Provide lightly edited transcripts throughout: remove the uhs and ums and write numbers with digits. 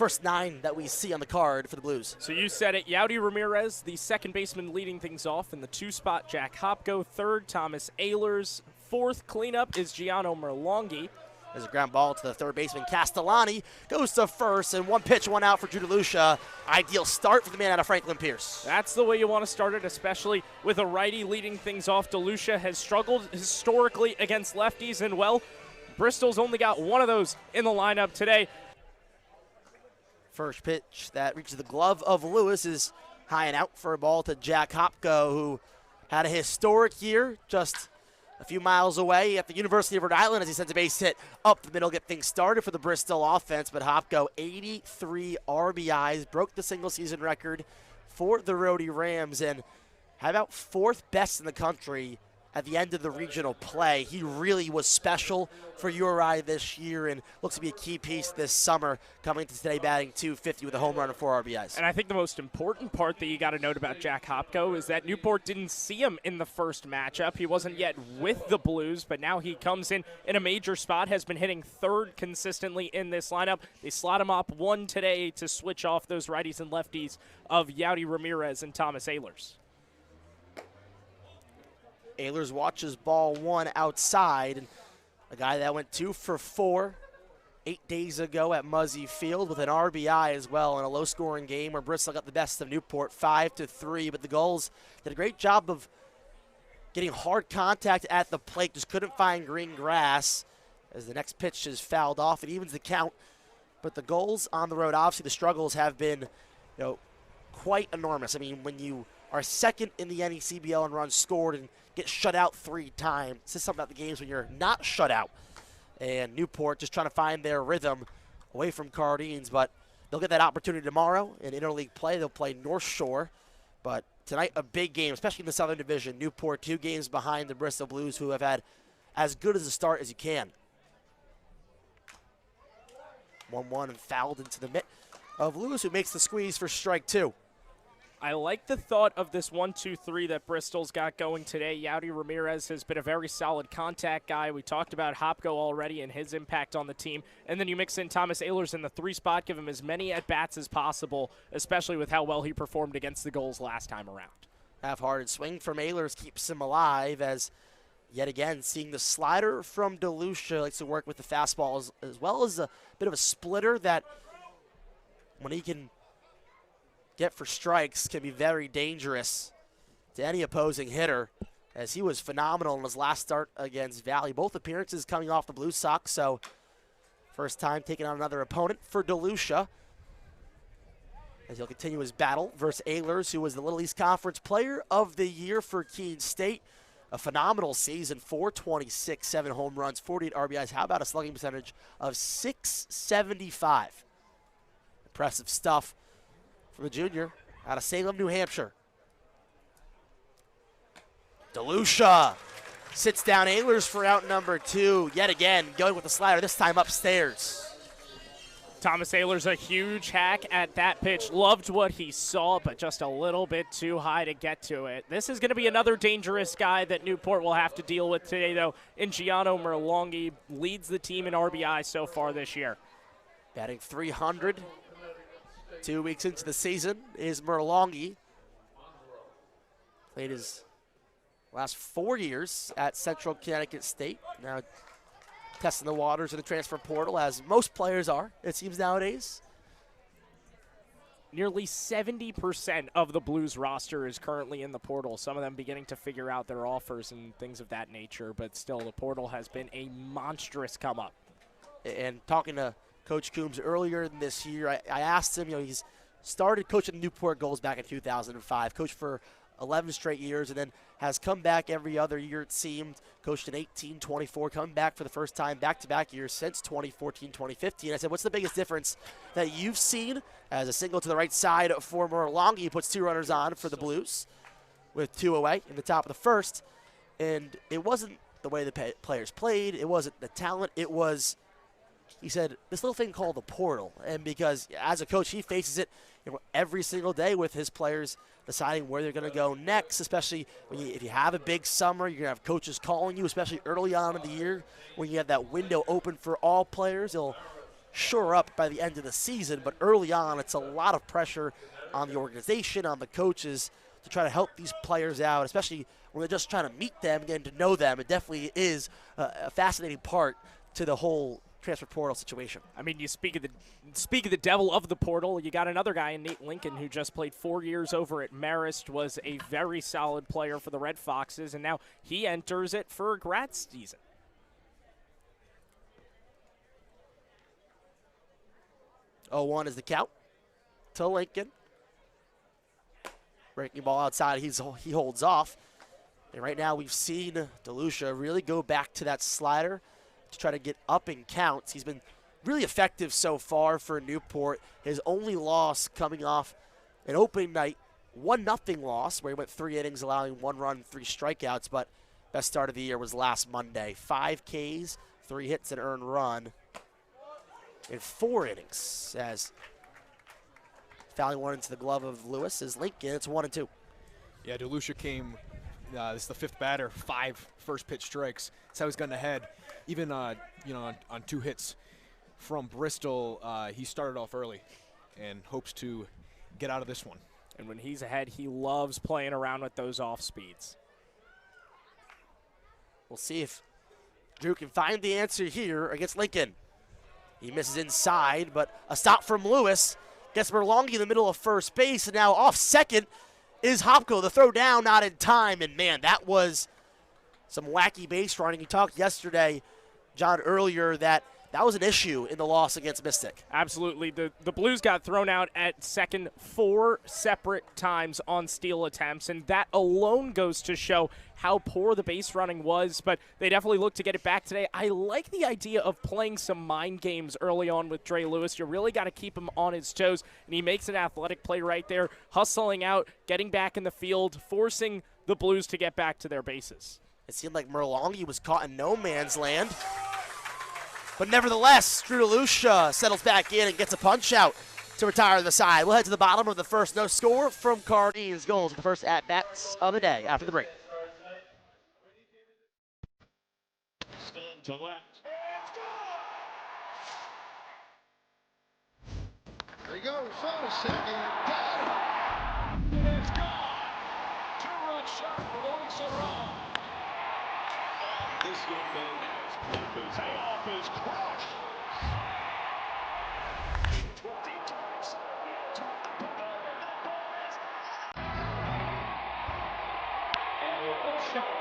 first 9 that we see on the card for the Blues. So you said it, Yaudy Ramirez, the second baseman leading things off. In the 2 spot, Jack Hopko. 3rd, Thomas Ehlers. 4th cleanup is Gianno Merlonghi. There's a ground ball to the 3rd baseman. Castellani goes to 1st, and 1 pitch, 1 out for Drew DeLucia. Ideal start for the man out of Franklin Pierce. That's the way you want to start it, especially with a righty leading things off. DeLucia has struggled historically against lefties, and, well, Bristol's only got 1 of those in the lineup today. First pitch that reaches the glove of Lewis is high and out for a ball to Jack Hopko, who had a historic year just a few miles away at the University of Rhode Island as he sends a base hit up the middle, get things started for the Bristol offense. But Hopko, 83 RBIs, broke the single-season record for the Rhodey Rams, and had about 4th best in the country at the end of the regional play. He really was special for URI this year and looks to be a key piece this summer, coming to today batting .250 with a home run and 4 RBIs. And I think the most important part that you got to note about Jack Hopko is that Newport didn't see him in the first matchup. He wasn't yet with the Blues, but now he comes in a major spot, has been hitting 3rd consistently in this lineup. They slot him up 1 today to switch off those righties and lefties of Yaudy Ramirez and Thomas Ehlers. Ehlers watches ball 1 outside, and a guy that went 2 for 4 8 days ago at Muzzy Field with an RBI as well in a low-scoring game where Bristol got the best of Newport 5-3, but the Gulls did a great job of getting hard contact at the plate, just couldn't find green grass as the next pitch is fouled off. It evens the count, but the Gulls on the road, obviously the struggles have been quite enormous. I mean, when you are 2nd in the NECBL in runs scored and get shut out 3 times. This is something about the games when you're not shut out. And Newport just trying to find their rhythm away from Cardines, but they'll get that opportunity tomorrow in interleague play. They'll play North Shore, but tonight a big game, especially in the Southern Division. Newport 2 games behind the Bristol Blues, who have had as good as a start as you can. 1-1 and fouled into the mitt of Lewis, who makes the squeeze for strike 2. I like the thought of this 1-2-3 that Bristol's got going today. Yaudy Ramirez has been a very solid contact guy. We talked about Hopko already and his impact on the team. And then you mix in Thomas Ehlers in the 3 spot, give him as many at-bats as possible, especially with how well he performed against the Gulls last time around. Half-hearted swing from Ehlers keeps him alive as, yet again, seeing the slider from DeLucia likes to work with the fastball as well as a bit of a splitter that when he can get for strikes can be very dangerous to any opposing hitter, as he was phenomenal in his last start against Valley. Both appearances coming off the Blue Sox, so first time taking on another opponent for DeLucia as he'll continue his battle versus Ehlers, who was the Little East Conference Player of the Year for Keene State. A phenomenal season, 426, 7 home runs, 48 RBIs. How about a slugging percentage of .675? Impressive stuff from the junior out of Salem, New Hampshire. DeLucia sits down Ehlers for out number 2. Yet again, going with the slider, this time upstairs. Thomas Ehlers, a huge hack at that pitch. Loved what he saw, but just a little bit too high to get to it. This is going to be another dangerous guy that Newport will have to deal with today, though. Gianno Merlonghi leads the team in RBI so far this year. Batting .300. 2 weeks into the season is Merlonghi. Played his last 4 years at Central Connecticut State. Now testing the waters in the transfer portal, as most players are, it seems nowadays. Nearly 70% of the Blues roster is currently in the portal, some of them beginning to figure out their offers and things of that nature, but still the portal has been a monstrous come up. And talking to Coach Coombs earlier in this year, I asked him, he's started coaching the Newport Gulls back in 2005, coached for 11 straight years, and then has come back every other year, it seemed. Coached in 18, 24, coming back for the first time back-to-back years since 2014, 2015. I said, what's the biggest difference that you've seen? As a single to the right side for Merlonghi, he puts 2 runners on for the Blues with 2 away in the top of the first. And it wasn't the way the players played. It wasn't the talent. It was, he said, this little thing called the portal. And because as a coach, he faces it every single day with his players deciding where they're going to go next, especially if you have a big summer, you're going to have coaches calling you, especially early on in the year when you have that window open for all players. He'll shore up by the end of the season, but early on it's a lot of pressure on the organization, on the coaches to try to help these players out, especially when they're just trying to meet them, getting to know them. It definitely is a fascinating part to the whole transfer portal situation. I mean, you speak of the devil of the portal. You got another guy in Nate Lincoln who just played 4 years over at Marist, was a very solid player for the Red Foxes, and now he enters it for a grad season. Oh, 1 is the count to Lincoln. Breaking ball outside, he holds off. And right now we've seen DeLucia really go back to that slider to try to get up in counts. He's been really effective so far for Newport. His only loss coming off an opening night 1-0 loss where he went 3 innings, allowing 1 run, 3 strikeouts, but best start of the year was last Monday. 5 Ks, 3 hits, an earned run in 4 innings as fouling one into the glove of Lewis is Lincoln. It's 1-2. Yeah, DeLucia came, this is the 5th batter, 5 first pitch strikes. That's how he's gotten ahead. Even, on 2 hits from Bristol, he started off early and hopes to get out of this one. And when he's ahead, he loves playing around with those off speeds. We'll see if Drew can find the answer here against Lincoln. He misses inside, but a stop from Lewis. Gets Merlongi in the middle of first base, and now off second is Hopko. The throw down not in time, and man, that was some wacky base running. He talked yesterday, John, earlier, that was an issue in the loss against Mystic. Absolutely. The Blues got thrown out at second 4 separate times on steal attempts, and that alone goes to show how poor the base running was, but they definitely look to get it back today. I like the idea of playing some mind games early on with Dre Lewis. You really got to keep him on his toes, and he makes an athletic play right there, hustling out, getting back in the field, forcing the Blues to get back to their bases. It seemed like Merlongi was caught in no man's land. But nevertheless, Drew DeLucia settles back in and gets a punch out to retire the side. We'll head to the bottom of the first. No score from Cardines Gulls, the first at-bats of the day after the break. To left. There he goes, on a second. Got it. It's gone. 2-run shot for Luis Arraez. This young man has payoff is crushed. Deep to right side. Top the ball, and that ball is. And a shot.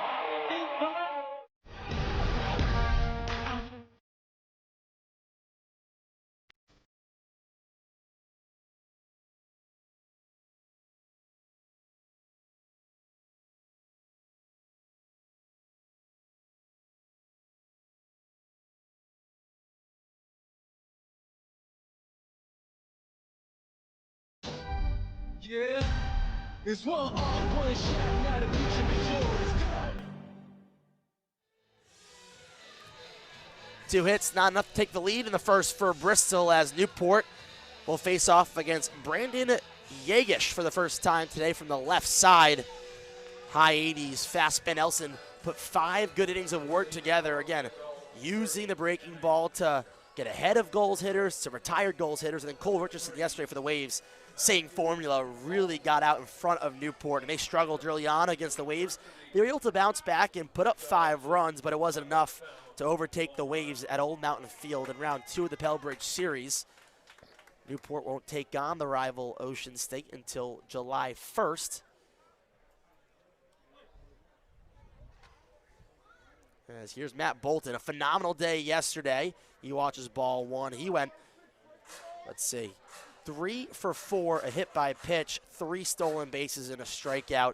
Yeah, it's 1 on 1 shot, now the future is yours. 2 hits, not enough to take the lead in the first for Bristol as Newport will face off against Brandon Yegish for the first time today from the left side. High 80s, fast spin. Elson put 5 good innings of work together. Again, using the breaking ball to get ahead of goals hitters, to retired goals hitters, and then Cole Richardson yesterday for the Waves. Same formula, really got out in front of Newport, and they struggled early on against the Waves. They were able to bounce back and put up 5 runs, but it wasn't enough to overtake the Waves at Old Mountain Field in round 2 of the Pell Bridge Series. Newport won't take on the rival Ocean State until July 1st. As here's Matt Bolton, a phenomenal day yesterday. He watches ball 1. He went, let's see, 3 for 4, a hit by pitch, 3 stolen bases, and a strikeout.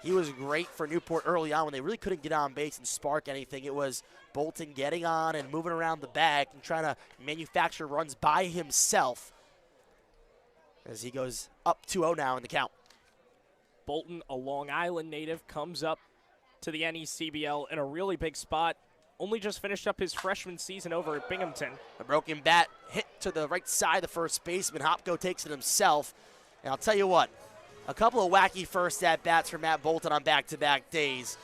He was great for Newport early on when they really couldn't get on base and spark anything. It was Bolton getting on and moving around the bag and trying to manufacture runs by himself as he goes up 2-0 now in the count. Bolton, a Long Island native, comes up to the NECBL in a really big spot. Only just finished up his freshman season over at Binghamton. A broken bat hit to the right side of first baseman. Hopko takes it himself. And I'll tell you what, a couple of wacky first at-bats for Matt Bolton on back-to-back days.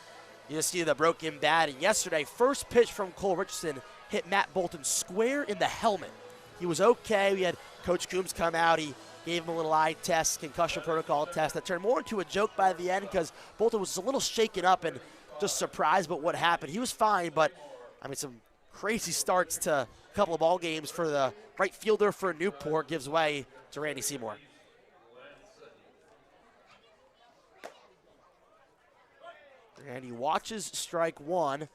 You just see the broken bat. And yesterday, first pitch from Cole Richardson hit Matt Bolton square in the helmet. he was okay. We had Coach Coombs come out. He gave him a little eye test, concussion protocol test that turned more into a joke by the end because Bolton was a little shaken up and just surprised by what happened. He was fine, but, I mean, some crazy starts to a couple of ball games for the right fielder for Newport gives way to Randy Seymour. And he watches strike one.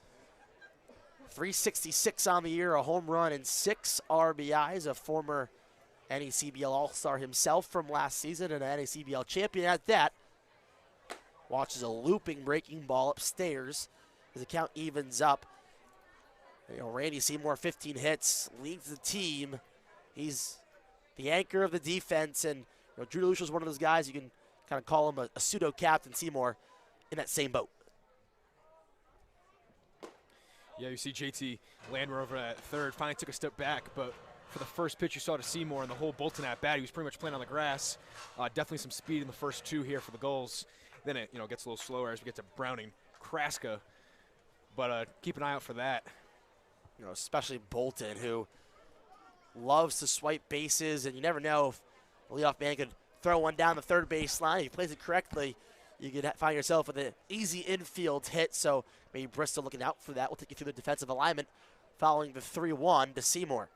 366 on the year, a home run and 6 RBIs, a former NECBL All-Star himself from last season and an NECBL champion at that. Watches a looping breaking ball upstairs. His account evens up. You know, Randy Seymour, 15 hits, leads the team. He's the anchor of the defense, and Drew DeLucia is one of those guys you can kind of call him a pseudo-captain. Seymour in that same boat. Yeah, you see JT Landwehr over at third. Finally took a step back, but for the first pitch you saw to Seymour and the whole Bolton at bat, he was pretty much playing on the grass. Definitely some speed in the first 2 here for the Gulls. Then it gets a little slower as we get to Browning, Kraska. But keep an eye out for that. Especially Bolton, who loves to swipe bases, and you never know if the leadoff man could throw one down the third baseline. If he plays it correctly, you could find yourself with an easy infield hit. So maybe Bristol looking out for that. We'll take you through the defensive alignment following the 3-1 to Seymour.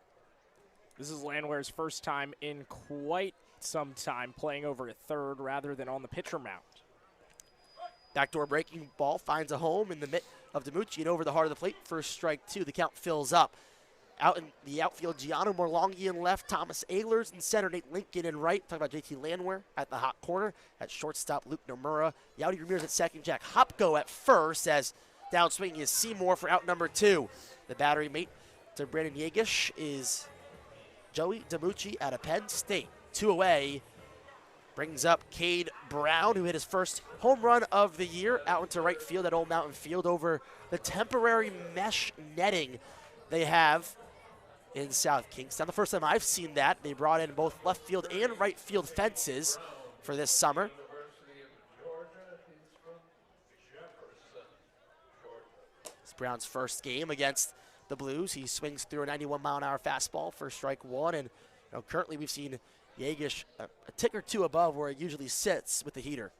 This is Landwehr's first time in quite some time playing over at third rather than on the pitcher mound. Backdoor breaking ball finds a home in the mitt of DiMucci and over the heart of the plate for strike 2. The count fills up. Out in the outfield, Gianno Morlonghi in left, Thomas Ehlers in center, Nate Lincoln in right. Talking about JT Landwehr at the hot corner. At shortstop, Luke Nomura. Yaudy Ramirez at second, Jack Hopko at first, as downswinging is Seymour for out number 2. The battery mate to Brandon Yegish is Joey DiMucci out of Penn State. 2 away. Brings up Cade Brown, who hit his first home run of the year out into right field at Old Mountain Field over the temporary mesh netting they have in South Kingston. The first time I've seen that. They brought in both left field and right field fences for this summer. It's Brown's first game against the Blues. He swings through a 91-mile-an-hour fastball for strike 1, and currently we've seen Yegish a tick or 2 above where he usually sits with the heater.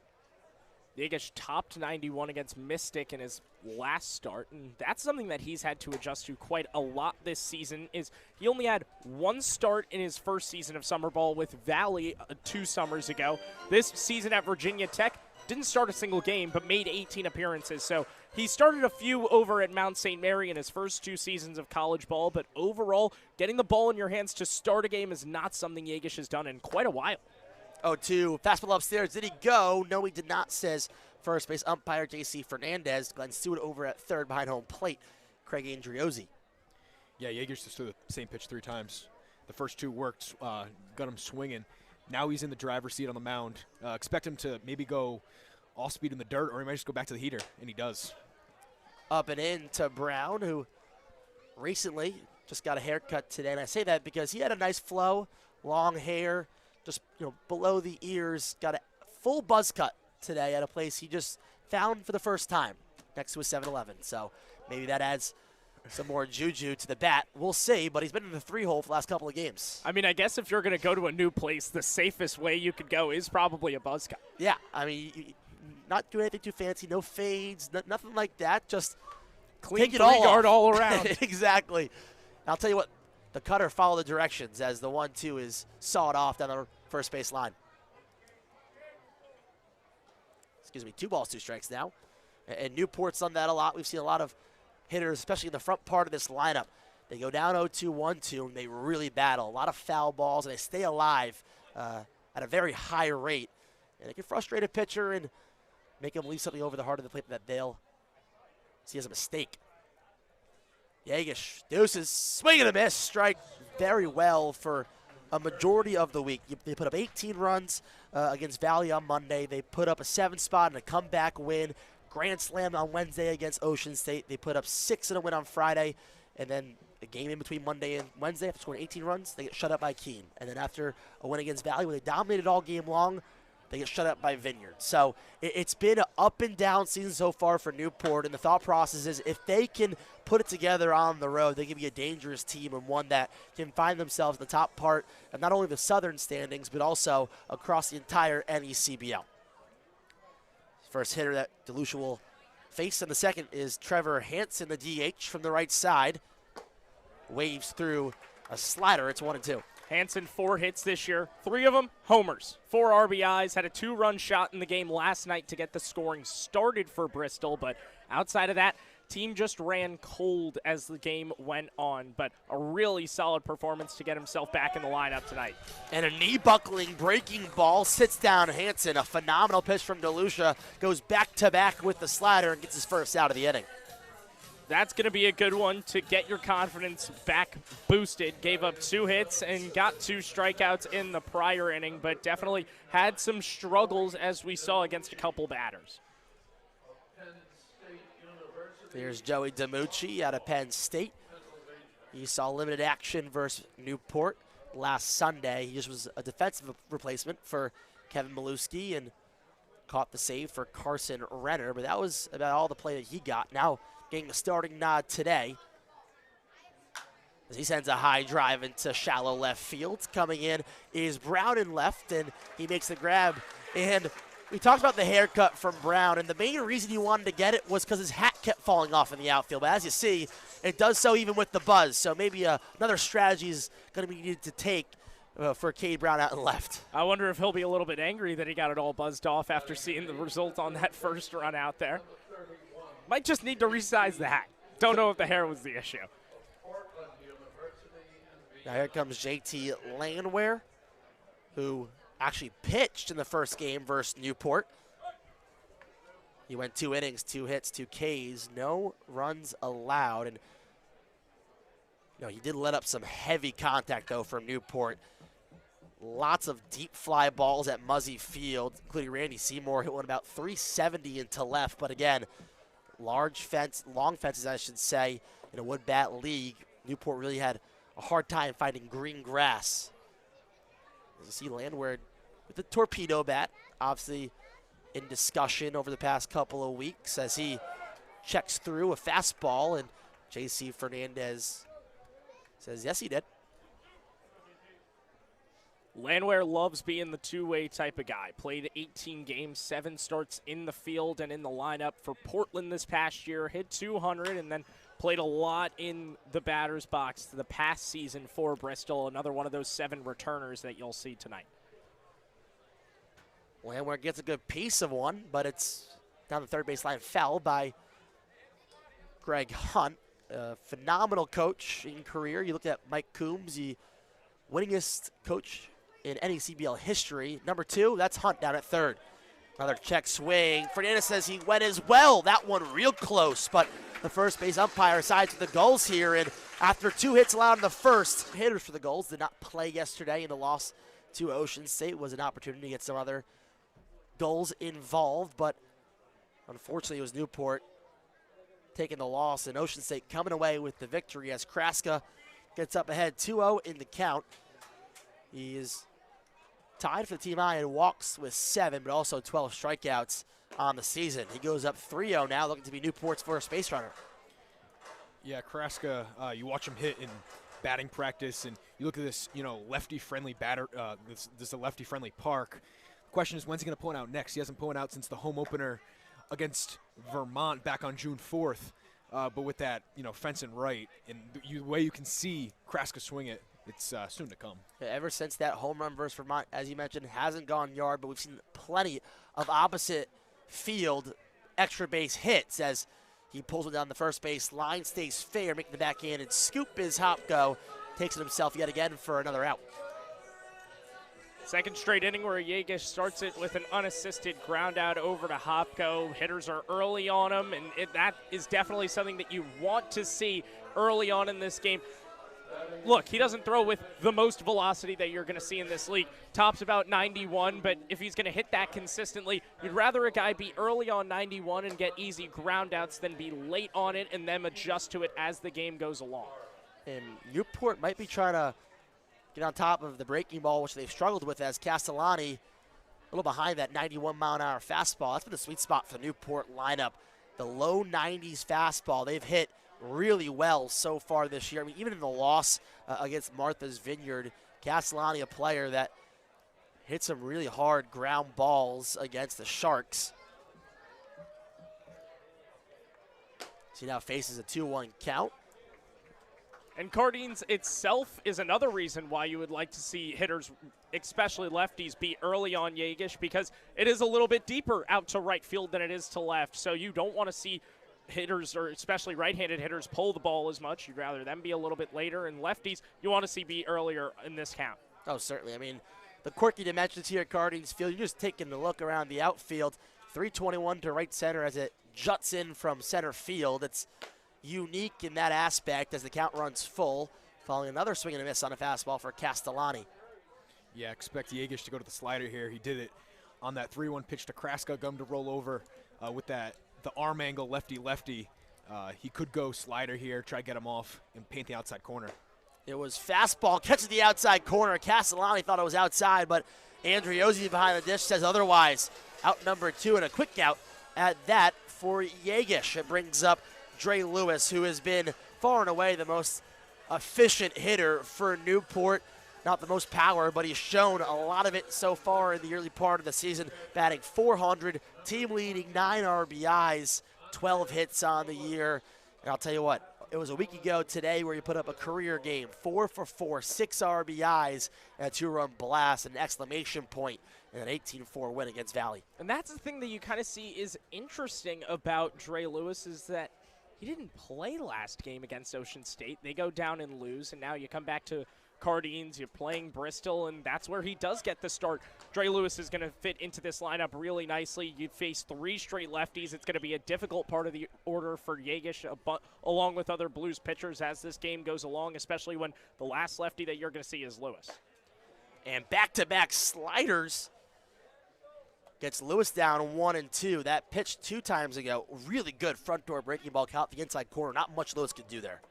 Yegish topped 91 against Mystic in his last start, and that's something that he's had to adjust to quite a lot this season. Is he only had 1 start in his first season of summer ball with Valley 2 summers ago. This season at Virginia Tech, didn't start a single game, but made 18 appearances. So he started a few over at Mount St. Mary in his first 2 seasons of college ball, but overall, getting the ball in your hands to start a game is not something Yegish has done in quite a while. 0-2, fastball upstairs. Did he go? No, he did not, says first base umpire J.C. Fernandez. Glenn Stewart over at third behind home plate, Craig Andriozzi. Yeah, Yegish just threw the same pitch 3 times. The first 2 worked, got him swinging. Now he's in the driver's seat on the mound. Expect him to maybe go all speed in the dirt, or he might just go back to the heater, and he does. Up and in to Brown, who recently just got a haircut today. And I say that because he had a nice flow, long hair, just below the ears, got a full buzz cut today at a place he just found for the first time next to a 7-Eleven. So maybe that adds some more juju to the bat. We'll see, but he's been in the 3-hole for the last couple of games. I mean, I guess if you're going to go to a new place, the safest way you could go is probably a buzz cut. Yeah, I mean, not doing anything too fancy, no fades, nothing like that. Just clean take it all guard off. all around. Exactly. I'll tell you what, the cutter followed the directions as the 1-2 is sawed off down the first base line. Excuse me, 2 balls, 2 strikes now. And Newport's done that a lot. We've seen a lot of hitters, especially in the front part of this lineup. They go down 0-2, 1-2, and they really battle. A lot of foul balls, and they stay alive at a very high rate. And it can frustrate a pitcher and make them leave something over the heart of the plate that they'll see as a mistake. Yegish, deuces, swing and a miss, strike very well for a majority of the week. They put up 18 runs against Valley on Monday. They put up a 7 spot and a comeback win. Grand slam on Wednesday against Ocean State. They put up 6 in a win on Friday. And then a game in between Monday and Wednesday, after scoring 18 runs, they get shut up by Keene. And then after a win against Valley, where they dominated all game long, they get shut out by Vineyard. So it's been an up and down season so far for Newport, and the thought process is if they can put it together on the road, they can be a dangerous team and one that can find themselves in the top part of not only the southern standings, but also across the entire NECBL. First hitter that DeLucia will face in the second is Trevor Hansen, the DH from the right side. Waves through a slider. It's 1-2. Hansen, 4 hits this year, 3 of them homers, 4 RBIs, had a 2-run shot in the game last night to get the scoring started for Bristol, but outside of that, team just ran cold as the game went on, but a really solid performance to get himself back in the lineup tonight. And a knee-buckling breaking ball sits down Hansen. A phenomenal pitch from DeLucia, goes back-to-back with the slider and gets his first out of the inning. That's going to be a good one to get your confidence back boosted. Gave up 2 hits and got 2 strikeouts in the prior inning, but definitely had some struggles as we saw against a couple batters. There's Joey DiMucci out of Penn State. He saw limited action versus Newport last Sunday. He just was a defensive replacement for Kevin Maluski and caught the save for Carson Renner, but that was about all the play that he got. Now getting a starting nod today as he sends a high drive into shallow left field. Coming in is Brown in left, and he makes the grab. And we talked about the haircut from Brown, and the main reason he wanted to get it was because his hat kept falling off in the outfield. But as you see, it does so even with the buzz. So maybe another strategy is going to be needed to take for Cade Brown out and left. I wonder if he'll be a little bit angry that he got it all buzzed off after seeing the result on that first run out there. Might just need to resize the hat. Don't know if the hair was the issue. Now here comes JT Landwehr, who actually pitched in the first game versus Newport. He went 2 innings, 2 hits, 2 Ks, no runs allowed. And he did let up some heavy contact, though, from Newport. Lots of deep fly balls at Muzzy Field, including Randy Seymour hit one about 370 into left. But again, long fences, I should say, in a wood bat league. Newport really had a hard time finding green grass. As you see Landwehr with the torpedo bat, obviously in discussion over the past couple of weeks as he checks through a fastball, and J.C. Fernandez says yes, he did. Landwehr loves being the two-way type of guy. Played 18 games, 7 starts in the field and in the lineup for Portland this past year. Hit 200 and then played a lot in the batter's box the past season for Bristol. Another one of those 7 returners that you'll see tonight. Landwehr gets a good piece of one, but it's down the third base line, foul by Greg Hunt. A phenomenal coach in career. You look at Mike Coombs, the winningest coach in NECBL history. Number 2, that's Hunt down at third. Another check swing. Fernandez says he went as well. That one real close, but the first base umpire sides with the Gulls here, and after 2 hits allowed in the first, hitters for the Gulls did not play yesterday, and the loss to Ocean State was an opportunity to get some other Gulls involved, but unfortunately it was Newport taking the loss, and Ocean State coming away with the victory as Kraska gets up ahead 2-0 in the count. He is tied for the team high and walks with 7, but also 12 strikeouts on the season. He goes up 3-0 now, looking to be Newport's first base runner. Yeah, Kraska, you watch him hit in batting practice, and you look at this, lefty-friendly batter. This is a lefty-friendly park. The question is, when's he going to pull it out next? He hasn't pulled it out since the home opener against Vermont back on June 4th. But with that, fence and right, and the way you can see Kraska swing it, it's soon to come. Yeah, ever since that home run versus Vermont, as you mentioned, hasn't gone yard, but we've seen plenty of opposite field extra base hits as he pulls it down the first base line, stays fair, making the backhand and scoop is Hopko, takes it himself yet again for another out. Second straight inning where Yegish starts it with an unassisted ground out over to Hopko. Hitters are early on him, and that is definitely something that you want to see early on in this game. Look, he doesn't throw with the most velocity that you're going to see in this league. Tops about 91, but if he's going to hit that consistently, you'd rather a guy be early on 91 and get easy ground outs than be late on it and then adjust to it as the game goes along. And Newport might be trying to get on top of the breaking ball, which they've struggled with, as Castellani little behind that 91-mile-an-hour fastball. That's been the sweet spot for the Newport lineup. The low 90s fastball they've hit really well so far this year. I mean, even in the loss against Martha's Vineyard, Castellani, a player that hit some really hard ground balls against the Sharks. So he now faces a 2-1 count. And Cardines itself is another reason why you would like to see hitters, especially lefties, be early on Yagish, because it is a little bit deeper out to right field than it is to left. So you don't want to see hitters, or especially right-handed hitters, pull the ball as much. You'd rather them be a little bit later. And lefties, you want to see be earlier in this count. Oh, certainly. I mean, the quirky dimensions here at Cardines Field, you're just taking a look around the outfield. 321 to right center as it juts in from center field. It's unique in that aspect as the count runs full, following another swing and a miss on a fastball for Castellani. Yeah, expect Yagish to go to the slider here. He did it on that 3-1 pitch to Kraska, got him to roll over with the arm angle lefty-lefty. He could go slider here, try to get him off and paint the outside corner. It was fastball, catches the outside corner. Castellani thought it was outside, but Andriozzi behind the dish says otherwise. Out number 2 and a quick out at that for Yagish. It brings up Dre Lewis, who has been far and away the most efficient hitter for Newport. Not the most power, but he's shown a lot of it so far in the early part of the season, batting .400, team leading 9 RBIs, 12 hits on the year. And I'll tell you what, it was a week ago today where he put up a career game, 4 for 4, 6 RBIs, and a 2-run blast, an exclamation point, and an 18-4 win against Valley. And that's the thing that you kind of see is interesting about Dre Lewis is that he didn't play last game against Ocean State. They go down and lose, and now you come back to Cardines, you're playing Bristol, and that's where he does get the start. Dre Lewis is going to fit into this lineup really nicely. You face 3 straight lefties. It's going to be a difficult part of the order for Yagish, along with other Blues pitchers as this game goes along, especially when the last lefty that you're going to see is Lewis. And back-to-back sliders gets Lewis down 1 and 2. That pitch 2 times ago, really good front door breaking ball count the inside corner. Not much Lewis could do there.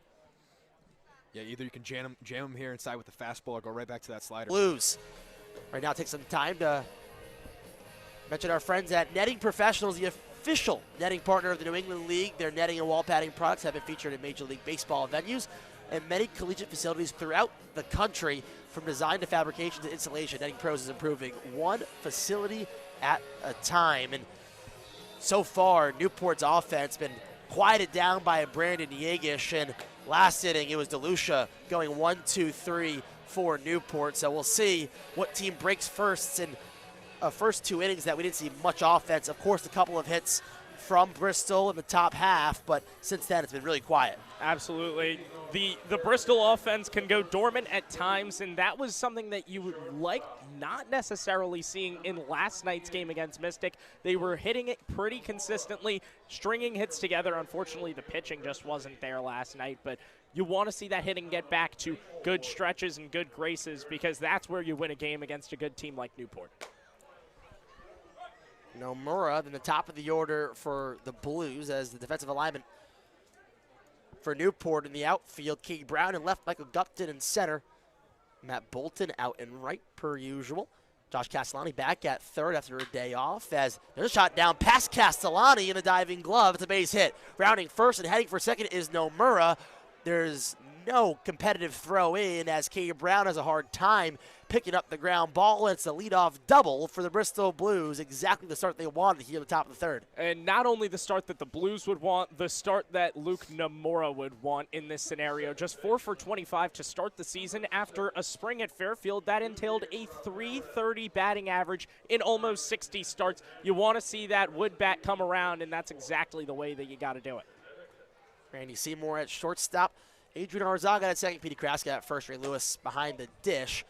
Yeah, either you can jam him here inside with the fastball or go right back to that slider. Blues right now take some time to mention our friends at Netting Professionals, the official netting partner of the New England League. Their netting and wall padding products have been featured in Major League Baseball venues and many collegiate facilities throughout the country. From design to fabrication to installation, Netting Pros is improving one facility at a time. And so far, Newport's offense been quieted down by Brandon Yagish, and last inning it was DeLucia going 1-2-3 for Newport. So we'll see what team breaks first in first 2 innings that we didn't see much offense. Of course, a couple of hits from Bristol in the top half, but since then it's been really quiet. Absolutely. The Bristol offense can go dormant at times, and that was something that you would like not necessarily seeing in last night's game against Mystic. They were hitting it pretty consistently, stringing hits together. Unfortunately, the pitching just wasn't there last night, but you want to see that hitting get back to good stretches and good graces, because that's where you win a game against a good team like Newport. Nomura, then the top of the order for the Blues as the defensive alignment for Newport in the outfield. Katie Brown in left, Michael Gupton in center. Matt Bolton out and right per usual. Josh Castellani back at third after a day off as there's a shot down past Castellani in a diving glove. It's a base hit. Rounding first and heading for second is Nomura. There's no competitive throw in as Katie Brown has a hard time picking up the ground ball. It's a leadoff double for the Bristol Blues, exactly the start they wanted here at the top of the third. And not only the start that the Blues would want, the start that Luke Nomura would want in this scenario. Just 4 for 25 to start the season after a spring at Fairfield that entailed a .330 batting average in almost 60 starts. You want to see that wood bat come around, and that's exactly the way that you got to do it. Randy Seymour at shortstop. Adrian Arzaga at second. Petey Kraska at first. Ray Lewis behind the dish.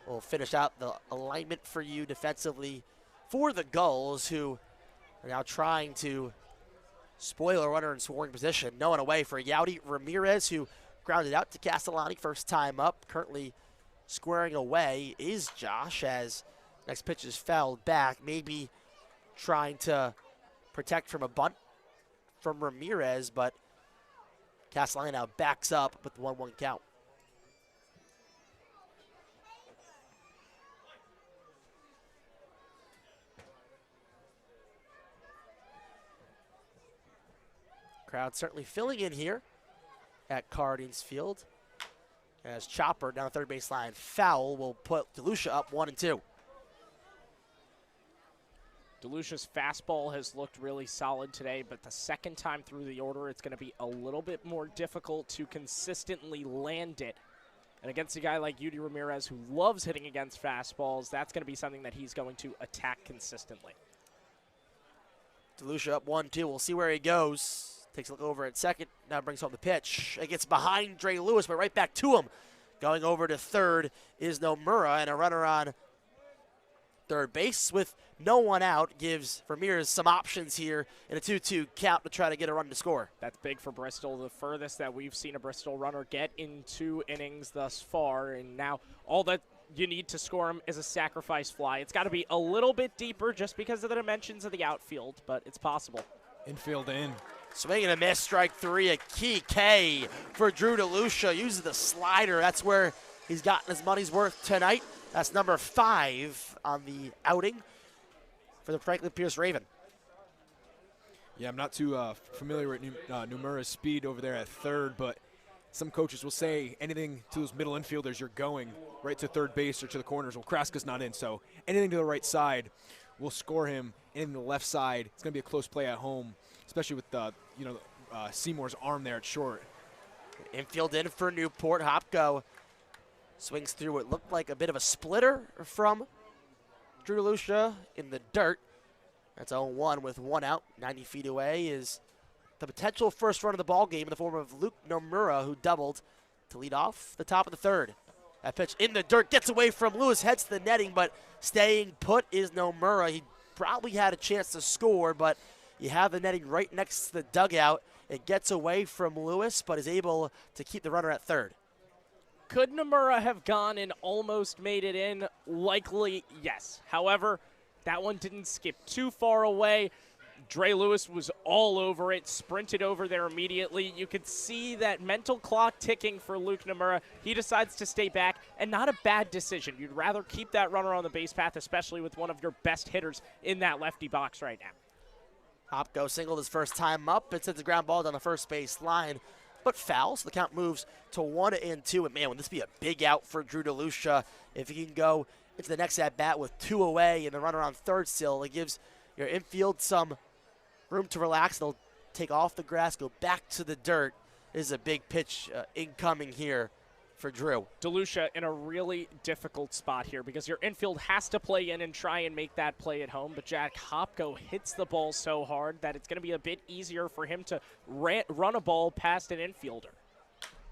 We'll finish out the alignment for you defensively for the Gulls, who are now trying to spoil a runner in scoring position. No one away for Yaudy Ramirez, who grounded out to Castellani first time up. Currently squaring away is Josh as next pitch is fouled back. Maybe trying to protect from a bunt from Ramirez, but Castellani now backs up with the 1-1 count. Crowd certainly filling in here at Cardines Field. As Chopper down the third baseline foul will put DeLucia up 1-2. DeLucia's fastball has looked really solid today, but the second time through the order, it's going to be a little bit more difficult to consistently land it. And against a guy like Yudi Ramirez, who loves hitting against fastballs, that's going to be something that he's going to attack consistently. DeLucia up 1-2. We'll see where he goes. Takes a look over at second. Now brings home the pitch. It gets behind Dre Lewis, but right back to him. Going over to third is Nomura, and a runner on third base with no one out gives Ramirez some options here in a 2-2 count to try to get a run to score. That's big for Bristol, the furthest that we've seen a Bristol runner get in 2 innings thus far, and now all that you need to score him is a sacrifice fly. It's got to be a little bit deeper just because of the dimensions of the outfield, but it's possible. Infield in. Swing and a miss, strike 3, a key K for Drew DeLucia. Uses the slider. That's where he's gotten his money's worth tonight. That's number 5 on the outing for the Franklin Pierce Raven. Yeah, I'm not too familiar with Nomura's speed over there at third, but some coaches will say anything to those middle infielders, you're going right to third base or to the corners. Well, Kraska's not in, so anything to the right side will score him. Anything to the left side, it's going to be a close play at home, especially with Seymour's arm there at short. Infield in for Newport. Hopko swings through what looked like a bit of a splitter from Drew DeLucia in the dirt. That's 0-1 with 1 out. 90 feet away is the potential first run of the ball game in the form of Luke Nomura, who doubled to lead off the top of the third. That pitch in the dirt gets away from Lewis, heads to the netting, but staying put is Nomura. He probably had a chance to score, but you have the netting right next to the dugout. It gets away from Lewis, but is able to keep the runner at third. Could Nomura have gone and almost made it in? Likely, yes. However, that one didn't skip too far away. Dre Lewis was all over it, sprinted over there immediately. You could see that mental clock ticking for Luke Nomura. He decides to stay back, and not a bad decision. You'd rather keep that runner on the base path, especially with one of your best hitters in that lefty box right now. Hopko singled his first time up. It sends a ground ball down the first base line, but foul, so the count moves to 1-2. And man, would this be a big out for Drew DeLucia if he can go into the next at-bat with 2 away and the runner on third still. It gives your infield some room to relax. They'll take off the grass, go back to the dirt. This is a big pitch incoming here for Drew. DeLucia in a really difficult spot here because your infield has to play in and try and make that play at home, but Jack Hopko hits the ball so hard that it's going to be a bit easier for him to run a ball past an infielder.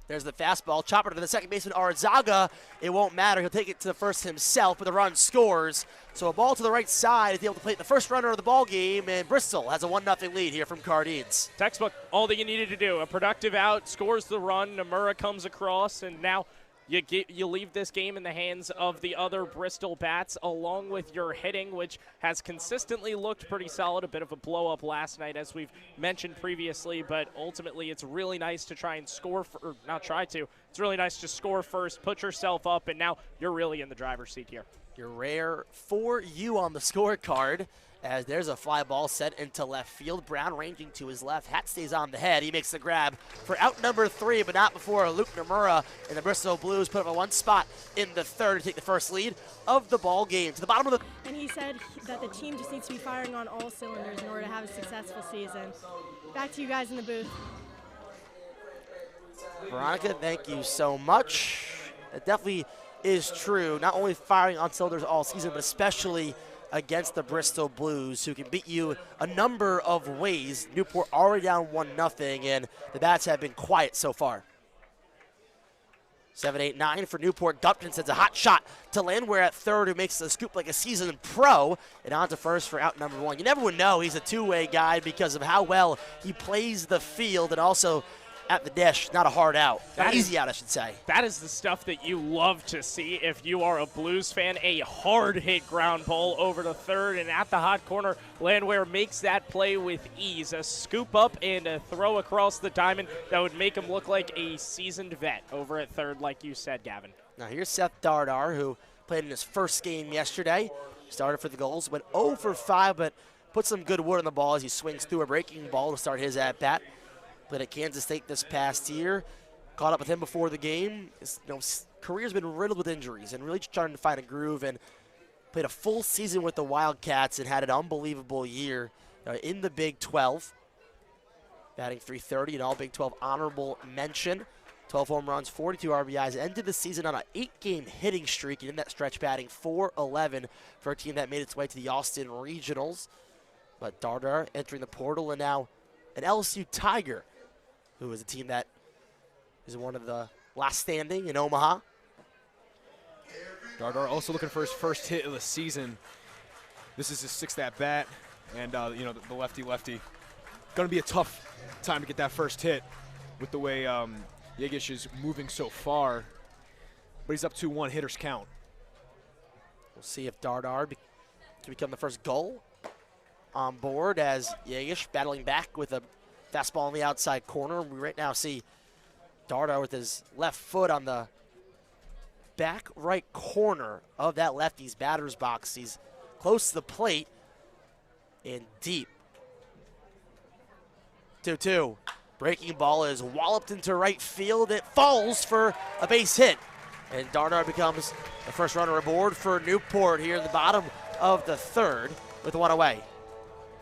There's the fastball. Chopper to the second baseman, Arzaga. It won't matter. He'll take it to the first himself, but the run scores. So a ball to the right side is able to play the first runner of the ball game, and Bristol has a 1-0 lead here from Cardines. Textbook, all that you needed to do. A productive out, scores the run. Nomura comes across, and now you leave this game in the hands of the other Bristol bats, along with your hitting, which has consistently looked pretty solid. A bit of a blow-up last night, as we've mentioned previously, but ultimately it's really nice to try and score, or not try to. It's really nice to score first, put yourself up, and now you're really in the driver's seat here. You're rare for you on the scorecard, as there's a fly ball sent into left field. Brown ranging to his left. Hat stays on the head. He makes the grab for out number 3, but not before Luke Nomura and the Bristol Blues put up a 1 spot in the third to take the first lead of the ball game. To the bottom of the... And he said that the team just needs to be firing on all cylinders in order to have a successful season. Back to you guys in the booth. Veronica, thank you so much. It definitely is true. Not only firing on cylinders all season, but especially against the Bristol Blues, who can beat you a number of ways. Newport already down 1-0, and the bats have been quiet so far. 7-8-9 for Newport. Gupton sends a hot shot to Landwehr at third, who makes the scoop like a seasoned pro, and on to first for out number 1. You never would know he's a two-way guy because of how well he plays the field, and also at the dish, not a hard out. An easy out, I should say. That is the stuff that you love to see if you are a Blues fan. A hard hit ground ball over to third, and at the hot corner, Landwehr makes that play with ease. A scoop up and a throw across the diamond that would make him look like a seasoned vet over at third, like you said, Gavin. Now here's Seth Dardar, who played in his first game yesterday. Started for the Gulls, went 0 for 5, but put some good wood on the ball as he swings through a breaking ball to start his at-bat. Played at Kansas State this past year. Caught up with him before the game. His career's been riddled with injuries and really just trying to find a groove, and played a full season with the Wildcats and had an unbelievable year in the Big 12. Batting .330, an all Big 12 honorable mention. 12 home runs, 42 RBIs, ended the season on an 8-game hitting streak, and in that stretch batting .411 for a team that made its way to the Austin Regionals. But Dardar entering the portal, and now an LSU Tiger, who is a team that is one of the last standing in Omaha. Dardar also looking for his first hit of the season. This is his 6th at-bat, and the lefty-lefty. Going to be a tough time to get that first hit with the way Yegish is moving so far. But he's up 2-1, hitters count. We'll see if Dardar can become the first Gull on board, as Yegish battling back with a fastball in the outside corner. We right now see Dardar with his left foot on the back right corner of that lefty's batter's box. He's close to the plate and deep. 2-2. Breaking ball is walloped into right field. It falls for a base hit. And Dardar becomes the first runner aboard for Newport here in the bottom of the 3rd with 1 away.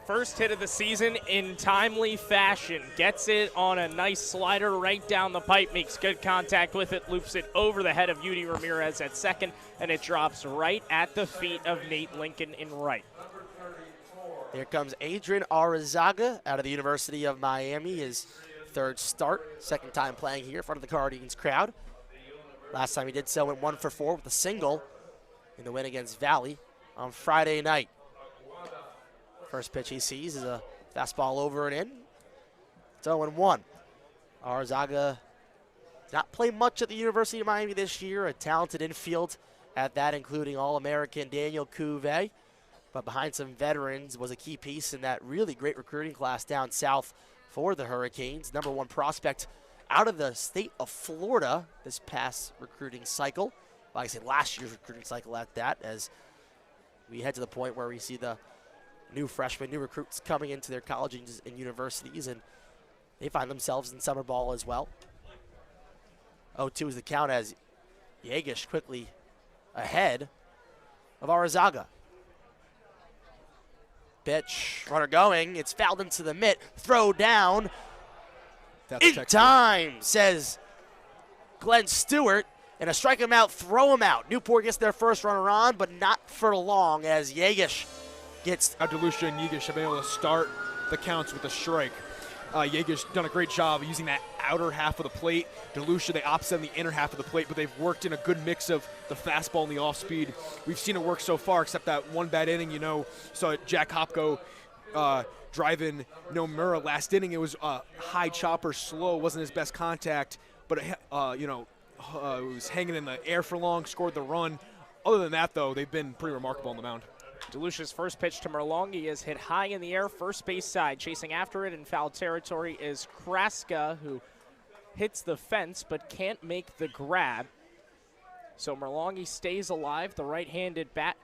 First hit of the season in timely fashion. Gets it on a nice slider right down the pipe, makes good contact with it, loops it over the head of Yudi Ramirez at second, and it drops right at the feet of Nate Lincoln in right. Here comes Adrian Arizaga out of the University of Miami, his 3rd start, 2nd time playing here in front of the Cardines crowd. Last time he did so, went 1 for 4 with a single in the win against Valley on Friday night. First pitch he sees is a fastball over and in. It's 0-1. Arizaga did not play much at the University of Miami this year, a talented infield at that, including All-American Daniel Cuvée. But behind some veterans, was a key piece in that really great recruiting class down south for the Hurricanes. #1 prospect out of the state of Florida this past recruiting cycle. Like I said, last year's recruiting cycle at that, as we head to the point where we see the new freshmen, new recruits coming into their colleges and universities, and they find themselves in summer ball as well. 0-2 is the count as Yegish quickly ahead of Arizaga. Pitch, runner going, it's fouled into the mitt, throw down. That's In time, says Glenn Stewart, and a strike him out, throw him out. Newport gets their first runner on, but not for long, as Yegish gets. DeLucia and Yegish have been able to start the counts with a strike. Yegish done a great job of using that outer half of the plate. DeLucia, they opposite on the inner half of the plate, but they've worked in a good mix of the fastball and the off speed. We've seen it work so far, except that one bad inning, saw Jack Hopko driving Nomura last inning. It was high chopper, slow, wasn't his best contact, but it was hanging in the air for long, scored the run. Other than that, though, they've been pretty remarkable on the mound. DeLucia's first pitch to Merlongi is hit high in the air, first base side. Chasing after it in foul territory is Kraska, who hits the fence but can't make the grab. So Merlongi stays alive. The right-handed bat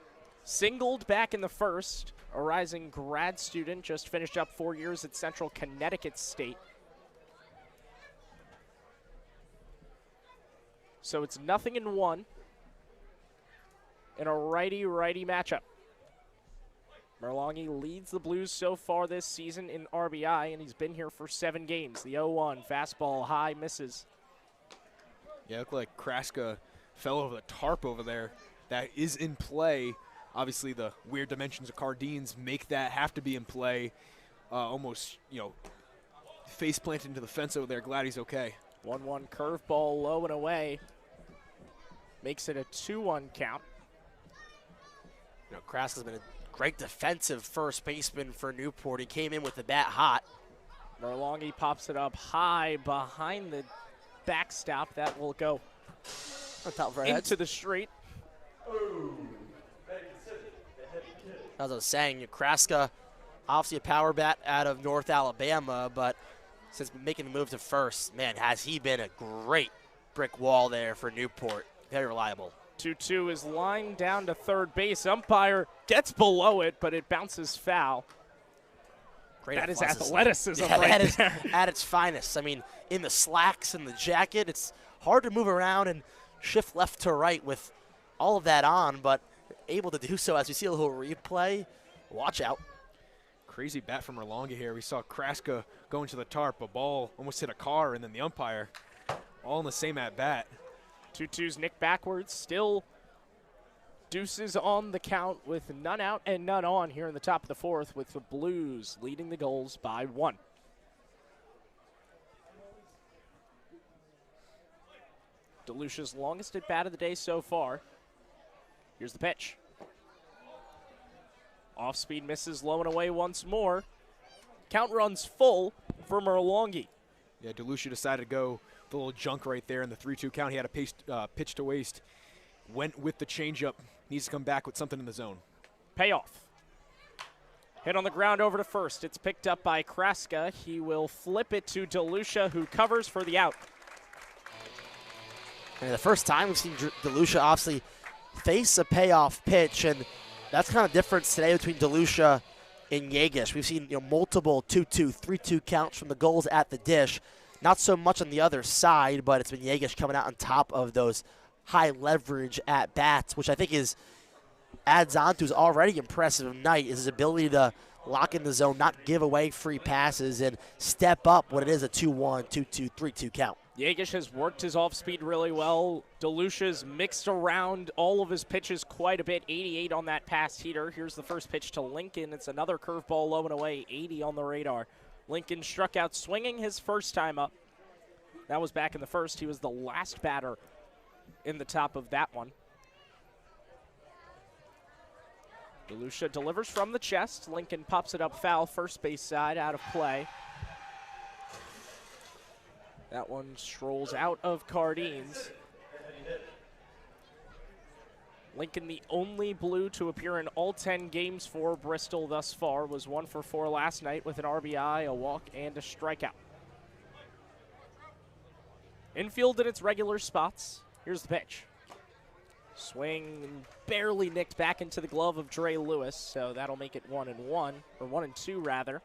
singled back in the first. A rising grad student, just finished up 4 years at Central Connecticut State. So it's 0-1 in a righty-righty matchup. Merlongi leads the Blues so far this season in RBI, and he's been here for 7 games. The 0-1, fastball high, misses. Yeah, it looked like Kraska fell over the tarp over there. That is in play. Obviously, the weird dimensions of Cardines make that have to be in play. Almost, face planted into the fence over there. Glad he's okay. 1-1 curveball low and away. Makes it a 2-1 count. Kraska's been a great defensive first baseman for Newport. He came in with the bat hot. Merlongi pops it up high behind the backstop. That will go on top of our into heads. the street. As I was saying, Kraska, obviously a power bat out of North Alabama, but since making the move to first, man, has he been a great brick wall there for Newport. Very reliable. 2-2 is lined down to third base. Umpire gets below it, but it bounces foul. Great That is athleticism. athleticism Yeah, right that is there. at its finest. I mean, in the slacks and the jacket, it's hard to move around and shift left to right with all of that on, but able to do so as we see a little replay. Watch out. Crazy bat from Erlonga here. We saw Kraska going to the tarp. A ball almost hit a car, and then the umpire all in the same at bat. 2-2's Nick backwards. Still deuces on the count with none out and none on here in the top of the fourth, with the Blues leading the Gulls by 1. DeLucia's longest at bat of the day so far. Here's the pitch. Off speed misses, low and away once more. Count runs full for Merlongi. Yeah, DeLucia decided to go the little junk right there in the 3-2 count. He had a pitch to waste. Went with the changeup. Needs to come back with something in the zone. Payoff. Hit on the ground over to first. It's picked up by Kraska. He will flip it to DeLucia, who covers for the out. And the first time we've seen DeLucia obviously face a payoff pitch, and that's kind of difference today between DeLucia and Yegish. We've seen multiple 2-2, 3-2 counts from the Gulls at the dish. Not so much on the other side, but it's been Yegish coming out on top of those high leverage at bats, which I think adds on to his already impressive night, is his ability to lock in the zone, not give away free passes, and step up when it is a 2-1, 2-2, 3-2 count. Yegish has worked his off-speed really well. DeLucia's mixed around all of his pitches quite a bit. 88 on that pass heater. Here's the first pitch to Lincoln. It's another curveball low and away, 80 on the radar. Lincoln struck out swinging his first time up. That was back in the first. He was the last batter in the top of that one. DeLucia delivers from the chest. Lincoln pops it up foul, first base side, out of play. That one strolls out of Cardines. Lincoln, the only Blue to appear in all 10 games for Bristol thus far, was 1 for 4 last night with an RBI, a walk, and a strikeout. Infield in its regular spots. Here's the pitch. Swing barely nicked back into the glove of Dre Lewis, so that'll make it 1-1, or 1-2 rather.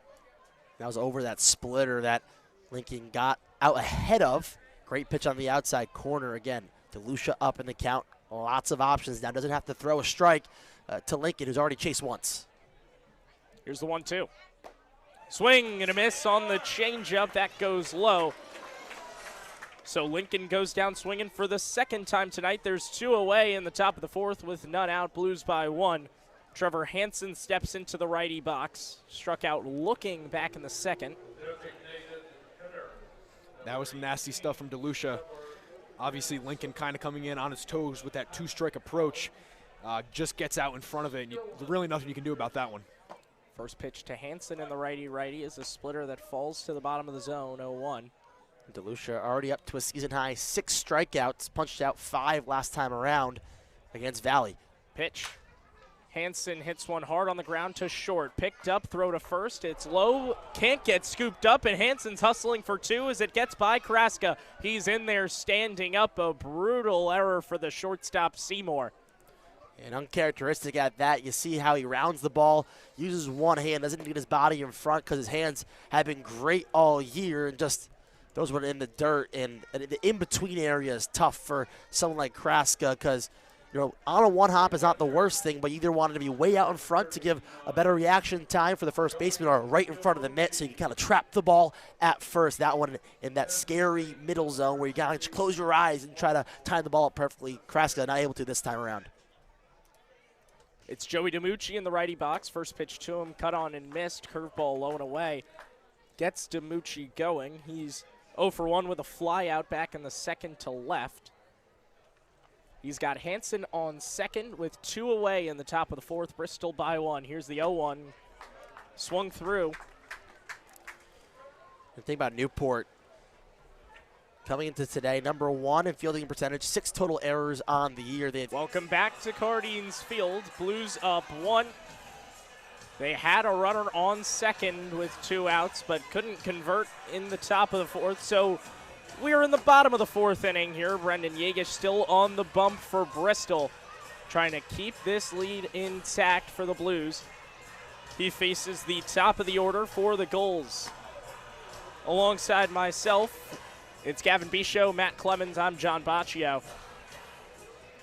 That was over that splitter that Lincoln got out ahead of. Great pitch on the outside corner again. DeLucia up in the count. Lots of options now. Doesn't have to throw a strike to Lincoln, who's already chased once. Here's the 1-2. Swing and a miss on the changeup. That goes low. So Lincoln goes down swinging for the second time tonight. There's 2 away in the top of the fourth with none out. Blues by 1. Trevor Hansen steps into the righty box. Struck out looking back in the second. That was some nasty stuff from DeLucia. Obviously, Lincoln kind of coming in on his toes with that 2-strike approach. Just gets out in front of it, and there's really nothing you can do about that one. First pitch to Hansen in the righty-righty is a splitter that falls to the bottom of the zone, 0-1. DeLucia already up to a season-high 6 strikeouts, punched out 5 last time around against Valley. Pitch. Hansen hits one hard on the ground to short. Picked up, throw to first. It's low, can't get scooped up, and Hansen's hustling for 2 as it gets by Kraska. He's in there standing up. A brutal error for the shortstop Seymour. And uncharacteristic at that, you see how he rounds the ball, uses one hand, doesn't get his body in front because his hands have been great all year, and just those were in the dirt. And the in-between area is tough for someone like Kraska because, on a one-hop is not the worst thing, but you either wanted to be way out in front to give a better reaction time for the first baseman or right in front of the mitt so you can kind of trap the ball at first. That one in that scary middle zone where you got to close your eyes and try to time the ball up perfectly. Kraska not able to this time around. It's Joey DiMucci in the righty box. First pitch to him, cut on and missed. Curveball low and away. Gets DiMucci going. He's 0 for 1 with a fly out back in the second to left. He's got Hansen on second with 2 away in the top of the fourth. Bristol by 1. Here's the 0-1. Swung through. The thing about Newport coming into today, number 1 in fielding percentage, 6 total errors on the year. Welcome back to Cardines Field. Blues up 1. They had a runner on second with 2 outs, but couldn't convert in the top of the fourth. So we're in the bottom of the fourth inning here. Brendan Yegish still on the bump for Bristol, trying to keep this lead intact for the Blues. He faces the top of the order for the Gulls. Alongside myself, it's Gavin Bisho, Matt Clemens, I'm John Baccio.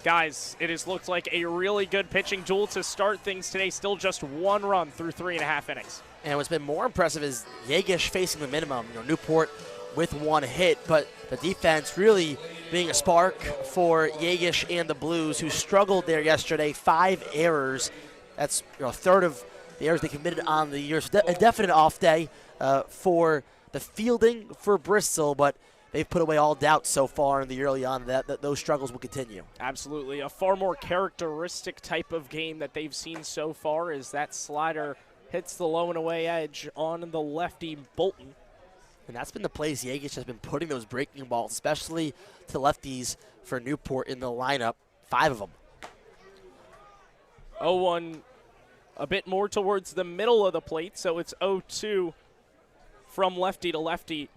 Guys, it has looked like a really good pitching duel to start things today. Still just 1 run through 3.5 innings. And what's been more impressive is Yegish facing the minimum. Newport with 1 hit, but the defense really being a spark for Yegish and the Blues, who struggled there yesterday. 5 errors. That's a third of the errors they committed on the year. So a definite off day for the fielding for Bristol, but they've put away all doubt so far in the early on that those struggles will continue. Absolutely. A far more characteristic type of game that they've seen so far is that slider hits the low and away edge on the lefty Bolton. And that's been the place Yegish has been putting those breaking balls, especially to lefties for Newport in the lineup, 5 of them. 0-1 a bit more towards the middle of the plate, so it's 0-2 from lefty to lefty.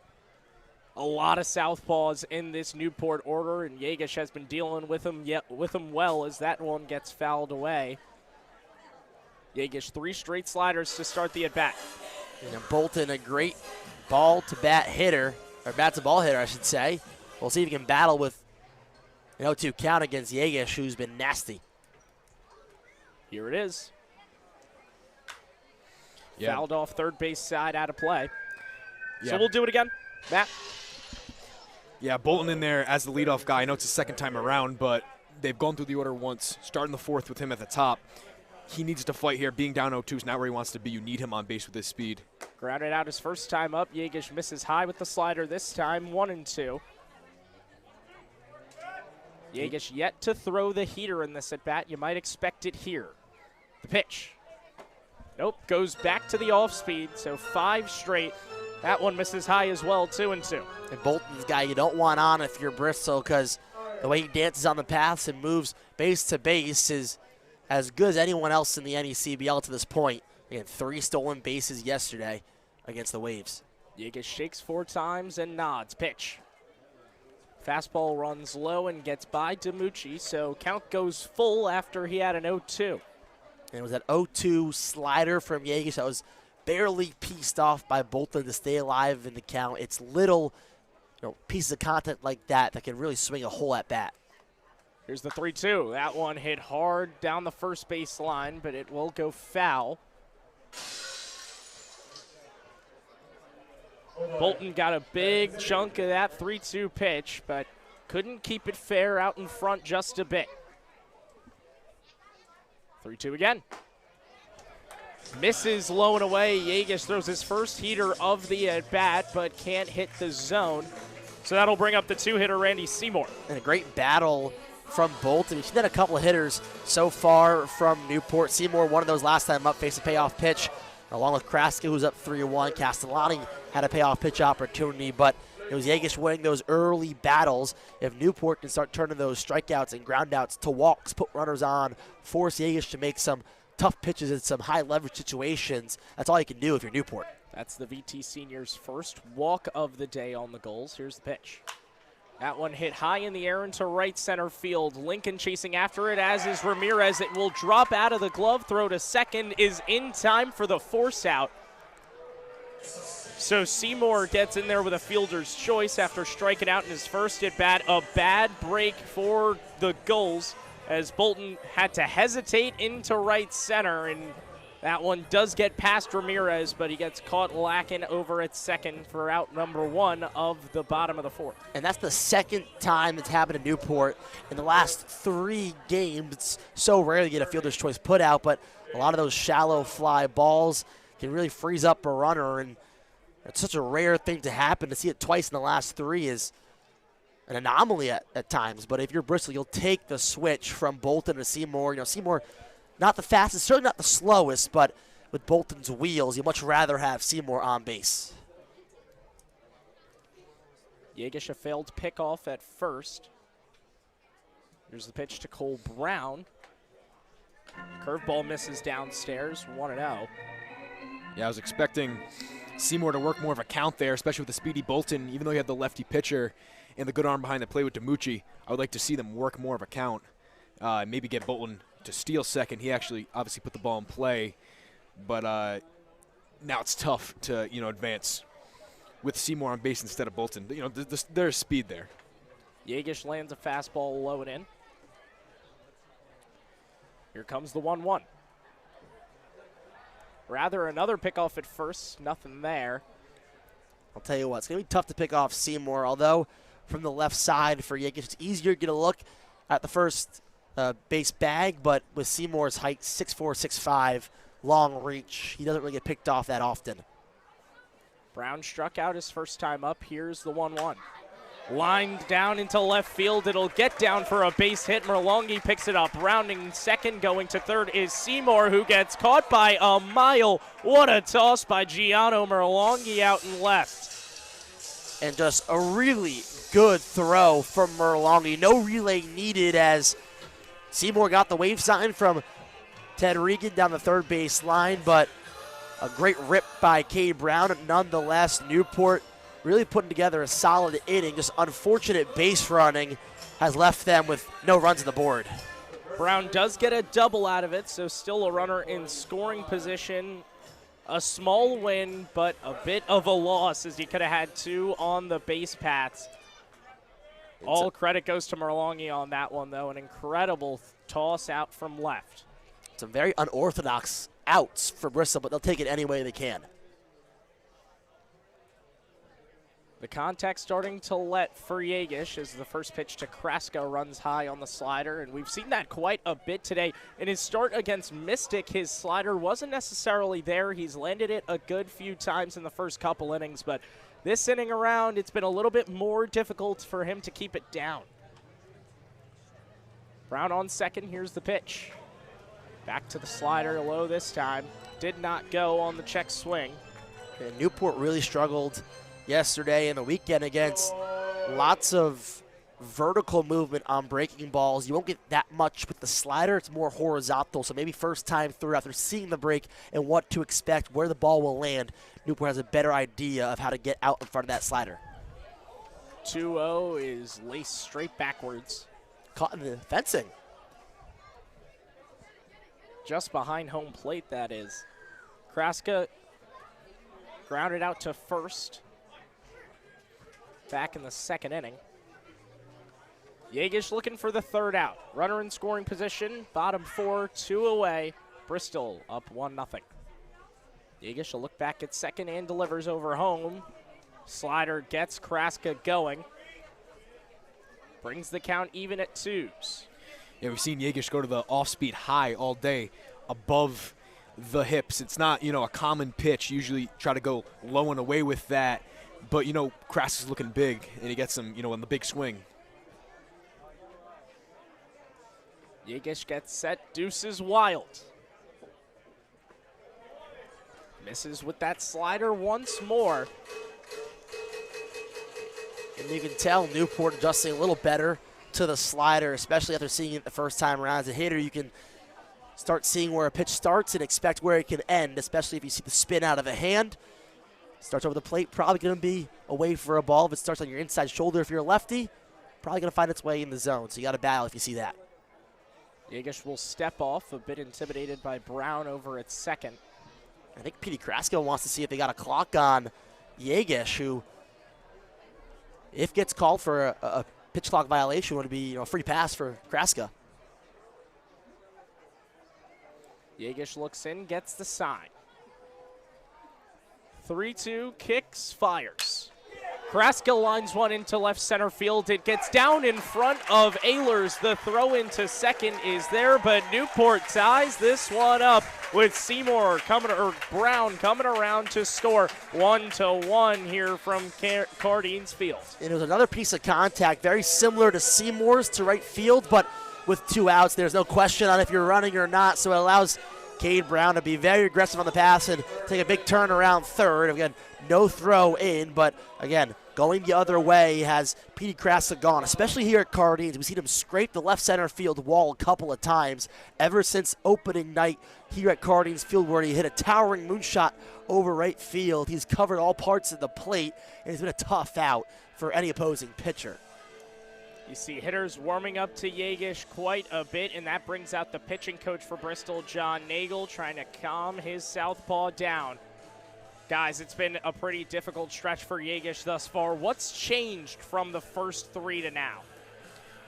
A lot of southpaws in this Newport order, and Yegish has been dealing with them well as that one gets fouled away. Yegish 3 straight sliders to start the at-bat. Bolton, a great ball-to-bat hitter, or bat-to-ball hitter, I should say. We'll see if he can battle with an 0-2 count against Yegish, who's been nasty. Here it is. Yeah. Fouled off third base side, out of play. Yeah. So we'll do it again. Matt? Yeah, Bolton in there as the leadoff guy. I know it's his second time around, but they've gone through the order once, starting the 4th with him at the top. He needs to fight here. Being down 0-2 is not where he wants to be. You need him on base with his speed. Grounded out his first time up. Yegish misses high with the slider this time, 1-2. Yegish yet to throw the heater in this at-bat. You might expect it here. The pitch. Nope, goes back to the off-speed, so 5 straight. That one misses high as well, 2-2. And Bolton's a guy you don't want on if you're Bristol, because the way he dances on the paths and moves base to base is as good as anyone else in the NECBL to this point. Again, 3 stolen bases yesterday against the Waves. Yegish shakes 4 times and nods. Pitch. Fastball runs low and gets by DiMucci, so count goes full after he had an 0-2. And it was that 0-2 slider from Yegish that was barely pieced off by Bolton to stay alive in the count. It's little pieces of content like that can really swing a whole at bat. Here's the 3-2. That one hit hard down the first base line, but it will go foul. Bolton got a big chunk of that 3-2 pitch, but couldn't keep it fair out in front just a bit. 3-2 again. Misses low and away. Yegish throws his first heater of the at-bat, but can't hit the zone. So that'll bring up the 2-hitter, Randy Seymour. And a great battle from Bolton. We've seen that a couple of hitters so far from Newport. Seymour, one of those last time up, faced a payoff pitch, along with Kraska, who's up 3-1. Castellani had a payoff pitch opportunity, but it was Yegish winning those early battles. If Newport can start turning those strikeouts and groundouts to walks, put runners on, force Yegish to make some tough pitches in some high leverage situations, that's all you can do if you're Newport. That's the VT Senior's first walk of the day on the Gulls. Here's the pitch. That one hit high in the air into right center field. Lincoln chasing after it, as is Ramirez. It will drop out of the glove. Throw to second is in time for the force out. So Seymour gets in there with a fielder's choice after striking out in his first at-bat. A bad break for the Gulls, as Bolton had to hesitate into right center, and that one does get past Ramirez, but he gets caught lacking over at second for out number 1 of the bottom of the 4th. And that's the second time it's happened to Newport in the last 3 games. It's so rare to get a fielder's choice put out, but a lot of those shallow fly balls can really freeze up a runner, and it's such a rare thing to happen. To see it twice in the last 3 is an anomaly at times. But if you're Bristol, you'll take the switch from Bolton to Seymour. Seymour, not the fastest, certainly not the slowest, but with Bolton's wheels, you'd much rather have Seymour on base. Yegish a failed pickoff at first. Here's the pitch to Cole Brown. Curveball misses downstairs, 1-0. Yeah, I was expecting Seymour to work more of a count there, especially with the speedy Bolton. Even though he had the lefty pitcher and the good arm behind the plate with DiMucci, I would like to see them work more of a count. Maybe get Bolton to steal second. He actually obviously put the ball in play. but now it's tough to, advance with Seymour on base instead of Bolton. There's speed there. Yegish lands a fastball low and in. Here comes the 1-1. Rather another pickoff at first, nothing there. I'll tell you what, it's going to be tough to pick off Seymour, although from the left side for Yegish, it's easier to get a look at the first base bag, but with Seymour's height, 6'4", 6'5", long reach, he doesn't really get picked off that often. Brown struck out his first time up. Here's the 1-1. Lined down into left field. It'll get down for a base hit. Merlongi picks it up. Rounding second, going to third is Seymour, who gets caught by a mile. What a toss by Gianno Merlongi out and left. And just a really good throw from Merlongi. No relay needed as Seymour got the wave sign from Ted Regan down the third base line, but a great rip by Cade Brown. Nonetheless, Newport really putting together a solid inning. Just unfortunate base running has left them with no runs on the board. Brown does get a double out of it, so still a runner in scoring position. A small win, but a bit of a loss as he could have had two on the base paths. All credit goes to Merlongi on that one, though. An incredible toss out from left. Some very unorthodox outs for Bristol, but they'll take it any way they can. The contact starting to let for Yegish as the first pitch to Kraska runs high on the slider, and we've seen that quite a bit today. In his start against Mystic, his slider wasn't necessarily there. He's landed it a good few times in the first couple innings, but this inning around, it's been a little bit more difficult for him to keep it down. Brown on second, here's the pitch. Back to the slider, low this time. Did not go on the check swing. And Newport really struggled yesterday and the weekend against lots of vertical movement on breaking balls. You won't get that much with the slider. It's more horizontal, so maybe first time through after seeing the break and what to expect, where the ball will land, Newport has a better idea of how to get out in front of that slider. 2-0 is laced straight backwards. Caught in the fencing. Just behind home plate, that is. Kraska grounded out to first. Back in the second inning. Yegish looking for the third out. Runner in scoring position. Bottom four, 2 away. Bristol up 1-0. Yegish will look back at second and delivers over home. Slider gets Kraska going. Brings the count even at 2s. Yeah, we've seen Yegish go to the off-speed high all day above the hips. It's not, a common pitch. Usually try to go low and away with that. But, Kraska's looking big, and he gets him, in the big swing. Yegish gets set, deuces wild. Misses with that slider once more. And you can tell Newport adjusting a little better to the slider, especially after seeing it the first time around. As a hitter, you can start seeing where a pitch starts and expect where it can end, especially if you see the spin out of a hand. Starts over the plate, probably going to be away for a ball. If it starts on your inside shoulder, if you're a lefty, probably going to find its way in the zone. So you got to battle if you see that. Yegish will step off, a bit intimidated by Brown over at second. I think Petey Kraska wants to see if they got a clock on Yegish, who, if gets called for a pitch clock violation, would be a free pass for Kraska. Yegish looks in, gets the sign. 3-2, kicks, fires. Kraska lines one into left center field. It gets down in front of Ehlers. The throw into second is there, but Newport ties this one up with Brown coming around to score 1-1 here from Cardines Field. And it was another piece of contact, very similar to Seymour's to right field, but with 2 outs, there's no question on if you're running or not, so it allows Cade Brown to be very aggressive on the pass and take a big turn around third. Again, no throw in, but again, going the other way has Petey Kraska gone, especially here at Cardines. We've seen him scrape the left center field wall a couple of times ever since opening night here at Cardines Field, where he hit a towering moonshot over right field. He's covered all parts of the plate, and he's been a tough out for any opposing pitcher. You see hitters warming up to Yegish quite a bit, and that brings out the pitching coach for Bristol, John Nagel, trying to calm his southpaw down. Guys, it's been a pretty difficult stretch for Yegish thus far. What's changed from the first 3 to now?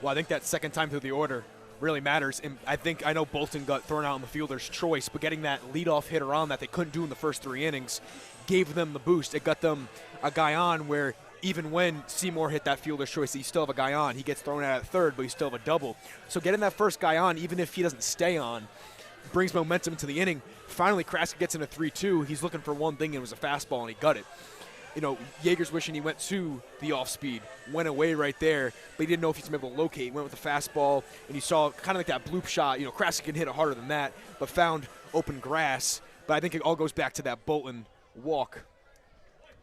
Well, I think that second time through the order really matters. And I know Bolton got thrown out on the fielder's choice, but getting that leadoff hitter on that they couldn't do in the first 3 innings gave them the boost. It got them a guy on where even when Seymour hit that fielder's choice, you still have a guy on. He gets thrown out at third, but you still have a double. So getting that first guy on, even if he doesn't stay on, brings momentum into the inning. Finally, Kraska gets in a 3-2. He's looking for one thing, and it was a fastball, and he got it. You know, Yeager's wishing he went to the off-speed, went away right there, but he didn't know if he's going to be able to locate. He went with the fastball, and you saw kind of like that bloop shot. You know, Kraska can hit it harder than that, but found open grass. But I think it all goes back to that Bolton walk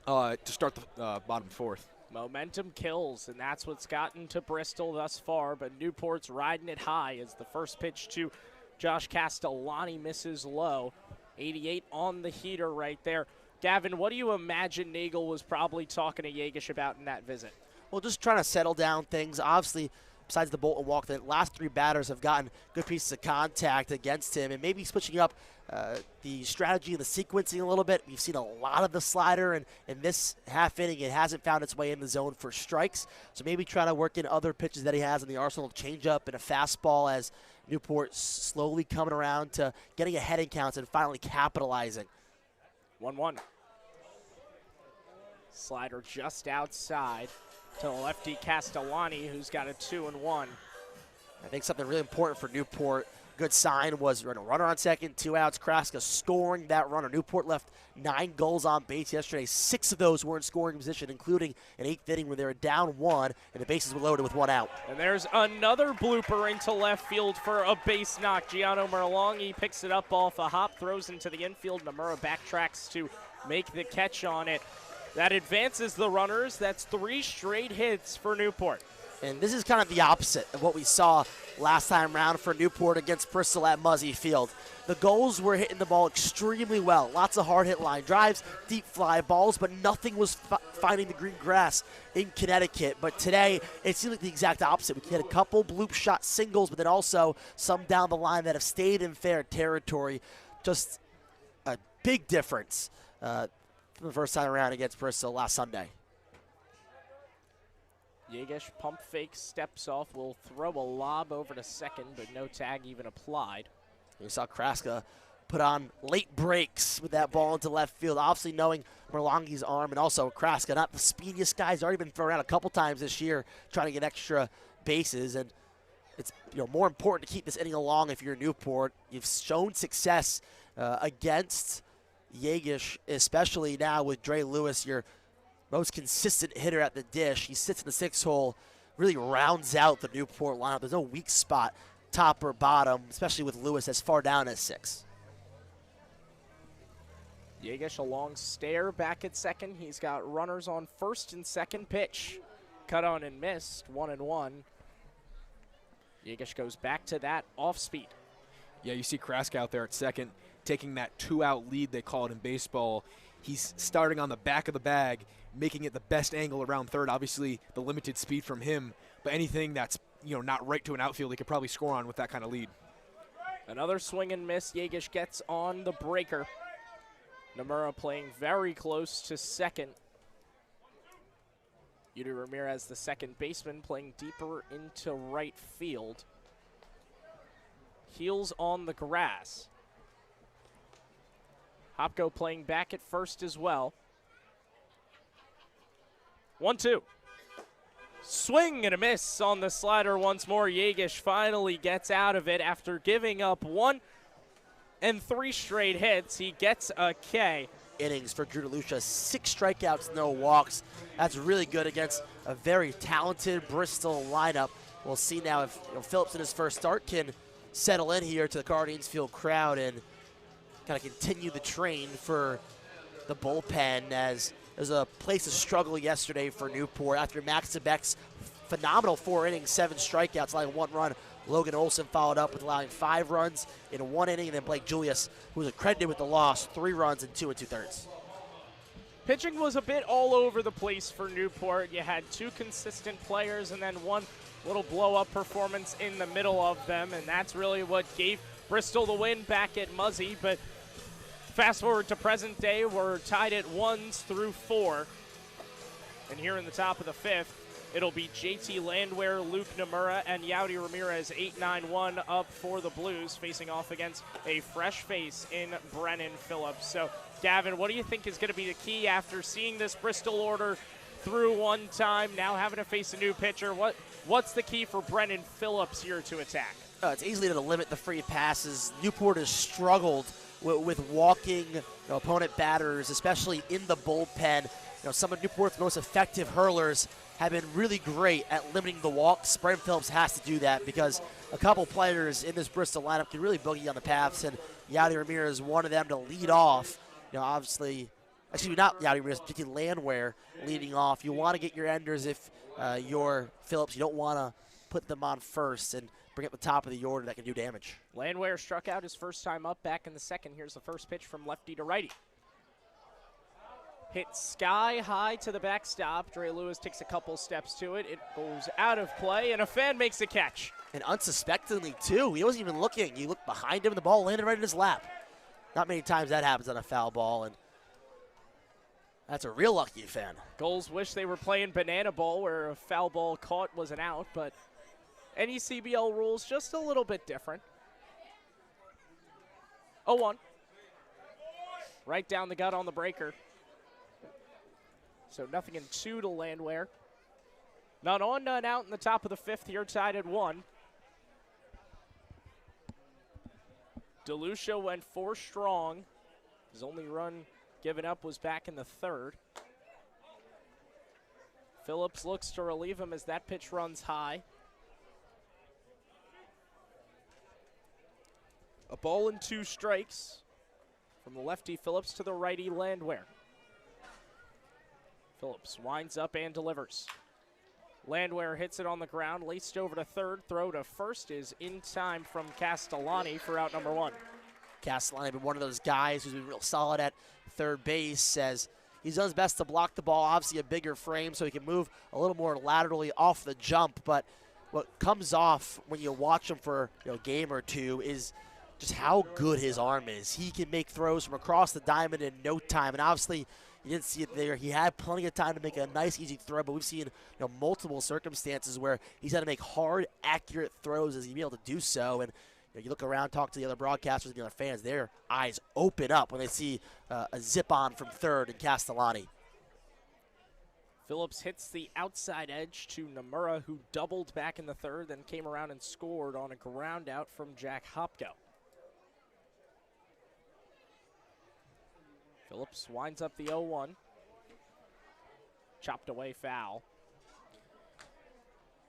to start the bottom 4th. Momentum kills, and that's what's gotten to Bristol thus far, but Newport's riding it high as the first pitch to Josh Castellani misses low. 88 on the heater right there. Gavin, what do you imagine Nagel was probably talking to Yegish about in that visit? Well, just trying to settle down things. Obviously, besides the Bolton walk, the last 3 batters have gotten good pieces of contact against him, and maybe switching up the strategy and the sequencing a little bit. We've seen a lot of the slider, and in this half inning, it hasn't found its way in the zone for strikes. So maybe trying to work in other pitches that he has in the arsenal, change up and a fastball as Newport slowly coming around to getting ahead in counts and finally capitalizing. 1-1. Slider just outside to lefty Castellani, who's got a 2-1. I think something really important for Newport, good sign, was a runner on second, 2 outs. Kraska scoring that runner. Newport left 9 goals on base yesterday. 6 of those were in scoring position, including an 8th inning where they were down 1 and the bases were loaded with 1 out. And there's another blooper into left field for a base knock. Gianno Merlongi picks it up off a hop, throws into the infield. Nomura backtracks to make the catch on it. That advances the runners. That's 3 straight hits for Newport. And this is kind of the opposite of what we saw last time around for Newport against Bristol at Muzzy Field. The Gulls were hitting the ball extremely well. Lots of hard hit line drives, deep fly balls, but nothing was finding the green grass in Connecticut. But today, it seemed like the exact opposite. We had a couple bloop shot singles, but then also some down the line that have stayed in fair territory. Just a big difference from the first time around against Bristol last Sunday. Yegish pump fake, steps off, will throw a lob over to second, but no tag even applied. We saw Kraska put on late breaks with that ball into left field, obviously knowing Merlongi's arm, and also Kraska, not the speediest guy. He's already been thrown around a couple times this year trying to get extra bases, and it's more important to keep this inning along if you're Newport. You've shown success against Yegish, especially now with Dre Lewis, your most consistent hitter at the dish. He sits in the 6th hole, really rounds out the Newport lineup. There's no weak spot, top or bottom, especially with Lewis as far down as 6. Yegish a long stare back at second. He's got runners on first and second. Pitch cut on and missed, 1-1. Yegish goes back to that off speed. Yeah, you see Kraska out there at second, taking that 2-out lead, they call it in baseball. He's starting on the back of the bag, making it the best angle around third. Obviously, the limited speed from him, but anything that's not right to an outfield, he could probably score on with that kind of lead. Another swing and miss. Yegish gets on the breaker. Nomura playing very close to second. Yuri Ramirez, the second baseman, playing deeper into right field. Heels on the grass. Hopko playing back at first as well. 1-2. Swing and a miss on the slider once more. Yegish finally gets out of it after giving up 1 and 3 straight hits. He gets a K. Innings for Drew DeLucia, 6 strikeouts, no walks. That's really good against a very talented Bristol lineup. We'll see now if Phillips in his first start can settle in here to the Cardines Field crowd and kind of continue the train for the bullpen, as there's a place of struggle yesterday for Newport after Max Beck's phenomenal 4 innings, 7 strikeouts, allowing 1 run. Logan Olson followed up with allowing 5 runs in 1 inning, and then Blake Julius, who was accredited with the loss, 3 runs in 2 2/3. Pitching was a bit all over the place for Newport. You had 2 consistent players and then 1 Little blow-up performance in the middle of them, and that's really what gave Bristol the win back at Muzzy. But fast forward to present day, we're tied at 1s through 4. And here in the top of the 5th, it'll be JT Landwehr, Luke Nomura, and Yaudy Ramirez 8-9-1 up for the Blues, facing off against a fresh face in Brennan Phillips. So, Gavin, what do you think is going to be the key after seeing this Bristol order through one time, now having to face a new pitcher? What's the key for Brennan Phillips here to attack? It's easily to limit the free passes. Newport has struggled with walking opponent batters, especially in the bullpen. Some of Newport's most effective hurlers have been really great at limiting the walks. Brennan Phillips has to do that because a couple players in this Bristol lineup can really boogie on the paths, and Yaudy Ramirez is one of them to lead off. Obviously, not Yaudy Ramirez, JT Landwehr leading off. You want to get your enders if you're Phillips. You don't want to put them on first and bring up the top of the order that can do damage. Landwehr struck out his first time up back in the second. Here's the first pitch from lefty to righty. Hit sky high to the backstop. Dre Lewis takes a couple steps to it. It goes out of play, and a fan makes a catch. And unsuspectingly, too. He wasn't even looking. He looked behind him, and the ball landed right in his lap. Not many times that happens on a foul ball, and that's a real lucky fan. Gulls wish they were playing banana ball where a foul ball caught was an out, but NECBL rules just a little bit different. 0-1. Right down the gut on the breaker. So nothing in 2 to Landwehr. None on, none out in the top of the 5th here, tied at 1. DeLucia went 4 strong. His only run given up was back in the 3rd. Phillips looks to relieve him as that pitch runs high. A ball and 2 strikes from the lefty Phillips to the righty Landwehr. Phillips winds up and delivers. Landwehr hits it on the ground, laced over to third. Throw to first is in time from Castellani for out number 1. Castellani been one of those guys who's been real solid at third base. Says he's done his best to block the ball. Obviously a bigger frame so he can move a little more laterally off the jump. But what comes off when you watch him for a game or two is just how good his arm is. He can make throws from across the diamond in no time. And obviously, you didn't see it there. He had plenty of time to make a nice, easy throw, but we've seen multiple circumstances where he's had to make hard, accurate throws as he's able to do so. And you look around, talk to the other broadcasters and the other fans, their eyes open up when they see a zip-on from third in Castellani. Phillips hits the outside edge to Nomura, who doubled back in the 3rd, then came around and scored on a ground out from Jack Hopko. Phillips winds up the 0-1. Chopped away foul.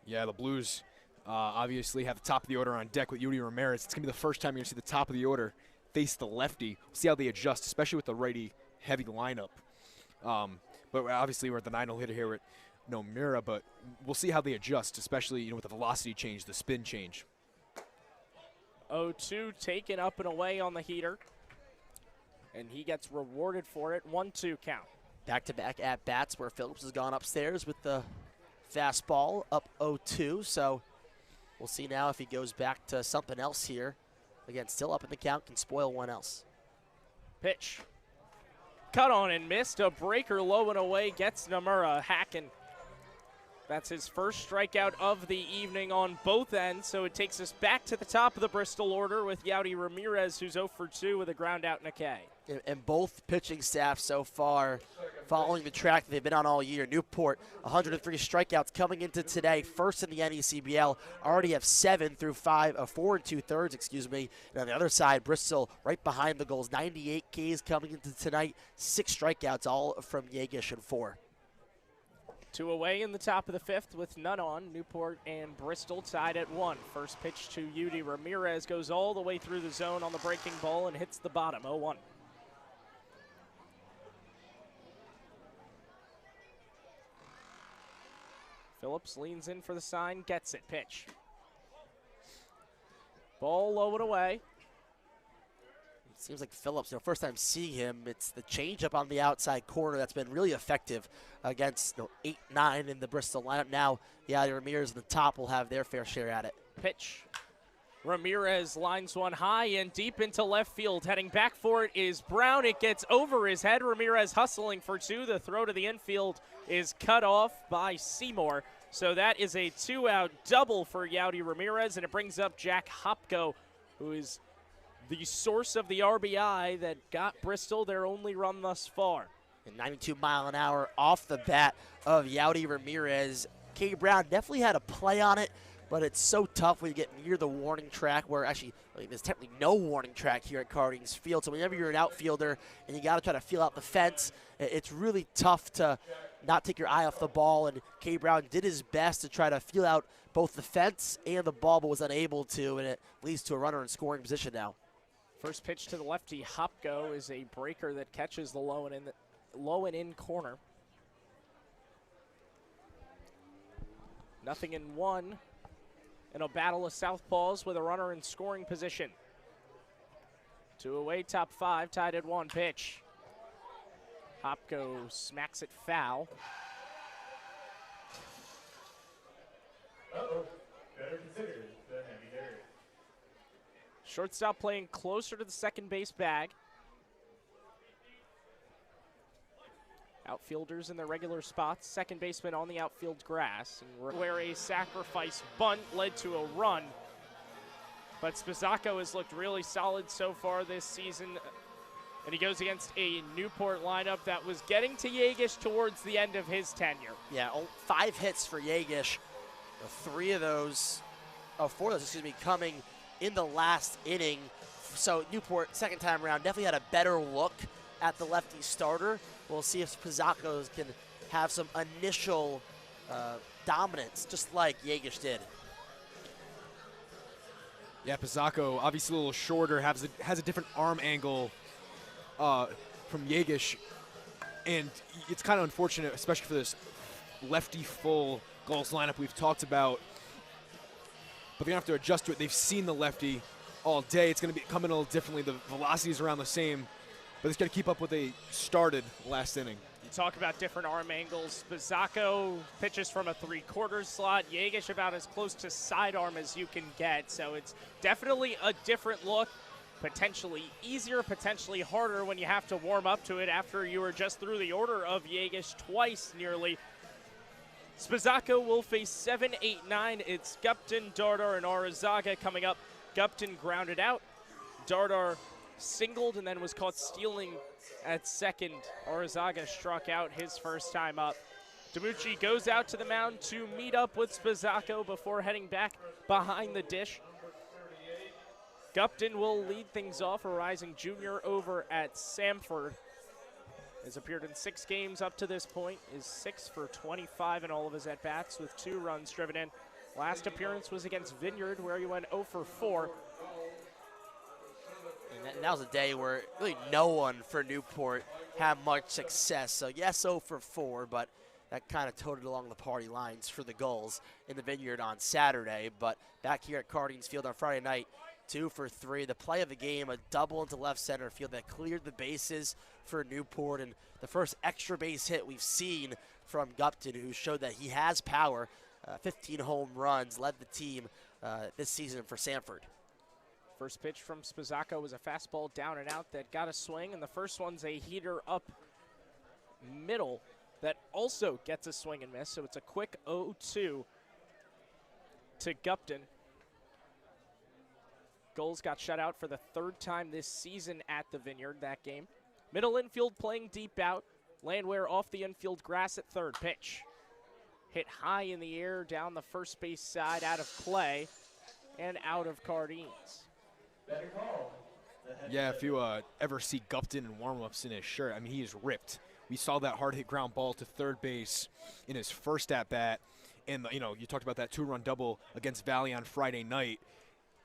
Yeah, the Blues obviously have the top of the order on deck with Yaudy Ramirez. It's going to be the first time you're going to see the top of the order face the lefty. We'll see how they adjust, especially with the righty-heavy lineup. But obviously we're at the 9-0 hitter here with Nomura, but we'll see how they adjust, especially with the velocity change, the spin change. 0-2 taken up and away on the heater. And he gets rewarded for it. 1-2 count. Back-to-back at-bats where Phillips has gone upstairs with the fastball up 0-2. So we'll see now if he goes back to something else here. Again, still up in the count, can spoil one else. Pitch. Cut on and missed. A breaker low and away gets Nomura hacking. That's his first strikeout of the evening on both ends, so it takes us back to the top of the Bristol order with Yaudy Ramirez, who's 0 for 2 with a ground out and a K. And both pitching staffs so far following the track that they've been on all year. Newport, 103 strikeouts coming into today, first in the NECBL, already have 4 2/3, And on the other side, Bristol right behind the Gulls, 98 Ks coming into tonight, 6 strikeouts, all from Yegish and 4. 2 away in the top of the 5th with none on. Newport and Bristol tied at 1. First pitch to Yaudy Ramirez goes all the way through the zone on the breaking ball and hits the bottom, 0-1. Phillips leans in for the sign, gets it, pitch. Ball low and away. seems like Phillips, first time seeing him, it's the changeup on the outside corner that's been really effective against 8-9 in the Bristol lineup. Now, Yadi Ramirez and the top will have their fair share at it. Pitch. Ramirez lines one high and deep into left field. Heading back for it is Brown. It gets over his head. Ramirez hustling for two. The throw to the infield is cut off by Seymour. So that is a 2-out double for Yadi Ramirez, and it brings up Jack Hopko, who is the source of the RBI that got Bristol their only run thus far. And 92-mile-an-hour off the bat of Yadi Ramirez. K. Brown definitely had a play on it, but it's so tough when you get near the warning track, where actually there's technically no warning track here at Cardines Field. So whenever you're an outfielder and you got to try to feel out the fence, it's really tough to not take your eye off the ball. And K. Brown did his best to try to feel out both the fence and the ball, but was unable to, and it leads to a runner in scoring position now. First pitch to the lefty, Hopko, is a breaker that catches the low and in corner. 0-1 in a battle of southpaws with a runner in scoring position. 2 away, top 5, tied at 1 pitch. Hopko smacks it foul. Better considered the heavy hitter. Shortstop playing closer to the second base bag. Outfielders in their regular spots. Second baseman on the outfield grass. And where a sacrifice bunt led to a run. But Spizzacco has looked really solid so far this season. And he goes against a Newport lineup that was getting to Yegish towards the end of his tenure. Yeah, 5 hits for Yegish. 4 of those, coming in the last inning. So Newport, second time around, definitely had a better look at the lefty starter. We'll see if Spizzacco can have some initial dominance, just like Yegish did. Yeah, Spizzacco, obviously a little shorter, has a different arm angle from Yegish. And it's kind of unfortunate, especially for this lefty full Gulls lineup we've talked about. But they're going to have to adjust to it. They've seen the lefty all day. It's going to be coming a little differently. The velocity is around the same, but it's got to keep up what they started last inning. You talk about different arm angles. Spizzacco pitches from a 3/4 slot. Yegish about as close to sidearm as you can get. So it's definitely a different look. Potentially easier, potentially harder when you have to warm up to it after you were just through the order of Yegish twice nearly. Spizzacco will face 7, 8, 9. It's Gupton, Dardar, and Arizaga coming up. Gupton grounded out. Dardar singled and then was caught stealing at second. Arizaga struck out his first time up. DiMucci goes out to the mound to meet up with Spizzacco before heading back behind the dish. Gupton will lead things off, a rising junior over at Samford. Has appeared in 6 games up to this point, is 6 for 25 in all of his at-bats with 2 runs driven in. Last appearance was against Vineyard, where he went 0 for 4. And that was a day where really no one for Newport had much success. So yes, 0 for 4, but that kind of toted along the party lines for the Gulls in the Vineyard on Saturday. But back here at Cardines Field on Friday night, 2 for 3. The play of the game, a double into left center field that cleared the bases for Newport, and the first extra base hit we've seen from Gupton, who showed that he has power. 15 home runs, led the team this season for Samford. First pitch from Spizzacco was a fastball down and out that got a swing, and the first one's a heater up middle that also gets a swing and miss, so it's a quick 0-2 to Gupton. Gulls got shut out for the 3rd time this season at the Vineyard that game. Middle infield playing deep out. Landwehr off the infield grass at third. Pitch hit high in the air down the first base side, out of play and out of Cardines. Yeah, if you ever see Gupton in warm-ups in his shirt, I mean, he is ripped. We saw that hard hit ground ball to third base in his first at-bat. And, you talked about that 2-run double against Valley on Friday night.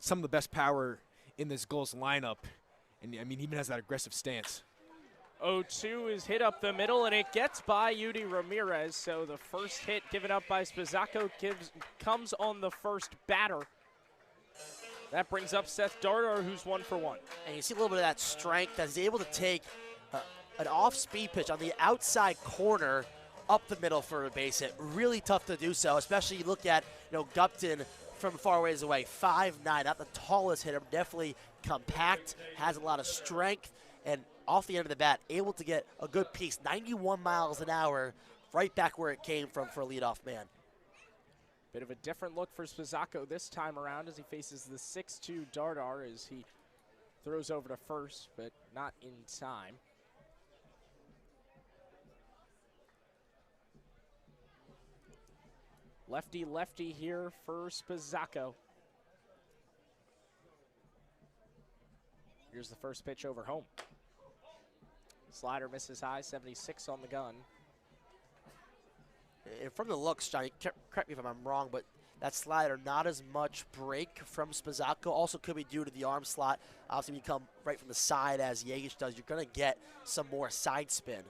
Some of the best power in this Gulls lineup, and I mean, he even has that aggressive stance. 0-2 is hit up the middle, and it gets by Yadi Ramirez. So the first hit given up by Spizzacco comes on the first batter. That brings up Seth Dardar, who's 1 for 1. And you see a little bit of that strength that he's able to take an off-speed pitch on the outside corner up the middle for a base hit. Really tough to do so, especially you look at, Gupton from far ways away, 5'9", not the tallest hitter, definitely compact, has a lot of strength, and off the end of the bat, able to get a good piece, 91 miles an hour, right back where it came from for a leadoff man. Bit of a different look for Spizzacco this time around as he faces the 6'2" Dardar as he throws over to first, but not in time. Lefty here for Spizzacco. Here's the first pitch over home. Slider misses high, 76 on the gun. And from the looks, Johnny, correct me if I'm wrong, but that slider, not as much break from Spizzacco. Also could be due to the arm slot. Obviously, when you come right from the side as Yegish does, you're going to get some more side spin.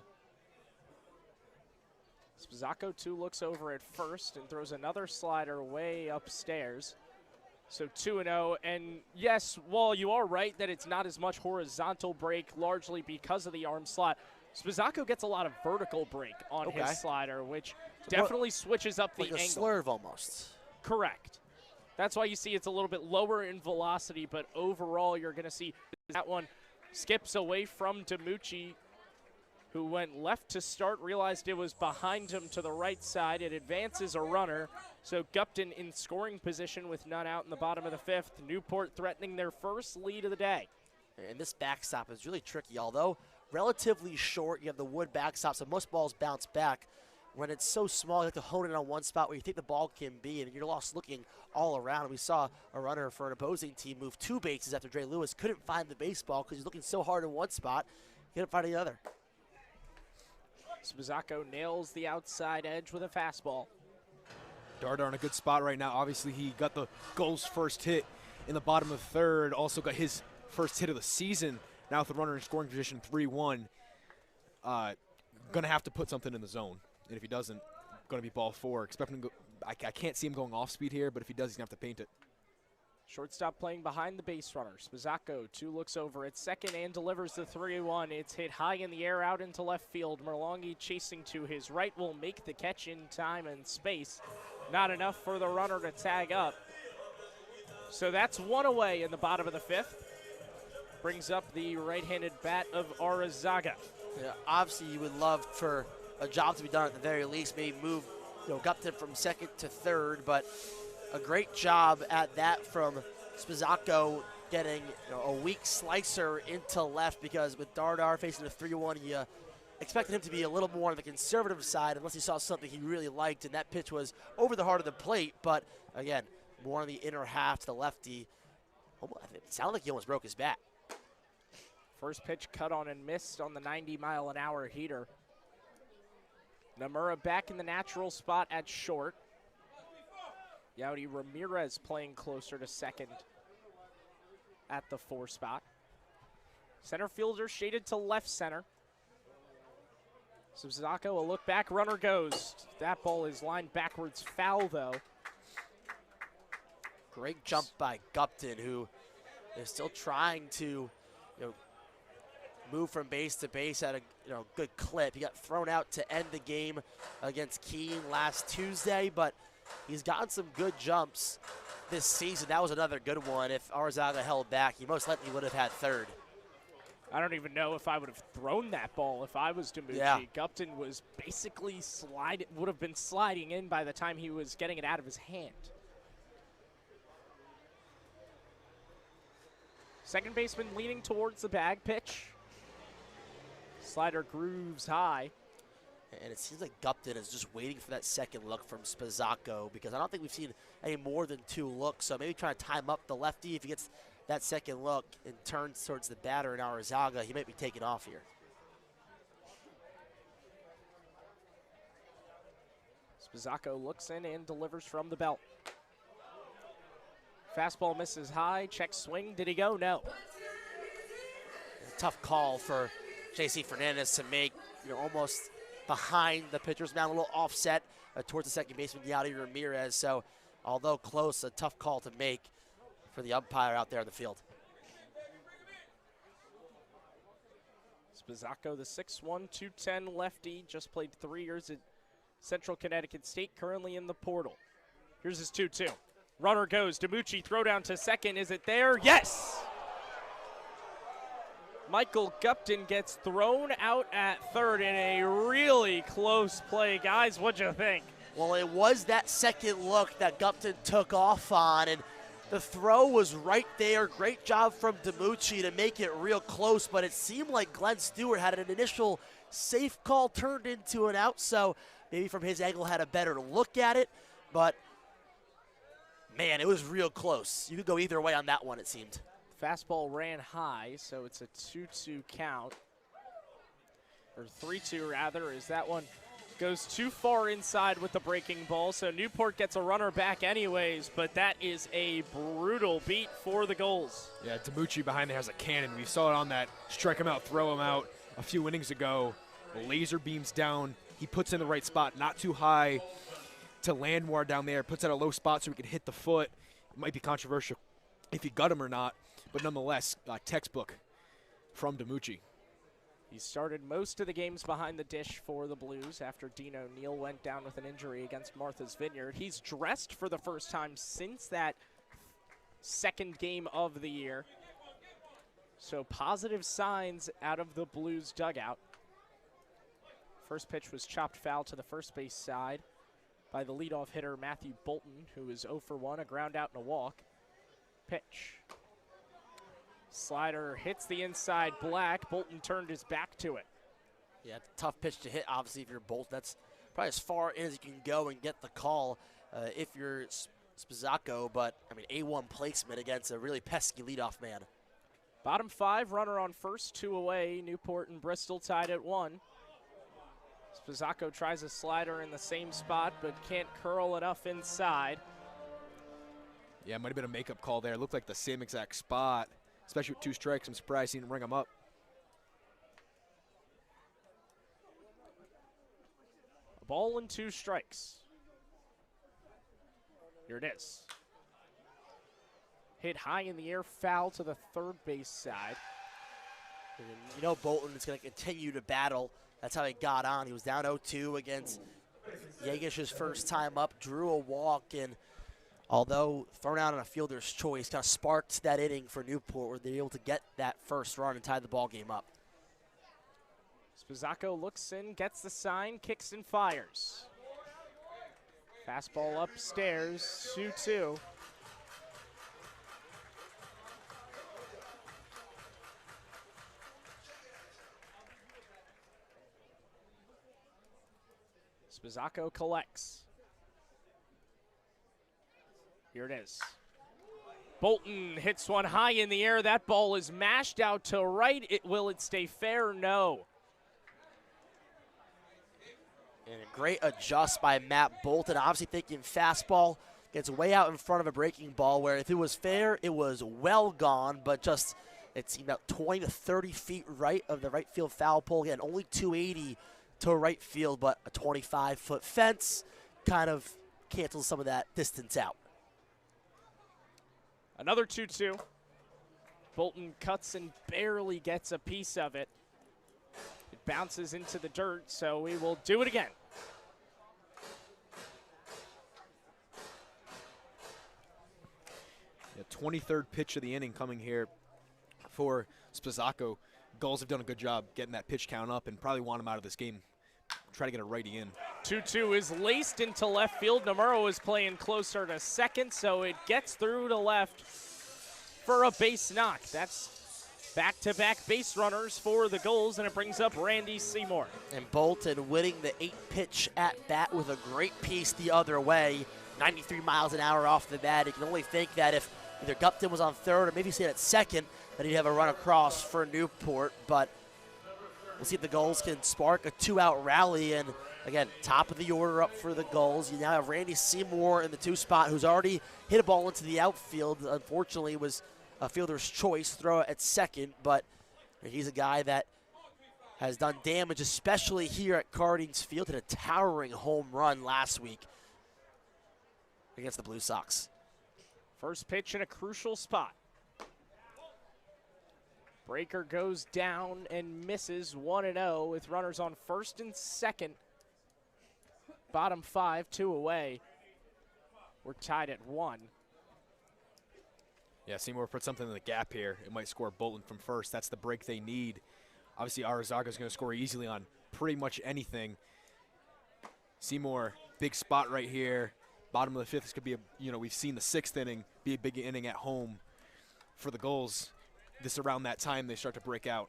Spizzacco, too, looks over at first and throws another slider way upstairs. So 2-0, and yes, Wall, you are right that it's not as much horizontal break, largely because of the arm slot. Spizzacco gets a lot of vertical break on his slider, which definitely switches up the like angle. A slurve almost. Correct. That's why you see it's a little bit lower in velocity, but overall you're going to see that one skips away from DiMucci, who went left to start, realized it was behind him to the right side. It advances a runner. So Gupton in scoring position with none out in the bottom of the 5th. Newport threatening their first lead of the day. And this backstop is really tricky. Although relatively short, you have the wood backstop, so most balls bounce back. When it's so small, you have to hone it on one spot where you think the ball can be, and you're lost looking all around. We saw a runner for an opposing team move 2 bases after Dre Lewis couldn't find the baseball because he's looking so hard in one spot, he couldn't find the other. Spizzacco nails the outside edge with a fastball. Dardar in a good spot right now. Obviously, he got the Gulls' first hit in the bottom of 3rd. Also got his first hit of the season. Now with the runner in scoring position, 3-1. Going to have to put something in the zone. And if he doesn't, going to be ball 4. Expect him to go, I can't see him going off speed here, but if he does, he's going to have to paint it. Shortstop playing behind the base runner. Spizzacco, 2 looks over at second and delivers the 3-1. It's hit high in the air out into left field. Merlongi chasing to his right will make the catch in time and space. Not enough for the runner to tag up. So that's 1 away in the bottom of the 5th. Brings up the right-handed bat of Arizaga. Yeah, obviously, you would love for a job to be done at the very least. Maybe move Gupton from 2nd to 3rd, but a great job at that from Spizzacco, getting a weak slicer into left, because with Dardar facing a 3-1, you expected him to be a little more on the conservative side unless he saw something he really liked, and that pitch was over the heart of the plate, but again, more on the inner half to the lefty. It sounded like he almost broke his bat. First pitch cut on and missed on the 90-mile-an-hour heater. Namura back in the natural spot at short. Yaudy Ramirez playing closer to second at the 4 spot. Center fielder shaded to left center. Spizzacco, a look back, runner goes. That ball is lined backwards, foul though. Great jump by Gupton, who is still trying to move from base to base at a good clip. He got thrown out to end the game against Keene last Tuesday, but he's gotten some good jumps this season. That was another good one. If Arizaga held back, he most likely would have had 3rd. I don't even know if I would have thrown that ball if I was DiMucci. Yeah. Gupton was basically would have been sliding in by the time he was getting it out of his hand. Second baseman leaning towards the bag, pitch. Slider grooves high. And it seems like Gupton is just waiting for that second look from Spizzacco, because I don't think we've seen any more than 2 looks. So maybe trying to time up the lefty. If he gets that second look and turns towards the batter in Arizaga, he might be taking off here. Spizzacco looks in and delivers from the belt. Fastball misses high, check swing. Did he go? No. A tough call for J.C. Fernandez to make, almost behind the pitcher's mound, a little offset towards the second baseman, Yaudy Ramirez. So, although close, a tough call to make. for the umpire out there in the field. Spizzacco, the 6'1", 210 lefty, just played 3 years at Central Connecticut State, currently in the portal. Here's his 2-2. Runner goes. DiMucci, throw down to second. Is it there? Yes! Michael Gupton gets thrown out at third in a really close play. Guys, what'd you think? Well, it was that second look that Gupton took off on, and the throw was right there. Great job from DiMucci to make it real close, but it seemed like Glenn Stewart had an initial safe call turned into an out, so maybe from his angle had a better look at it, but man, it was real close. You could go either way on that one, it seemed. Fastball ran high, so it's a 2-2 count, or 3-2 rather, as that one goes too far inside with the breaking ball. So Newport gets a runner back anyways, but that is a brutal beat for the Gulls. Yeah, DiMucci behind there has a cannon. We saw it on that strike him out, throw him out a few innings ago. Laser beams down. He puts in the right spot, not too high to land more down there. Puts at a low spot so he can hit the foot. It might be controversial if he got him or not, but nonetheless, textbook from DiMucci. He started most of the games behind the dish for the Blues after Dean O'Neill went down with an injury against Martha's Vineyard. He's dressed for the first time since that second game of the year. So positive signs out of the Blues dugout. First pitch was chopped foul to the first base side by the leadoff hitter Matthew Bolton, who is 0 for 1, a ground out and a walk. Pitch. Slider hits the inside black. Bolton turned his back to it. Yeah, it's a tough pitch to hit, obviously, if you're Bolton. That's probably as far in as you can go and get the call if you're Spizzacco, but, I mean, A1 placement against a really pesky leadoff man. Bottom 5, runner on first, 2 away. Newport and Bristol tied at 1. Spizzacco tries a slider in the same spot, but can't curl enough inside. Yeah, it might have been a makeup call there. It looked like the same exact spot, especially with 2 strikes. I'm surprised he didn't ring him up. A ball and 2 strikes. Here it is. Hit high in the air, foul to the third base side. And you know Bolton is going to continue to battle. That's how he got on. He was down 0-2 against Yegish's first time up, drew a walk, and although thrown out on a fielder's choice, kind of sparked that inning for Newport where they were able to get that first run and tie the ball game up. Spizzacco looks in, gets the sign, kicks and fires. Fastball upstairs, 2-2. Spizzacco collects. Here it is. Bolton hits one high in the air. That ball is mashed out to right. Will it stay fair? No. And a great adjust by Matt Bolton. Obviously thinking fastball gets way out in front of a breaking ball where if it was fair, it was well gone, but just it seemed about 20 to 30 feet right of the right field foul pole. Again, only 280 to right field, but a 25-foot fence kind of cancels some of that distance out. Another 2-2. Bolton cuts and barely gets a piece of it. It bounces into the dirt, so we will do it again. The 23rd pitch of the inning coming here for Spizzacco. Gulls have done a good job getting that pitch count up and probably want him out of this game. Try to get a righty in. 2-2 is laced into left field. Namuro is playing closer to second, so it gets through to left for a base knock. That's back-to-back base runners for the Gulls, and it brings up Randy Seymour. And Bolton winning the 8-pitch at-bat with a great piece the other way. 93 miles an hour off the bat. You can only think that if either Gupton was on third or maybe stayed at second, that he'd have a run across for Newport, but we'll see if the Gulls can spark a 2-out rally. And again, top of the order up for the Gulls. You now have Randy Seymour in the 2 spot, who's already hit a ball into the outfield. Unfortunately, it was a fielder's choice throw at second, but he's a guy that has done damage, especially here at Cardines Field. Hit a towering home run last week against the Blue Sox. First pitch in a crucial spot. Breaker goes down and misses 1-0 with runners on first and second. Bottom 5, 2 away. We're tied at 1. Yeah, Seymour put something in the gap here. It might score Bolton from first. That's the break they need. Obviously, Arizaga's going to score easily on pretty much anything. Seymour, big spot right here. Bottom of the 5th, this could be we've seen the 6th inning be a big inning at home for the Gulls. This around that time they start to break out.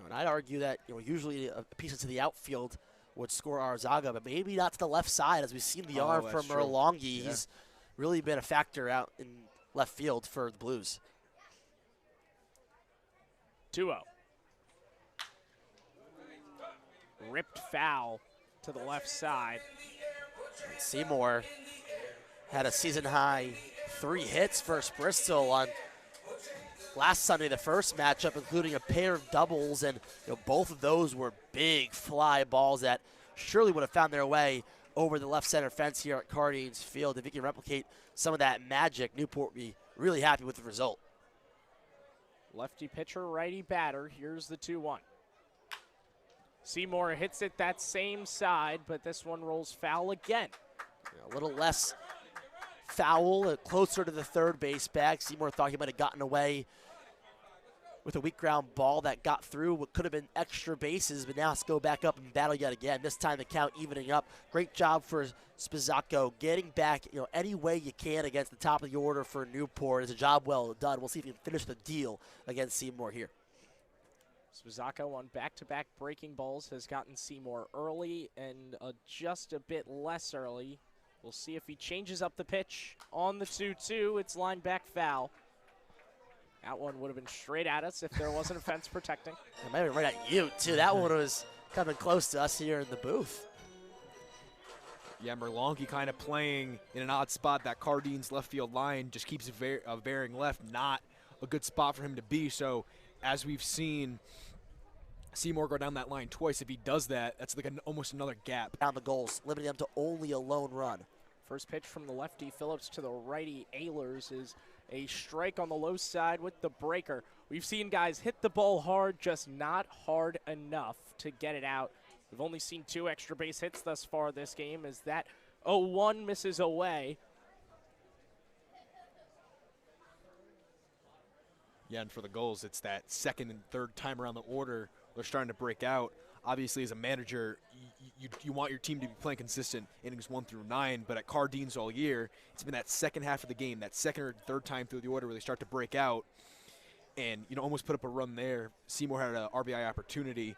And I'd argue that usually a piece into the outfield would score Arzaga, but maybe not to the left side, as we've seen the arm from Merlongi. Yeah. He's really been a factor out in left field for the Blues. 2-0. Ripped foul to the left side. And Seymour had a season-high 3 hits versus Bristol on last Sunday, the first matchup, including a pair of doubles, and both of those were big fly balls that surely would have found their way over the left center fence here at Cardines Field. If he can replicate some of that magic, Newport would be really happy with the result. Lefty pitcher, righty batter. Here's the 2-1. Seymour hits it that same side, but this one rolls foul again. A little less foul, closer to the third base bag. Seymour thought he might have gotten away with a weak ground ball that got through what could have been extra bases, but now has to go back up and battle yet again. This time the count evening up. Great job for Spizzacco getting back any way you can against the top of the order for Newport. It's a job well done. We'll see if he can finish the deal against Seymour here. Spizzacco on back-to-back breaking balls has gotten Seymour early and just a bit less early. We'll see if he changes up the pitch on the 2-2. It's lined back foul. That one would have been straight at us if there wasn't a fence protecting. It might have been right at you, too. That one was coming close to us here in the booth. Yeah, Merlongi kind of playing in an odd spot. That Cardines left field line just keeps bearing left. Not a good spot for him to be. So, as we've seen Seymour go down that line twice, if he does that, that's like almost another gap. Down the goals, limiting them to only a lone run. First pitch from the lefty Phillips to the righty Ehlers is a strike on the low side with the breaker. We've seen guys hit the ball hard, just not hard enough to get it out. We've only seen 2 extra base hits thus far this game as that 0-1 misses away. Yeah, and for the Gulls, it's that second and third time around the order they're starting to break out. Obviously, as a manager, you want your team to be playing consistent innings 1 through 9, but at Cardines all year, it's been that second half of the game, that second or third time through the order where they start to break out and almost put up a run there. Seymour had an RBI opportunity.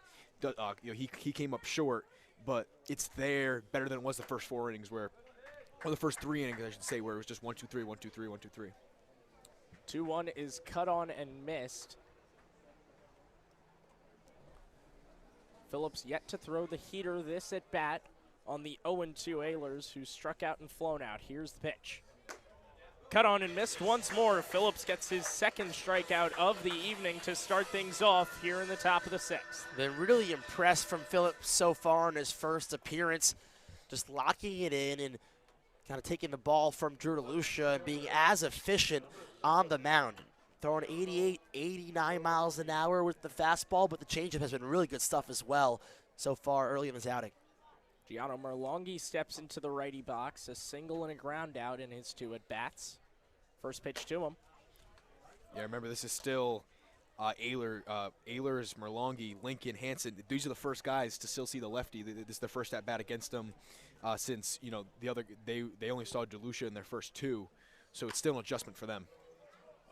He came up short, but it's there better than it was the first 4 innings or the first 3 innings, I should say, where it was just 1-2-3, 1-2-3, 1-2-3. 2-1 is cut on and missed. Phillips yet to throw the heater this at bat on the 0-2 Ehlers, who struck out and flown out. Here's the pitch. Cut on and missed once more. Phillips gets his second strikeout of the evening to start things off here in the top of the 6th. Been really impressed from Phillips so far in his first appearance, just locking it in and kind of taking the ball from Drew DeLucia and being as efficient on the mound. Throwing 88, 89 miles an hour with the fastball, but the changeup has been really good stuff as well so far early in this outing. Gianno Merlongi steps into the righty box, a single and a ground out in his 2 at-bats. First pitch to him. Yeah, remember, this is still Ehlers, Merlongi, Lincoln, Hansen. These are the first guys to still see the lefty. This is their first at-bat against them since, they only saw DeLucia in their first 2, so it's still an adjustment for them.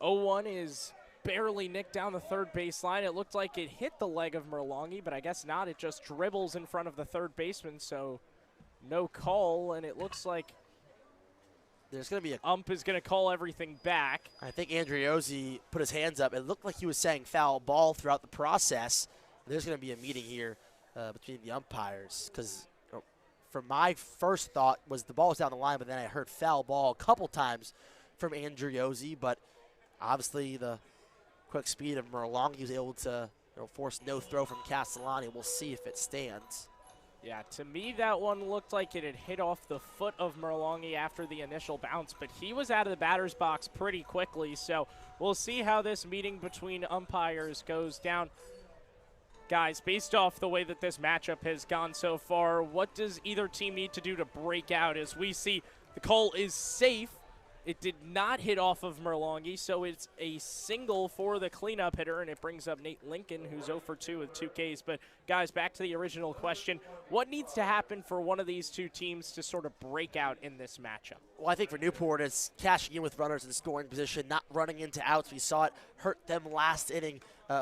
0-1 is barely nicked down the third baseline. It looked like it hit the leg of Merlongi, but I guess not. It just dribbles in front of the third baseman, so no call, and it looks like there's going to be a ump is going to call everything back. I think Andriozzi put his hands up. It looked like he was saying foul ball throughout the process. There's going to be a meeting here between the umpires because from my first thought was the ball was down the line, but then I heard foul ball a couple times from Andriozzi, but obviously the quick speed of Merlongi was able to force no throw from Castellani. We'll see if it stands. Yeah, to me that one looked like it had hit off the foot of Merlongi after the initial bounce, but he was out of the batter's box pretty quickly, so we'll see how this meeting between umpires goes down. Guys, based off the way that this matchup has gone so far, what does either team need to do to break out? As we see, the call is safe. It did not hit off of Merlongi, so it's a single for the cleanup hitter, and it brings up Nate Lincoln, who's 0 for 2 with 2 Ks. But, guys, back to the original question. What needs to happen for one of these two teams to sort of break out in this matchup? Well, I think for Newport, it's cashing in with runners in scoring position, not running into outs. We saw it hurt them last inning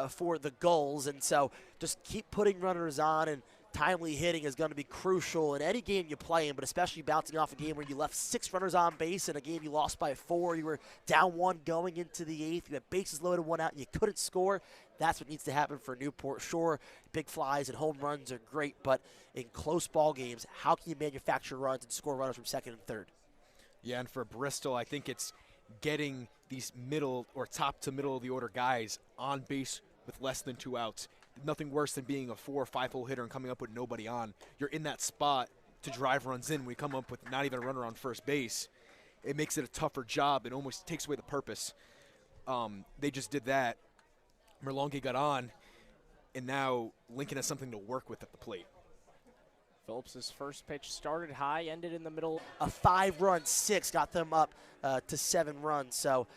for the Gulls, and so just keep putting runners on, and timely hitting is going to be crucial in any game you play in, but especially bouncing off a game where you left 6 runners on base in a game you lost by 4. You were down 1 going into the 8th. You had bases loaded, 1 out, and you couldn't score. That's what needs to happen for Newport. Sure, big flies and home runs are great, but in close ball games, how can you manufacture runs and score runners from second and third? Yeah, and for Bristol, I think it's getting these middle or top to middle of the order guys on base with less than 2 outs. Nothing worse than being a 4 or 5 hole hitter and coming up with nobody on. You're in that spot to drive runs in. We come up with not even a runner on first base. It makes it a tougher job. It almost takes away the purpose. They just did that. Merlongi got on, and now Lincoln has something to work with at the plate. Phillips's first pitch started high, ended in the middle. A 5-run 6 got them up to 7 runs. So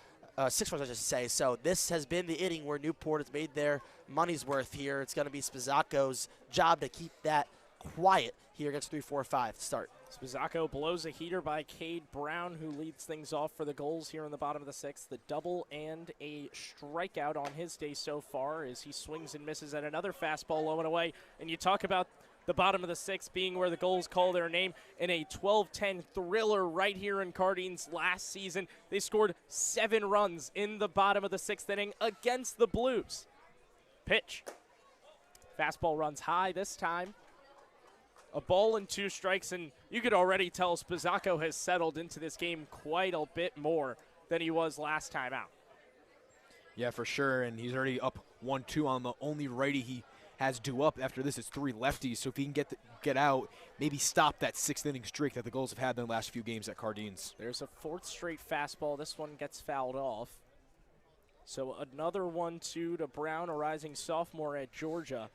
6 runs, I should say. So this has been the inning where Newport has made their money's worth here. It's going to be Spizzaco's job to keep that quiet here against 3-4-5 start. Spizzaco blows a heater by Cade Brown, who leads things off for the Gulls here in the bottom of the 6th. The double and a strikeout on his day so far as he swings and misses at another fastball low and away. And you talk about the bottom of the 6th being where the Gulls call their name in a 12-10 thriller right here in Cardines last season. They scored 7 runs in the bottom of the 6th inning against the Blues. Pitch. Fastball runs high this time. A ball and 2 strikes, and you could already tell Spizzaco has settled into this game quite a bit more than he was last time out. Yeah, for sure, and he's already up 1-2 on the only righty he has due up. After this, it's 3 lefties, so if he can get out, maybe stop that 6th inning streak that the Gulls have had in the last few games at Cardines. There's a 4th straight fastball. This one gets fouled off. So another 1-2 to Brown, a rising sophomore at Georgia.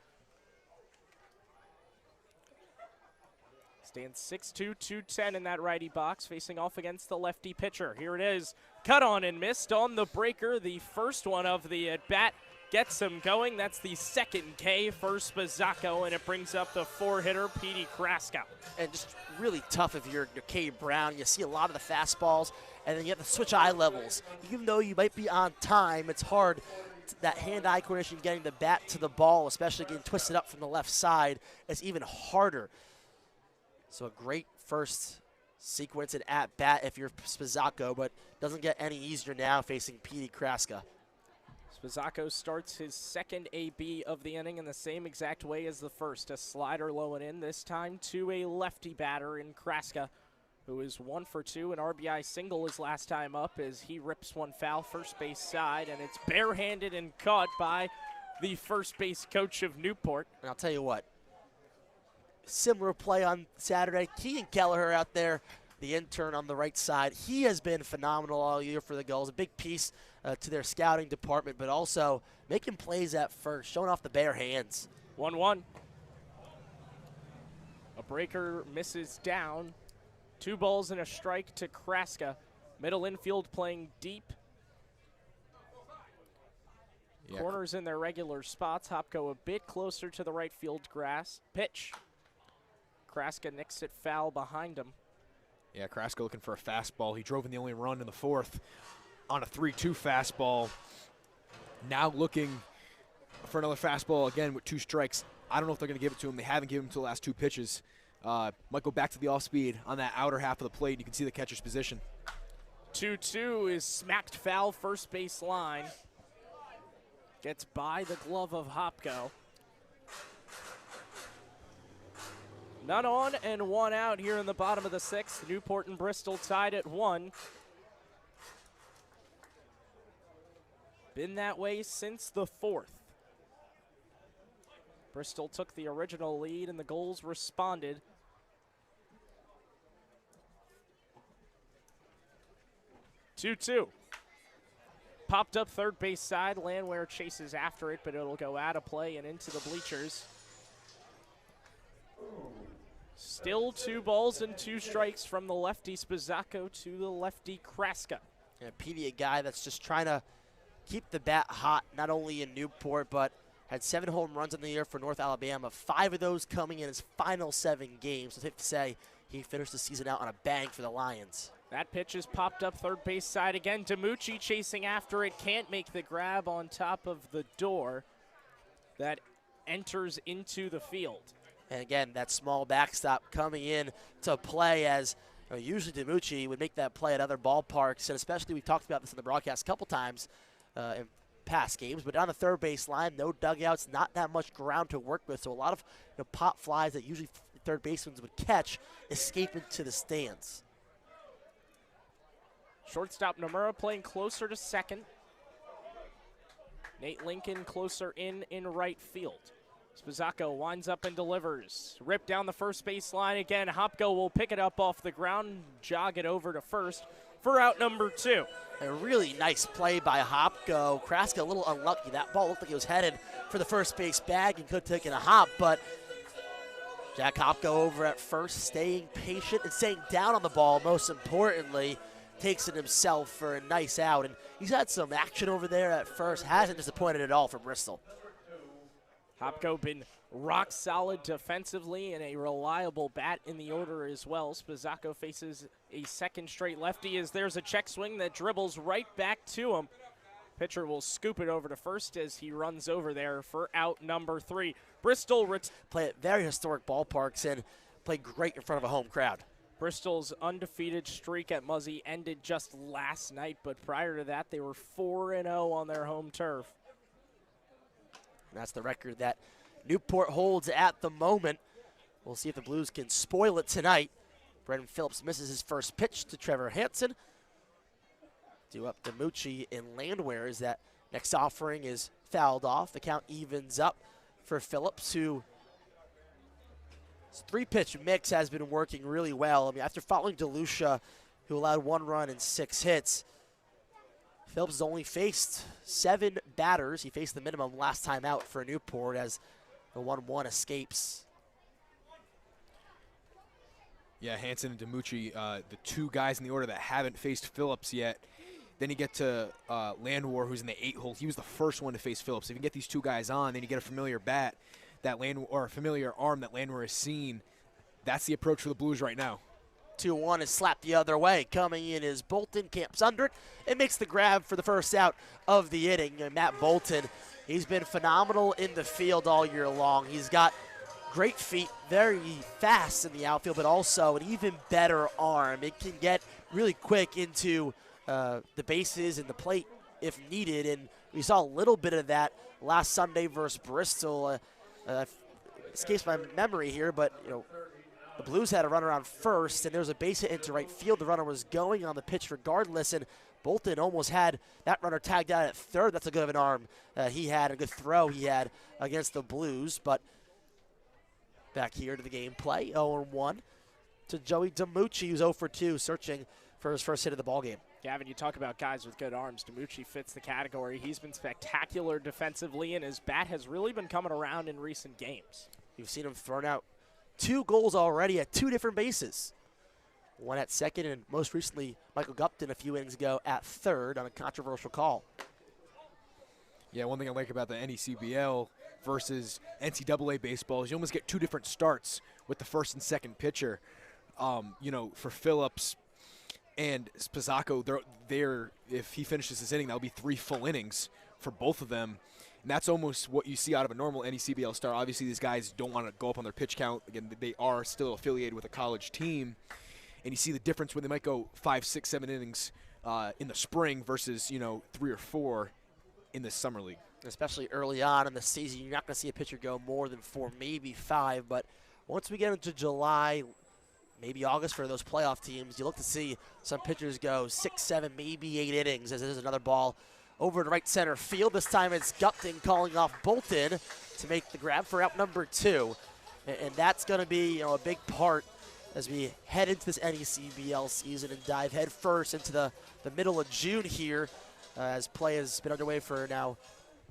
Stands 6'2", 210 in that righty box, facing off against the lefty pitcher. Here it is. Cut on and missed on the breaker. The first one of the at-bat gets him going. That's the 2nd K for Spizzaco, and it brings up the 4-hitter, Petey Kraska. And just really tough if you're Cade Brown. You see a lot of the fastballs, and then you have to switch eye levels. Even though you might be on time, it's hard. That hand-eye coordination, getting the bat to the ball, especially getting twisted up from the left side, is even harder. So a great first sequence and at-bat if you're Spizzaco, but doesn't get any easier now facing Petey Kraska. Spizzaco starts his 2nd AB of the inning in the same exact way as the first. A slider low and in, this time to a lefty batter in Kraska, who is 1 for 2. An RBI single his last time up as he rips one foul first base side, and it's barehanded and caught by the first base coach of Newport. And I'll tell you what, similar play on Saturday. Keegan Kelleher out there, the intern on the right side. He has been phenomenal all year for the Gulls. A big piece to their scouting department, but also making plays at first, showing off the bare hands. 1-1. A breaker misses down. 2 balls and a strike to Kraska. Middle infield playing deep. Yeah. Corners in their regular spots. Hopko a bit closer to the right field grass. Pitch. Kraska nicks it foul behind him. Yeah, Kraska looking for a fastball. He drove in the only run in the 4th on a 3-2 fastball. Now looking for another fastball again with 2 strikes. I don't know if they're going to give it to him. They haven't given him to the last 2 pitches. Might go back to the off speed on that outer half of the plate. You can see the catcher's position. 2-2 is smacked foul first base line. Gets by the glove of Hopko. None on and 1 out here in the bottom of the 6th. Newport and Bristol tied at 1. Been that way since the 4th. Bristol took the original lead, and the Gulls responded. Two-two. Popped up third base side. Landwehr chases after it, but it'll go out of play and into the bleachers. Still 2 balls and 2 strikes from the lefty Spizzacco to the lefty Kraska. And Petey, a guy that's just trying to keep the bat hot, not only in Newport, but had 7 home runs in the year for North Alabama, 5 of those coming in his final 7 games. So safe to say he finished the season out on a bang for the Lions. That pitch is popped up third base side again. DiMucci chasing after it, can't make the grab on top of the door that enters into the field. And again, that small backstop coming in to play, as usually DiMucci would make that play at other ballparks, and especially we talked about this in the broadcast a couple times in past games, but on the third base line, no dugouts, not that much ground to work with, so a lot of pop flies that usually third basemen would catch escape into the stands. Shortstop Nomura playing closer to second. Nate Lincoln closer in right field. Spizzacco winds up and delivers. Ripped down the first base line again. Hopko will pick it up off the ground, jog it over to first for out number 2. A really nice play by Hopko. Kraska a little unlucky. That ball looked like it was headed for the first base bag and could have taken a hop, but Jack Hopko over at first, staying patient and staying down on the ball, most importantly. Takes it himself for a nice out, and he's had some action over there at first. Hasn't disappointed at all for Bristol. Hopko been rock solid defensively and a reliable bat in the order as well. Spizzacco faces a second straight lefty as there's a check swing that dribbles right back to him. Pitcher will scoop it over to first as he runs over there for out number 3. Bristol play at very historic ballparks and play great in front of a home crowd. Bristol's undefeated streak at Muzzy ended just last night, but prior to that, they were 4-0 on their home turf. And that's the record that Newport holds at the moment. We'll see if the Blues can spoil it tonight. Brendan Phillips misses his first pitch to Trevor Hansen. Due up DiMucci and Landwehr as that next offering is fouled off. The count evens up for Phillips, who his 3-pitch mix has been working really well. I mean, after following DeLucia, who allowed 1 run and 6 hits, Phillips has only faced 7 batters. He faced the minimum last time out for Newport as the 1-1 escapes. Yeah, Hansen and DiMucci, the 2 guys in the order that haven't faced Phillips yet. Then you get to Landwehr, who's in the 8 hole. He was the first one to face Phillips. If you can get these 2 guys on, then you get a familiar bat. Or a familiar arm that Landwehr has seen. That's the approach for the Blues right now. 2-1 is slapped the other way. Coming in is Bolton, camps under it, and makes the grab for the first out of the inning. And Matt Bolton, he's been phenomenal in the field all year long. He's got great feet, very fast in the outfield, but also an even better arm. It can get really quick into the bases and the plate if needed, and we saw a little bit of that last Sunday versus Bristol. Escapes my memory here, but the Blues had a runner on first, and there was a base hit into right field. The runner was going on the pitch regardless, and Bolton almost had that runner tagged out at third. That's a good of an arm he had, a good throw he had against the Blues. But back here to the gameplay, 0-1 to Joey DiMucci, who's 0 for 2, searching for his first hit of the ballgame. Gavin, you talk about guys with good arms. DiMucci fits the category. He's been spectacular defensively, and his bat has really been coming around in recent games. You've seen him thrown out 2 goals already at 2 different bases. One at second, and most recently, Michael Gupton a few innings ago at third on a controversial call. Yeah, one thing I like about the NECBL versus NCAA baseball is you almost get 2 different starts with the first and second pitcher. For Phillips and Spizzacco, they're if he finishes his inning, that'll be 3 full innings for both of them. And that's almost what you see out of a normal NECBL start. Obviously, these guys don't want to go up on their pitch count. Again, they are still affiliated with a college team. And you see the difference when they might go 5, 6, 7 innings in the spring versus, 3 or 4 in the summer league. Especially early on in the season, you're not going to see a pitcher go more than 4, maybe 5. But once we get into July, maybe August for those playoff teams, you look to see some pitchers go 6, 7, maybe 8 innings, as there's another ball over to right center field. This time it's Gupton calling off Bolton to make the grab for out number 2. And that's going to be a big part as we head into this NECBL season and dive head first into the middle of June here, as play has been underway for now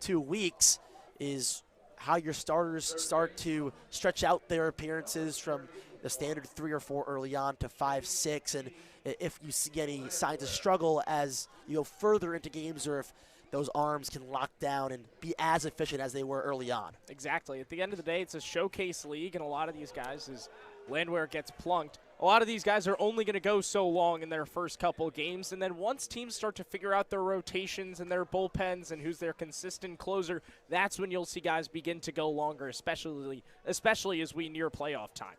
2 weeks, is how your starters start to stretch out their appearances from the standard 3 or 4 early on to 5, 6, and if you see any signs of struggle as you go further into games, or if those arms can lock down and be as efficient as they were early on. Exactly. At the end of the day, it's a showcase league, and a lot of these guys, as Landwehr gets plunked, a lot of these guys are only going to go so long in their first couple games, and then once teams start to figure out their rotations and their bullpens and who's their consistent closer, that's when you'll see guys begin to go longer, especially as we near playoff time.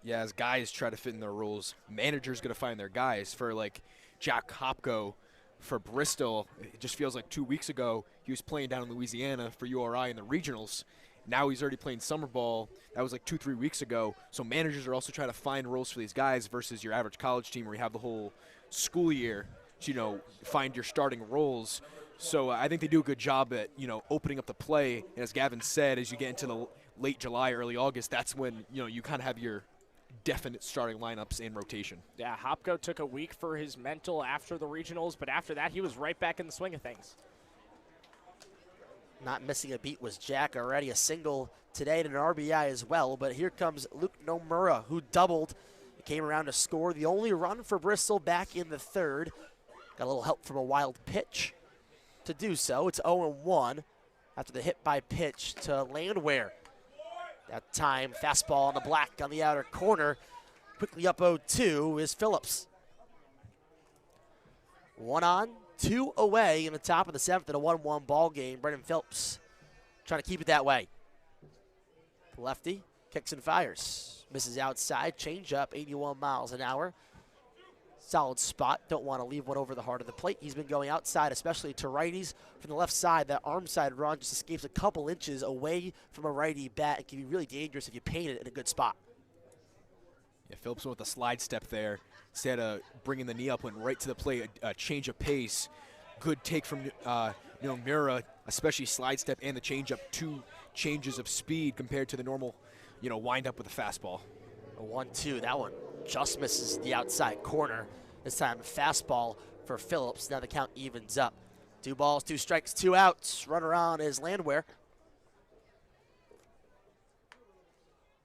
Yeah, as guys try to fit in their roles, managers going to find their guys. For like Jack Hopko for Bristol, it just feels like 2 weeks ago he was playing down in Louisiana for URI in the regionals. Now he's already playing summer ball. That was like 2-3 weeks ago. So managers are also trying to find roles for these guys versus your average college team where you have the whole school year to, find your starting roles. So I think they do a good job at, opening up the play. And as Gavin said, as you get into the late July, early August, that's when, you kind of have your definite starting lineups in rotation. Yeah, Hopko took a week for his mental after the regionals, but after that he was right back in the swing of things. Not missing a beat was Jack, already a single today and an RBI as well, but here comes Luke Nomura, who doubled. He came around to score the only run for Bristol back in the third. Got a little help from a wild pitch to do so. It's 0-1 after the hit by pitch to Landwehr. That time, fastball on the black on the outer corner. Quickly up 0-2 is Phillips. 1 on, 2 away in the top of the 7th in a 1-1 ball game. Brendan Phillips trying to keep it that way. The lefty kicks and fires. Misses outside, changeup, 81 miles an hour. Solid spot. Don't want to leave one over the heart of the plate. He's been going outside, especially to righties. From the left side, that arm side run just escapes a couple inches away from a righty bat. It can be really dangerous if you paint it in a good spot. Yeah, Phillips went with a slide step there. Instead of bringing the knee up, went right to the plate, a change of pace. Good take from Nomura, especially slide step and the changeup. 2 changes of speed compared to the normal, wind up with a fastball. A 1-2, that one just misses the outside corner. This time fastball for Phillips. Now the count evens up. 2 balls, 2 strikes, 2 outs. Runner on is Landwehr.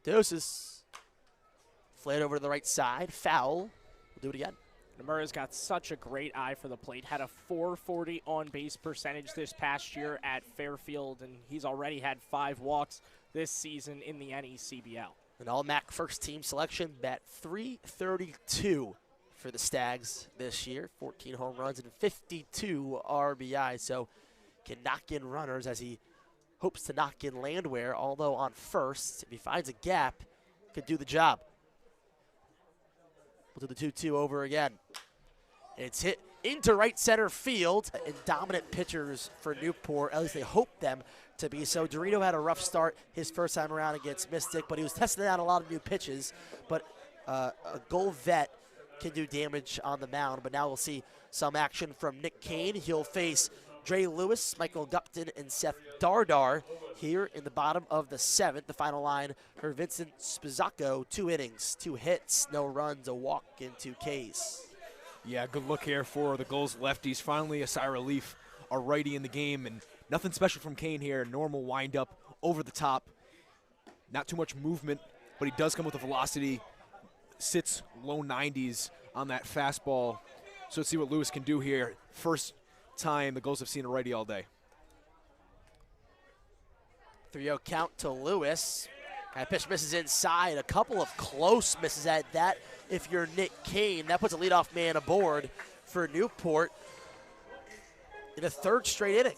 Doses. Flayed over to the right side. Foul. We'll do it again. Nomura's got such a great eye for the plate. Had a .440 on-base percentage this past year at Fairfield, and he's already had 5 walks this season in the NECBL. An all-MAC first-team selection, bat .332 for the Stags this year. 14 home runs and 52 RBI, so can knock in runners as he hopes to knock in Landwehr, although on first, if he finds a gap, could do the job. We'll do the 2-2 over again. And it's hit into right center field. And dominant pitchers for Newport, at least they hope them to be so. Dorito had a rough start his first time around against Mystic, but he was testing out a lot of new pitches. But a goal vet can do damage on the mound. But now we'll see some action from Nick Kane. He'll face Dre Lewis, Michael Gupton, and Seth Dardar here in the bottom of the 7th. The final line for Vincent Spizzacco, 2 innings, 2 hits, no runs, a walk, and 2 Ks. Yeah, good look here for the Gulls lefties. Finally a sigh of relief, a righty in the game, and nothing special from Kane here. Normal windup over the top. Not too much movement, but he does come with a velocity. Sits low 90s on that fastball. So let's see what Lewis can do here. First time the Gulls have seen a righty all day. 3-0 count to Lewis. That pitch misses inside. A couple of close misses at that. If you're Nick Kane, that puts a leadoff man aboard for Newport in a 3rd straight inning.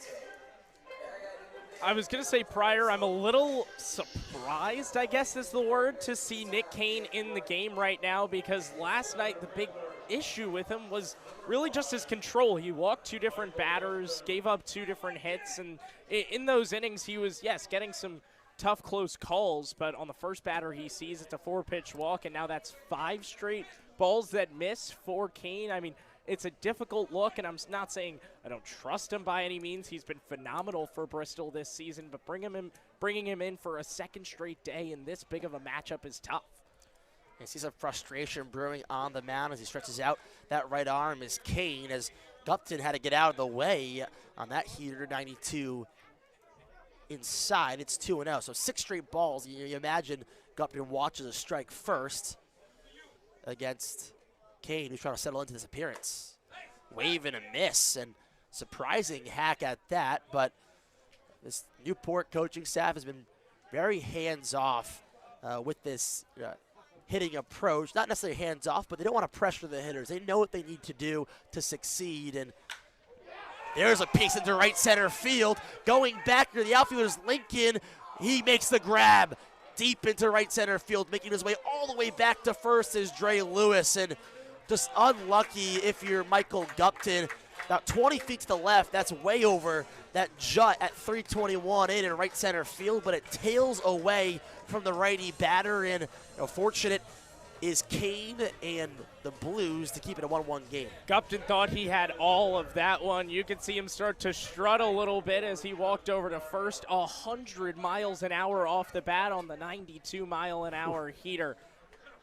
I was going to say prior, I'm a little surprised, I guess is the word, to see Nick Kane in the game right now, because last night the big issue with him was really just his control. He walked 2 different batters, gave up 2 different hits, and in those innings he was, yes, getting some tough close calls, but on the first batter he sees it's a 4-pitch walk, and now that's 5 straight balls that miss for Kane. I mean, It's a difficult look, and I'm not saying I don't trust him by any means. He's been phenomenal for Bristol this season, but bringing him in for a second straight day in this big of a matchup is tough. You see some frustration brewing on the mound as he stretches out that right arm is Kane, as Gupton had to get out of the way on that heater, 92 inside. It's 2-0, so 6 straight balls. You imagine Gupton watches a strike first against Kane, who's trying to settle into this appearance. Wave and a miss, and surprising hack at that, but this Newport coaching staff has been very hands-off with this hitting approach. Not necessarily hands-off, but they don't want to pressure the hitters. They know what they need to do to succeed, and there's a piece into right center field. Going back to the outfielders, Lincoln, he makes the grab deep into right center field, making his way all the way back to first is Dre Lewis, and just unlucky if you're Michael Gupton. About 20 feet to the left, that's way over that jut at 321 in right center field, but it tails away from the righty batter, and fortunate is Kane and the Blues to keep it a 1-1 game. Gupton thought he had all of that one. You could see him start to strut a little bit as he walked over to first. 100 miles an hour off the bat on the 92-mile-an-hour heater.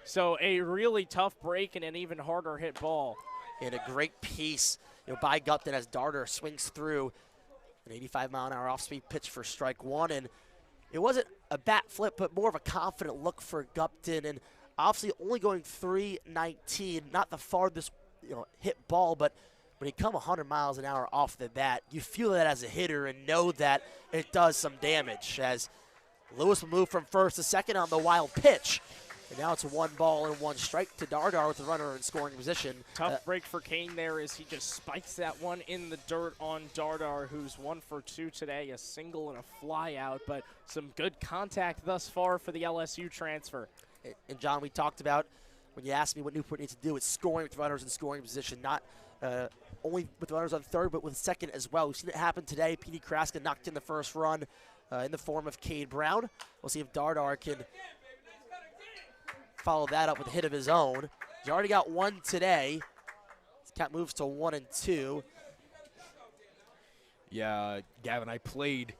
So a really tough break and an even harder hit ball. And a great piece by Gupton as Darter swings through an 85-mile-an-hour off-speed pitch for strike one. And it wasn't a bat flip, but more of a confident look for Gupton. And obviously only going 319, not the farthest hit ball, but when you come 100 miles an hour off the bat, you feel that as a hitter and know that it does some damage. As Lewis will move from first to second on the wild pitch. And now it's a 1-1 strike to Dardar with the runner in scoring position. Tough break for Kane there as he just spikes that one in the dirt on Dardar, who's 1 for 2 today, a single and a fly out, but some good contact thus far for the LSU transfer. And John, we talked about, when you asked me what Newport needs to do, it's scoring with runners in scoring position, not only with runners on third, but with second as well. We've seen it happen today. P.D. Kraska knocked in the first run in the form of Cade Brown. We'll see if Dardar can follow that up with a hit of his own. He's already got one today. His count moves to 1-2. Yeah, Gavin, I played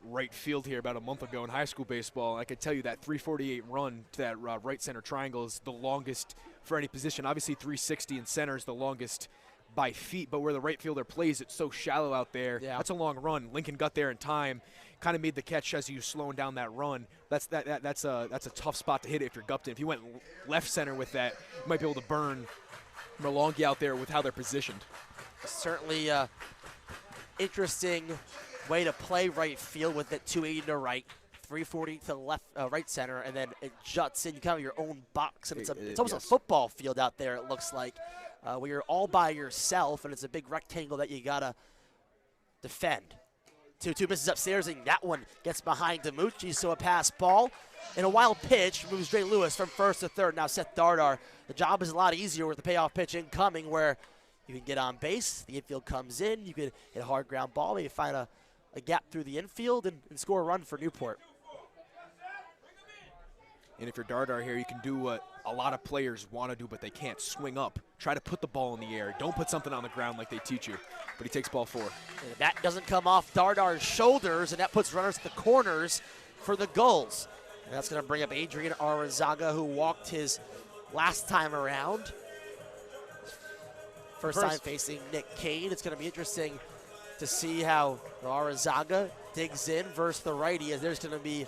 right field here about a month ago in high school baseball. I could tell you that 348 run to that right center triangle is the longest for any position. Obviously 360 in center is the longest by feet, but where the right fielder plays, it's so shallow out there. Yeah. That's a long run. Lincoln got there in time, kind of made the catch as he was slowing down that run. That's a tough spot to hit it if you're Gupton. If you went left center with that, you might be able to burn Merlongi out there with how they're positioned. Certainly interesting way to play right field with it 280 to right, 340 to left, right center, and then it juts in. You kind of your own box, and it's almost a football field out there, it looks like, where you're all by yourself, and it's a big rectangle that you got to defend. 2-2 misses upstairs, and that one gets behind Demucci, so a pass ball. And a wild pitch moves Dre Lewis from first to third. Now Seth Dardar. The job is a lot easier with the payoff pitch incoming, where you can get on base, the infield comes in, you can hit a hard ground ball, maybe find a gap through the infield and score a run for Newport. And if you're Dardar here, you can do what a lot of players want to do, but they can't. Swing up. Try to put the ball in the air. Don't put something on the ground like they teach you. But he takes ball 4. And that doesn't come off Dardar's shoulders, and that puts runners at the corners for the Gulls. And that's going to bring up Adrian Arizaga, who walked his last time around. First time facing Nick Kane. It's going to be interesting to see how Arizaga digs in versus the righty, as there's going to be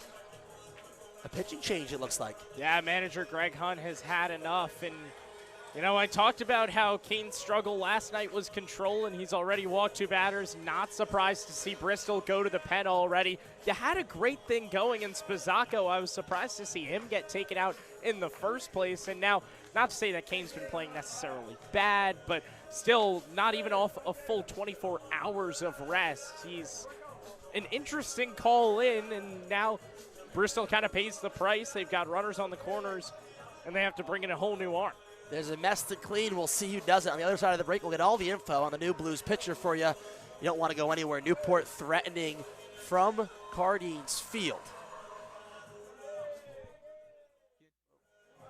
a pitching change, it looks like. Yeah, manager Greg Hunt has had enough. And, I talked about how Kane's struggle last night was control, and he's already walked 2 batters. Not surprised to see Bristol go to the pen already. You had a great thing going in Spizzacco. I was surprised to see him get taken out in the first place. And now, not to say that Kane's been playing necessarily bad, but still not even off a full 24 hours of rest. He's an interesting call in, and now Bristol kind of pays the price. They've got runners on the corners, and they have to bring in a whole new arm. There's a mess to clean. We'll see who does it. On the other side of the break, we'll get all the info on the new Blues pitcher for you. You don't want to go anywhere. Newport threatening from Cardines Field.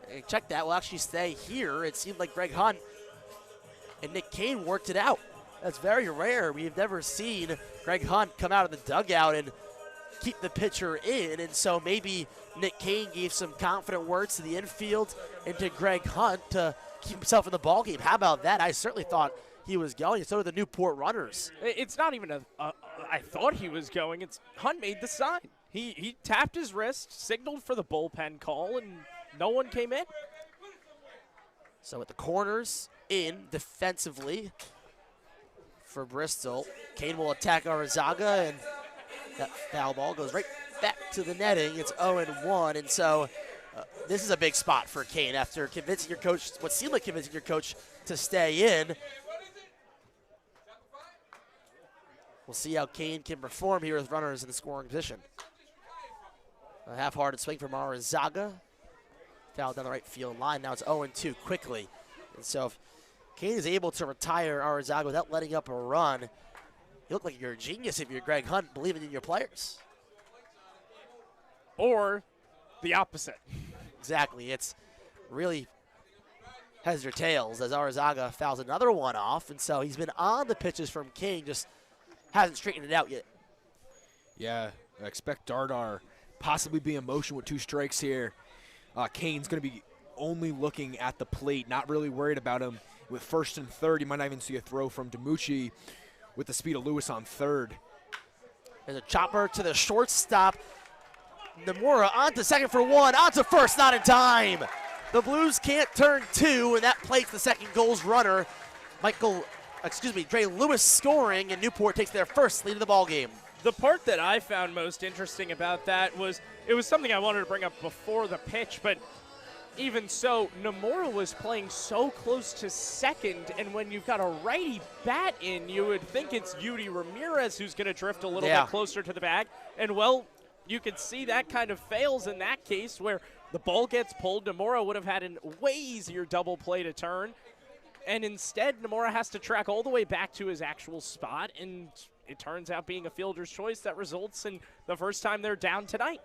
Hey, check that. We'll actually stay here. It seemed like Greg Hunt and Nick Kane worked it out. That's very rare. We've never seen Greg Hunt come out of the dugout and keep the pitcher in, and so maybe Nick Kane gave some confident words to the infield and to Greg Hunt to keep himself in the ballgame. How about that? I certainly thought he was going, and so did the Newport runners. It's not even I thought he was going. It's Hunt made the sign. He tapped his wrist, signaled for the bullpen call, and no one came in. So at the corners, in defensively for Bristol. Kane will attack Arizaga, and that foul ball goes right back to the netting. It's 0-1, and so this is a big spot for Kane after convincing your coach, what seemed like convincing your coach to stay in. We'll see how Kane can perform here with runners in the scoring position. A half-hearted swing from Arizaga. Foul down the right field line. Now it's 0-2 quickly. And so if Kane is able to retire Arizaga without letting up a run, you look like you're a genius if you're Greg Hunt, believing in your players. Or the opposite. Exactly. It's really heads or tails as Arizaga fouls another one off. And so he's been on the pitches from Kane, just hasn't straightened it out yet. Yeah, I expect Dardar possibly be in motion with 2 strikes here. Kane's going to be only looking at the plate, not really worried about him. With first and third, you might not even see a throw from DiMucci with the speed of Lewis on third. There's a chopper to the shortstop. Nomura on to second for 1, on to first, not in time. The Blues can't turn 2, and that plates the second goal's runner. Dre Lewis scoring, and Newport takes their first lead of the ball game. The part that I found most interesting about that was, it was something I wanted to bring up before the pitch, but even so, Nomura was playing so close to second, and when you've got a righty bat in, you would think it's Yudi Ramirez who's going to drift a little bit closer to the bag. And, well, you could see that kind of fails in that case where the ball gets pulled. Nomura would have had a way easier double play to turn. And instead, Nomura has to track all the way back to his actual spot, and it turns out being a fielder's choice that results in the first time they're down tonight.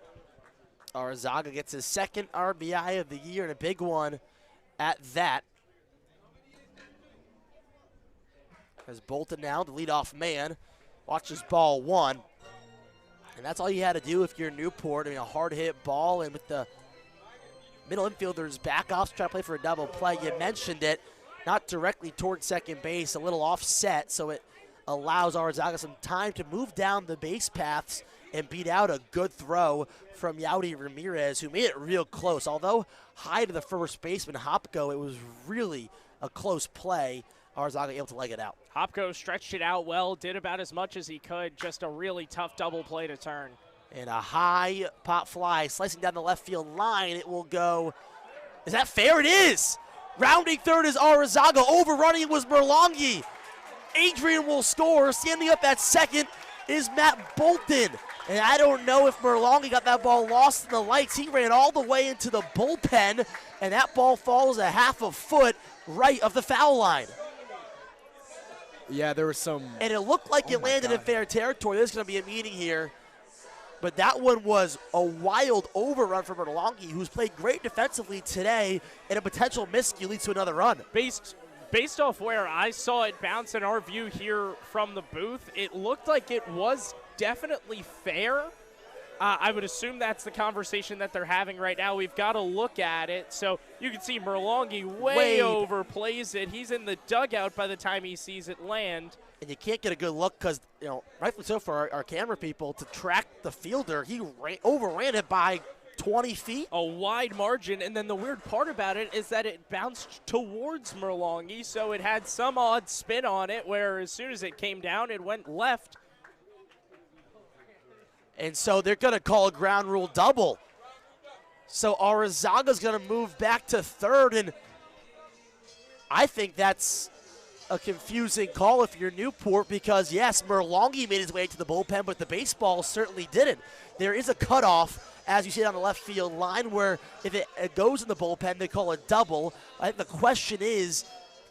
Arizaga gets his second RBI of the year, and a big one at that. As Bolton now, the leadoff man, watches ball 1. And that's all you had to do if you're Newport. I mean, a hard-hit ball, and with the middle infielders back off to try to play for a double play. You mentioned it, not directly towards second base, a little offset, so it allows Arizaga some time to move down the base paths and beat out a good throw from Yaudy Ramirez, who made it real close. Although high to the first baseman, Hopko, it was really a close play. Arizaga able to leg it out. Hopko stretched it out well, did about as much as he could. Just a really tough double play to turn. And a high pop fly slicing down the left field line. It will go. Is that fair? It is. Rounding third is Arizaga. Overrunning was Merlongi. Adrian will score. Standing up at second is Matt Bolton. And I don't know if Merlongi got that ball lost in the lights. He ran all the way into the bullpen, and that ball falls a half a foot right of the foul line. Yeah, there was some. And it looked like it landed in fair territory. There's going to be a meeting here. But that one was a wild overrun for Merlongi, who's played great defensively today, and a potential miscue leads to another run. Based off where I saw it bounce in our view here from the booth, it looked like it was definitely fair. I would assume that's the conversation that they're having right now. We've got to look at it. So you can see Merlongi way overplays it. He's in the dugout by the time he sees it land. And you can't get a good look because, rightfully so for our camera people, to track the fielder, he overran it by 20 feet. A wide margin, and then the weird part about it is that it bounced towards Merlongi, so it had some odd spin on it where as soon as it came down, it went left. And so they're going to call a ground rule double. So Arizaga's going to move back to third, and I think that's a confusing call if you're Newport because, yes, Merlongi made his way to the bullpen, but the baseball certainly didn't. There is a cutoff, as you see on the left field line, where if it goes in the bullpen, they call it double. I think the question is,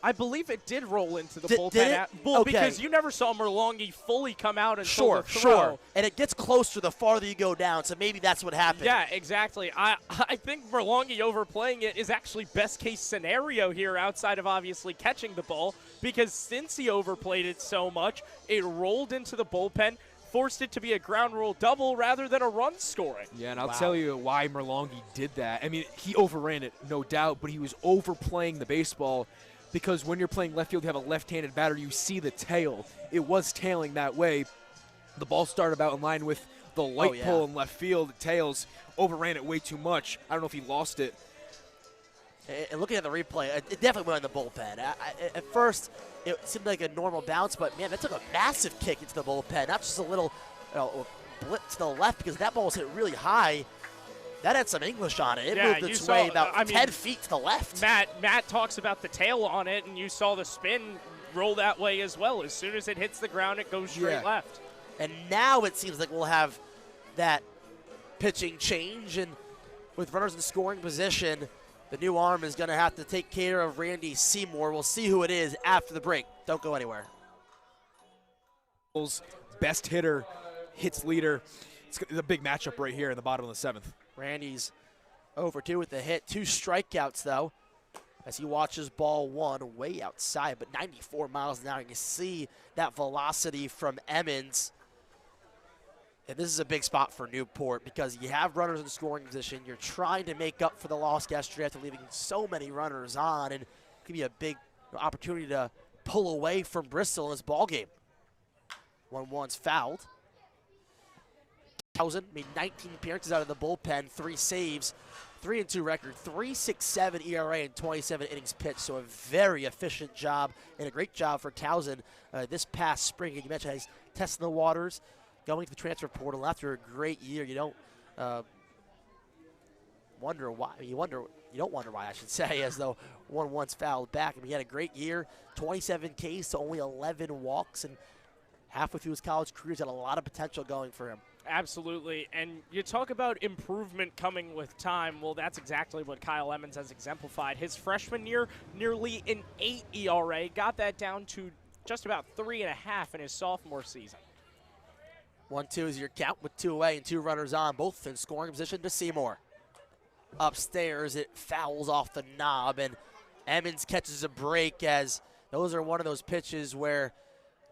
I believe it did roll into the Did bullpen. it? Well, Okay. because you never saw Merlongi fully come out until Sure, the throw. sure. And it gets closer the farther you go down, so maybe that's what happened. Yeah, exactly. I think Merlongi overplaying it is actually best case scenario here outside of obviously catching the ball, because since he overplayed it so much, it rolled into the bullpen, forced it to be a ground rule double rather than a run scoring. Yeah, and I'll tell you why Merlongi did that. I mean, he overran it, no doubt, but he was overplaying the baseball because when you're playing left field, you have a left-handed batter, you see the tail. It was tailing that way. The ball started about in line with the light pole in left field. The tails overran it way too much. I don't know if he lost it. And looking at the replay, it definitely went in the bullpen. At first, it seemed like a normal bounce, but, man, that took a massive kick into the bullpen, not just a little blip to the left, because that ball was hit really high. That had some English on it. It moved its way about 10 feet to the left. Matt talks about the tail on it, and you saw the spin roll that way as well. As soon as it hits the ground, it goes straight left. And now it seems like we'll have that pitching change, and with runners in scoring position, the new arm is going to have to take care of Randy Seymour. We'll see who it is after the break. Don't go anywhere. Best hitter, hits leader. It's a big matchup right here in the bottom of the 7th. Randy's over 2 with the hit. 2 strikeouts, though, as he watches ball 1 way outside, but 94 miles an hour. You see that velocity from Emmons. And this is a big spot for Newport because you have runners in scoring position. You're trying to make up for the loss yesterday after leaving so many runners on, and it could be a big opportunity to pull away from Bristol in this ball game. 1-1's fouled. Made 19 appearances out of the bullpen, 3 saves, 3-2 record, 3.67 ERA in 27 innings pitched. So a very efficient job and a great job for Towson this past spring. And you mentioned he's testing the waters, going to the transfer portal after a great year. You don't wonder why. You don't wonder why, I should say, as though 1-1's fouled back. I mean, he had a great year, 27 Ks to only 11 walks, and halfway through his college career, he's got a lot of potential going for him. Absolutely, and you talk about improvement coming with time. Well, that's exactly what Kyle Emmons has exemplified. His freshman year, nearly an 8 ERA, got that down to just about 3.5 in his sophomore season. 1-2 is your count with 2 away and 2 runners on, both in scoring position to Seymour. Upstairs, it fouls off the knob, and Emmons catches a break, as those are one of those pitches where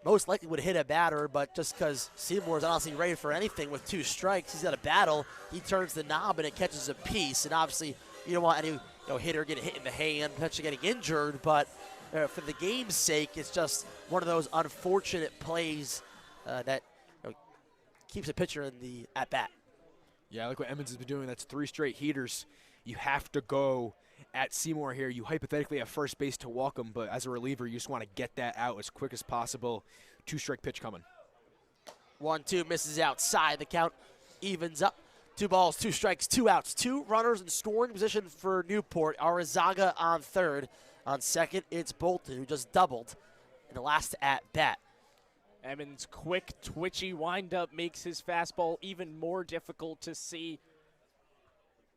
most likely would hit a batter, but just because Seymour's honestly ready for anything with 2 strikes, he's got a battle, he turns the knob and it catches a piece. And obviously, you don't want any hitter getting hit in the hand, potentially getting injured, but for the game's sake, it's just one of those unfortunate plays that keeps a pitcher in the at-bat. Yeah, I like what Emmons has been doing. That's 3 straight heaters. You have to go at Seymour here. You hypothetically have first base to walk him, but as a reliever, you just want to get that out as quick as possible. 2-strike pitch coming. 1-2 misses outside. The count evens up. 2 balls, 2 strikes, 2 outs. 2 runners in scoring position for Newport. Arizaga on third. On second, it's Bolton, who just doubled in the last at-bat. Emmons' quick, twitchy windup makes his fastball even more difficult to see.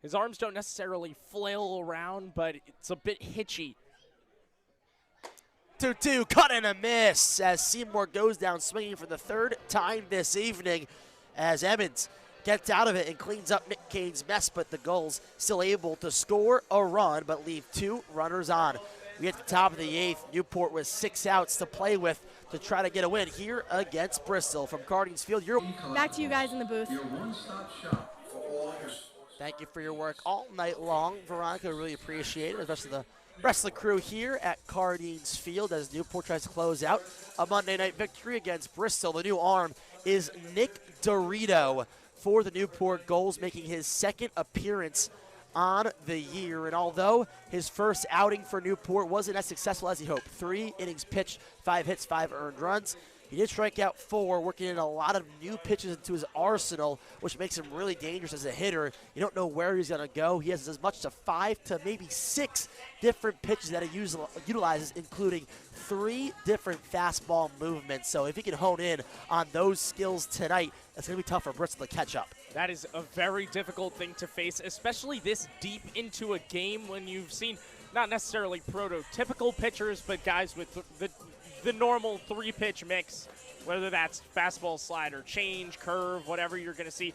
His arms don't necessarily flail around, but it's a bit hitchy. 2-2, cut and a miss as Seymour goes down swinging for the 3rd time this evening as Emmons gets out of it and cleans up Nick Kane's mess, but the Gulls still able to score a run but leave 2 runners on. We at the top of the 8th, Newport with 6 outs to play with to try to get a win here against Bristol. From Cardines Field, back to you guys in the booth. Your one-stop shop for all your sports. Thank you for your work all night long, Veronica. Really appreciate it, especially the rest of the crew here at Cardines Field as Newport tries to close out a Monday night victory against Bristol. The new arm is Nick Dorito for the Newport Gulls, making his 2nd appearance on the year. And although his first outing for Newport wasn't as successful as he hoped, 3 innings pitched, 5 hits, 5 earned runs, he did strike out 4, working in a lot of new pitches into his arsenal, which makes him really dangerous as a hitter. You don't know where he's going to go. He has as much as 5 to maybe 6 different pitches that he utilizes, including 3 different fastball movements. So if he can hone in on those skills tonight, it's going to be tough for Bristol to catch up. That is a very difficult thing to face, especially this deep into a game when you've seen not necessarily prototypical pitchers, but guys with the normal 3-pitch mix, whether that's fastball, slider, change, curve, whatever you're going to see.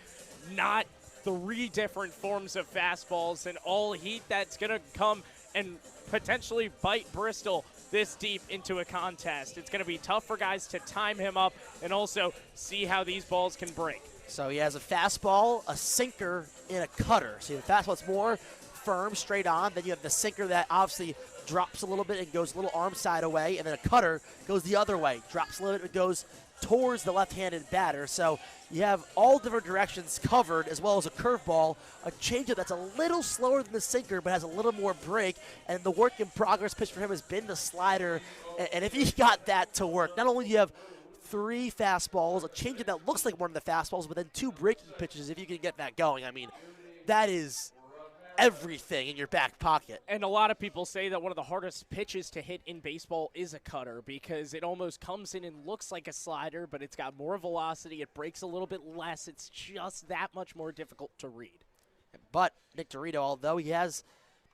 Not 3 different forms of fastballs and all heat that's going to come and potentially bite Bristol this deep into a contest. It's going to be tough for guys to time him up and also see how these balls can break. So he has a fastball, a sinker, and a cutter. So the fastball's more firm, straight on. Then you have the sinker that obviously drops a little bit and goes a little arm side away. And then a cutter goes the other way, drops a little bit and goes towards the left-handed batter. So you have all different directions covered, as well as a curveball, a changeup that's a little slower than the sinker but has a little more break. And the work in progress pitch for him has been the slider. And if he got that to work, not only do you have 3 fastballs, a changeup that looks like one of the fastballs, but then 2 breaking pitches, if you can get that going. I mean, that is everything in your back pocket. And a lot of people say that one of the hardest pitches to hit in baseball is a cutter because it almost comes in and looks like a slider, but it's got more velocity. It breaks a little bit less. It's just that much more difficult to read. But Nick Dorito, although he has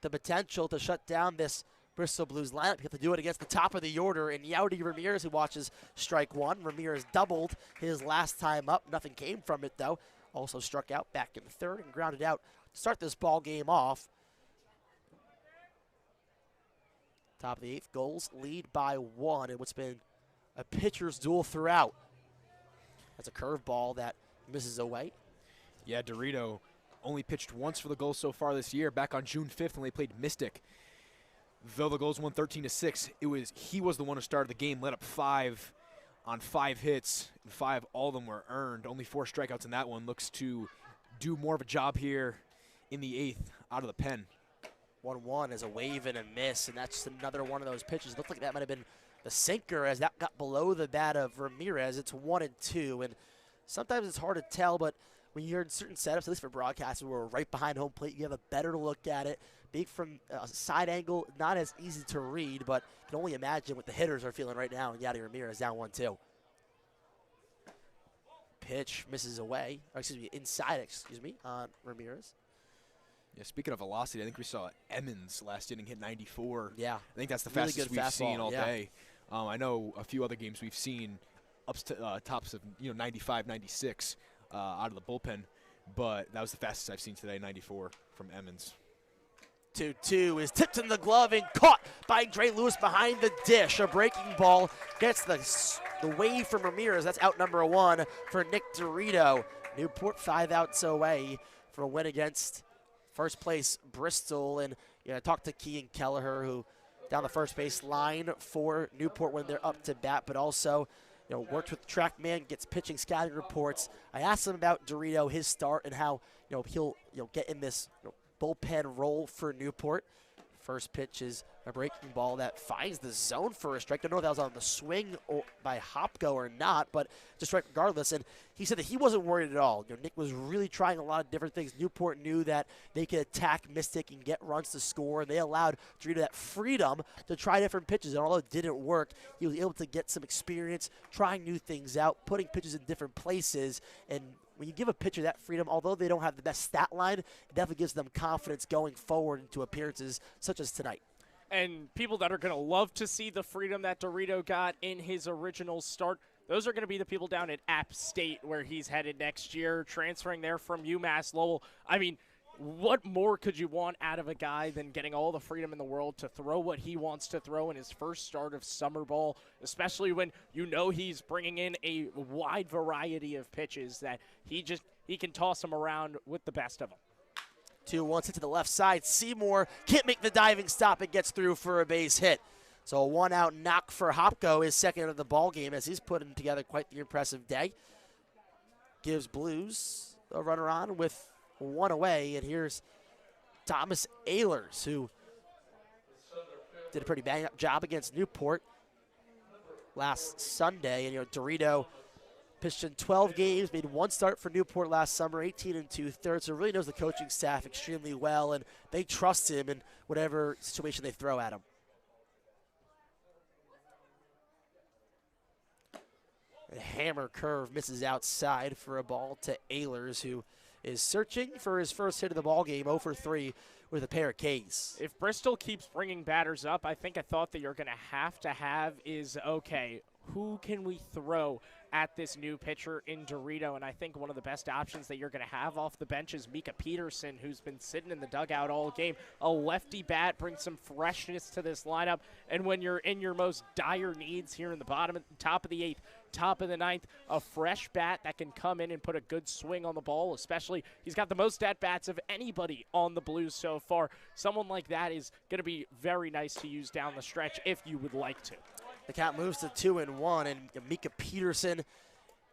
the potential to shut down this Bristol Blues lineup, you have to do it against the top of the order. And Yaudy Ramirez, who watches strike 1. Ramirez doubled his last time up. Nothing came from it, though. Also struck out back in the 3rd and grounded out to start this ball game off. Top of the 8th, Gulls lead by 1 in what's been a pitcher's duel throughout. That's a curveball that misses away. Yeah, Dorito only pitched once for the Gulls so far this year, back on June 5th when they played Mystic. Though the Gulls won 13-6, he was the one who started the game, led up 5 on 5 hits, and 5, all of them were earned. Only 4 strikeouts in that one. Looks to do more of a job here in the 8th out of the pen. 1-1 is a wave and a miss, and that's another one of those pitches. Looked like that might have been the sinker as that got below the bat of Ramirez. It's 1-2, and sometimes it's hard to tell, but when you're in certain setups, at least for broadcasters, where we're right behind home plate, you have a better look at it. Being from a side angle, not as easy to read, but you can only imagine what the hitters are feeling right now. And Yaudy Ramirez down 1-2. Pitch misses away, or inside, on Ramirez. Yeah, speaking of velocity, I think we saw Emmons last inning hit 94. Yeah. I think that's the Really fastest good we've fastball, seen all yeah. day. I know a few other games we've seen ups to tops of 95, 96 out of the bullpen, but that was the fastest I've seen today, 94 from Emmons. 2-2 is tipped in the glove and caught by Dre Lewis behind the dish. A breaking ball gets the wave from Ramirez. That's out number 1 for Nick Dorito. Newport 5 outs away for a win against first place Bristol. And I talked to Kean Kelleher, who down the first base line for Newport when they're up to bat, but also worked with TrackMan, gets pitching scouting reports. I asked him about Dorito, his start, and how he'll get in this bullpen role for Newport. First pitch is a breaking ball that finds the zone for a strike. I don't know if that was on the swing by Hopko or not, but just strike regardless. And he said that he wasn't worried at all. Nick was really trying a lot of different things. Newport knew that they could attack Mystic and get runs to score, and they allowed Dorito that freedom to try different pitches. And although it didn't work, he was able to get some experience, trying new things out, putting pitches in different places. And when you give a pitcher that freedom, although they don't have the best stat line, it definitely gives them confidence going forward into appearances such as tonight. And people that are going to love to see the freedom that Dorito got in his original start, those are going to be the people down at App State where he's headed next year, transferring there from UMass Lowell. I mean, what more could you want out of a guy than getting all the freedom in the world to throw what he wants to throw in his first start of summer ball, especially when he's bringing in a wide variety of pitches that he can toss them around with the best of them. 2-1 hit to the left side. Seymour can't make the diving stop and gets through for a base hit. So a 1-out knock for Hopko, his second of the ball game, as he's putting together quite the impressive day. Gives Blues a runner on with 1 away, and here's Thomas Ehlers, who did a pretty bang-up job against Newport last Sunday. And Dorito pitched in 12 games, made 1 start for Newport last summer, 18 2/3, so really knows the coaching staff extremely well, and they trust him in whatever situation they throw at him. A hammer curve misses outside for a ball to Ehlers, who is searching for his first hit of the ball game, 0 for 3 with a pair of Ks. If Bristol keeps bringing batters up, I think a thought that you're going to have is, okay, who can we throw at this new pitcher in Dorito? And I think one of the best options that you're going to have off the bench is Mika Peterson, who's been sitting in the dugout all game. A lefty bat brings some freshness to this lineup. And when you're in your most dire needs here in the top of the 8th, top of the 9th, a fresh bat that can come in and put a good swing on the ball, especially he's got the most at-bats of anybody on the Blues so far. Someone like that is going to be very nice to use down the stretch if you would like to. The count moves to 2-1, and Mika Peterson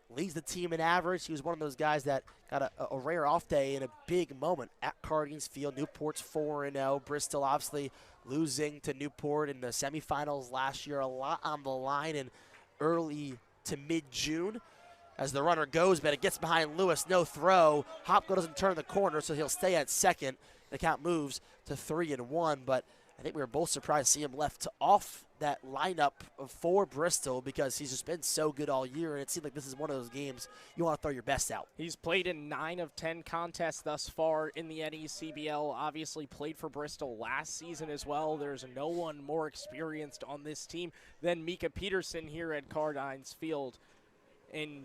leads the team in average. He was one of those guys that got a rare off day in a big moment at Cardines Field. Newport's 4-0. Bristol obviously losing to Newport in the semifinals last year. A lot on the line in early to mid-June as the runner goes, but it gets behind Lewis. No throw. Hopko doesn't turn the corner, so he'll stay at second. The count moves to 3-1, but I think we were both surprised to see him left off that lineup for Bristol because he's just been so good all year, and it seems like this is one of those games you want to throw your best out. He's played in 9 of 10 contests thus far in the NECBL, obviously played for Bristol last season as well. There's no one more experienced on this team than Mika Peterson here at Cardines Field. And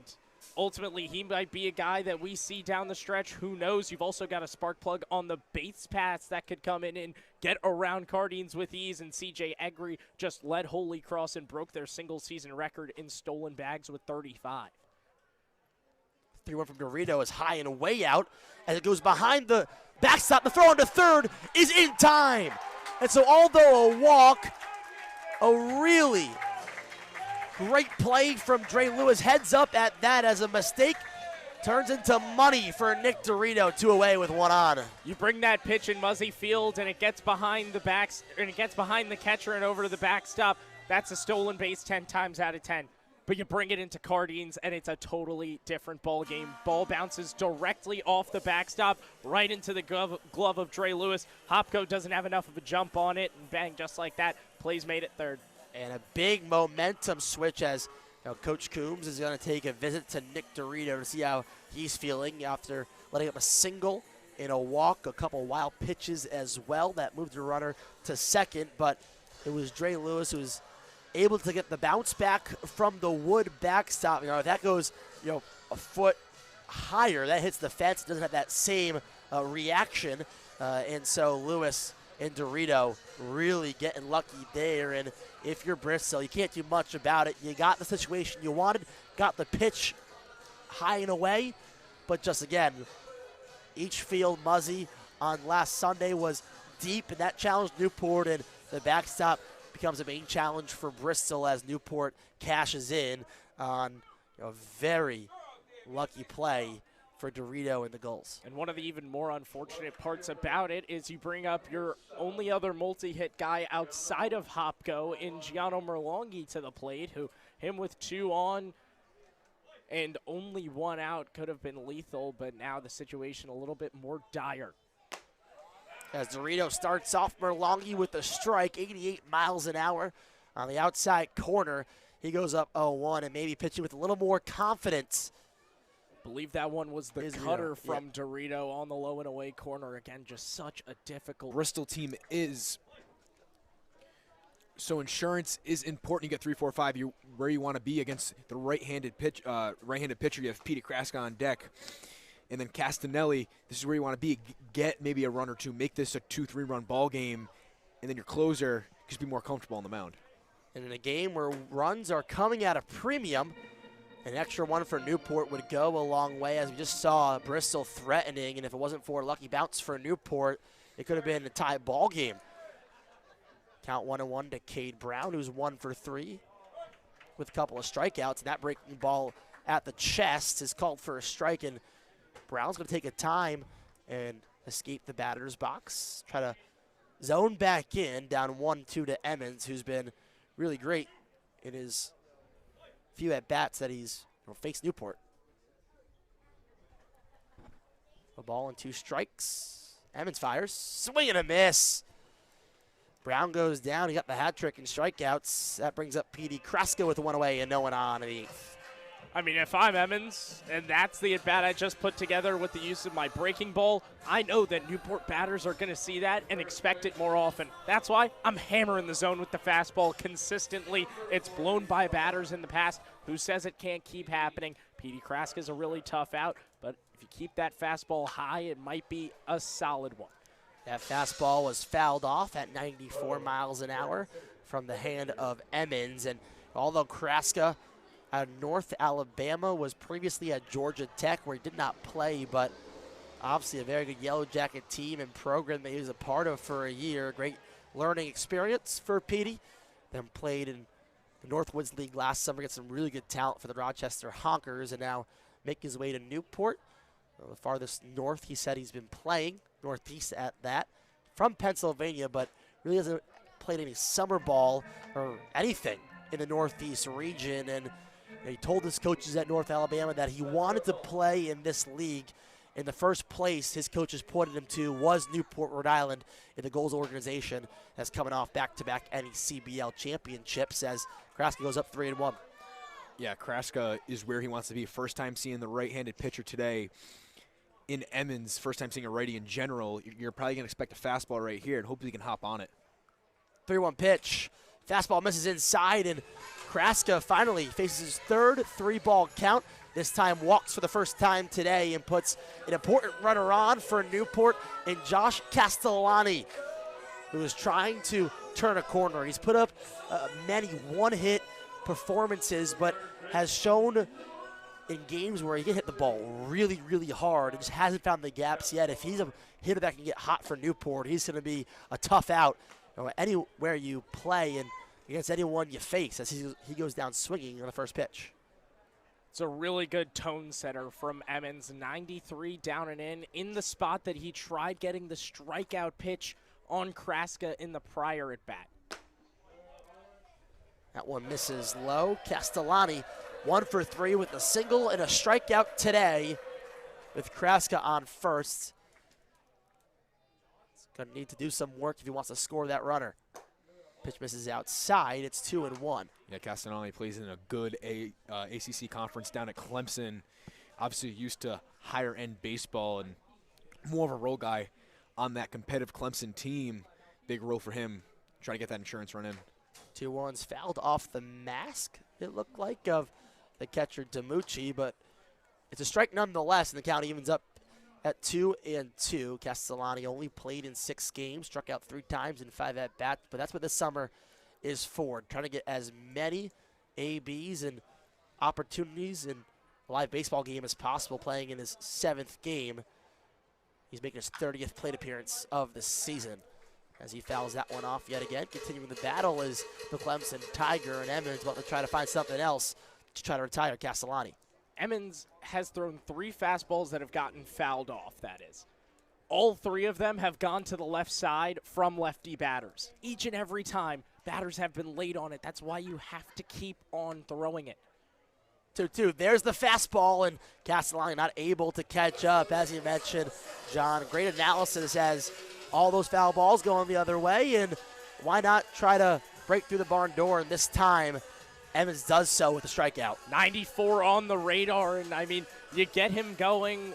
ultimately, he might be a guy that we see down the stretch. Who knows? You've also got a spark plug on the base paths that could come in and get around Cardines with ease. And C.J. Egri just led Holy Cross and broke their single-season record in stolen bags with 35. 3-1 from Dorito is high and way out as it goes behind the backstop. The throw into third is in time. And so although a walk, a really great play from Dre Lewis, heads up at that as a mistake turns into money for Nick Dorito. 2 away with 1 on. You bring that pitch in Muzzy Field and it gets behind the backs, and it gets behind the catcher and over to the backstop. That's a stolen base 10 times out of 10. But you bring it into Cardines and it's a totally different ball game. Ball bounces directly off the backstop right into the glove of Dre Lewis. Hopko doesn't have enough of a jump on it, and bang, just like that, plays made at third. And a big momentum switch as Coach Coombs is going to take a visit to Nick Dorito to see how he's feeling after letting up a single in a walk, a couple wild pitches as well. That moved the runner to second, but it was Dre Lewis who was able to get the bounce back from the wood backstop. If that goes a foot higher, that hits the fence, doesn't have that same reaction. And so Lewis and Dorito really getting lucky there. And if you're Bristol, you can't do much about it. You got the situation you wanted, got the pitch high and away, but just again, each field Muzzy on last Sunday was deep, and that challenged Newport, and the backstop becomes a main challenge for Bristol as Newport cashes in on a very lucky play for Dorito and the Gulls. And one of the even more unfortunate parts about it is you bring up your only other multi-hit guy outside of Hopko in Gianno Merlonghi to the plate, who him with 2 on and only 1 out could have been lethal, but now the situation a little bit more dire. As Dorito starts off Merlonghi with a strike, 88 miles an hour on the outside corner. He goes up 0-1 and maybe pitching with a little more confidence. Believe that one was the cutter from Dorito on the low and away corner. Again, just such a difficult. Bristol team is, so insurance is important. You get 3, 4, 5. You where you want to be against the right-handed pitcher. You have Petey Kraska on deck, and then Castanelli. This is where you want to be. Get maybe a run or 2. Make this a 2-3 run ball game, and then your closer just be more comfortable on the mound. And in a game where runs are coming at a premium, an extra 1 for Newport would go a long way, as we just saw Bristol threatening, and if it wasn't for a lucky bounce for Newport, it could have been a tie ball game. Count 1-1 to Cade Brown, who's 1 for 3 with a couple of strikeouts, and that breaking ball at the chest is called for a strike, and Brown's going to take a time and escape the batter's box, try to zone back in, down 1-2 to Emmons, who's been really great in his few at-bats that he's faced Newport. A ball and 2 strikes. Emmons fires. Swing and a miss. Brown goes down. He got the hat trick and strikeouts. That brings up Petey Kraska with 1 away and no one on in the 8th. I mean, if I'm Emmons, and that's the at-bat I just put together with the use of my breaking ball, I know that Newport batters are going to see that and expect it more often. That's why I'm hammering the zone with the fastball consistently. It's blown by batters in the past. Who says it can't keep happening? Petey Kraska's a really tough out, but if you keep that fastball high, it might be a solid one. That fastball was fouled off at 94 miles an hour from the hand of Emmons. And although Kraska out of North Alabama was previously at Georgia Tech, where he did not play, but obviously a very good Yellow Jacket team and program that he was a part of for a year. Great learning experience for Petey. Then played in the Northwoods League last summer, get some really good talent for the Rochester Honkers, and now making his way to Newport. The farthest north he said he's been playing, northeast at that, from Pennsylvania, but really hasn't played any summer ball or anything in the Northeast region. And he told his coaches at North Alabama that he wanted to play in this league. In the first place his coaches pointed him to was Newport, Rhode Island, in the Gulls organization that's coming off back-to-back NECBL championships as Kraska goes up 3-1. Yeah, Kraska is where he wants to be. First time seeing the right-handed pitcher today in Emmons, first time seeing a righty in general. You're probably going to expect a fastball right here and hope he can hop on it. 3-1 pitch. Fastball misses inside, and Kraska finally faces his third three-ball count. This time walks for the first time today and puts an important runner on for Newport in Josh Castellani, who is trying to turn a corner. He's put up many one-hit performances, but has shown in games where he can hit the ball really, really hard and just hasn't found the gaps yet. If he's a hitter that can get hot for Newport, he's going to be a tough out anywhere you play and against anyone you face as he goes down swinging on the first pitch. It's a really good tone setter from Emmons. 93 down and in the spot that he tried getting the strikeout pitch on Kraska in the prior at bat. That one misses low. Castellani 1 for 3 with a single and a strikeout today with Kraska on first. He's going to need to do some work if he wants to score that runner. Pitch misses outside. It's 2-1. Yeah, Castellani plays in a good ACC conference down at Clemson. Obviously used to higher-end baseball and more of a role guy on that competitive Clemson team. Big role for him. Try to get that insurance run in. 2-1's fouled off the mask, it looked like, of the catcher DiMucci, but it's a strike nonetheless, and the count evens up at 2-2. Castellani only played in 6 games, struck out 3 times in 5 at-bats, but that's what this summer is for, trying to get as many ABs and opportunities in a live baseball game as possible, playing in his 7th game. He's making his 30th plate appearance of the season as he fouls that one off yet again. Continuing the battle is the Clemson Tiger, and Emmons about to try to find something else to try to retire Castellani. Emmons has thrown 3 fastballs that have gotten fouled off, that is. All 3 of them have gone to the left side from lefty batters. Each and every time, batters have been late on it. That's why you have to keep on throwing it. 2-2. There's the fastball, and Castellani not able to catch up. As you mentioned, John, great analysis as all those foul balls going the other way, and why not try to break through the barn door, and this time Emmons does so with a strikeout. 94 on the radar, and I mean, you get him going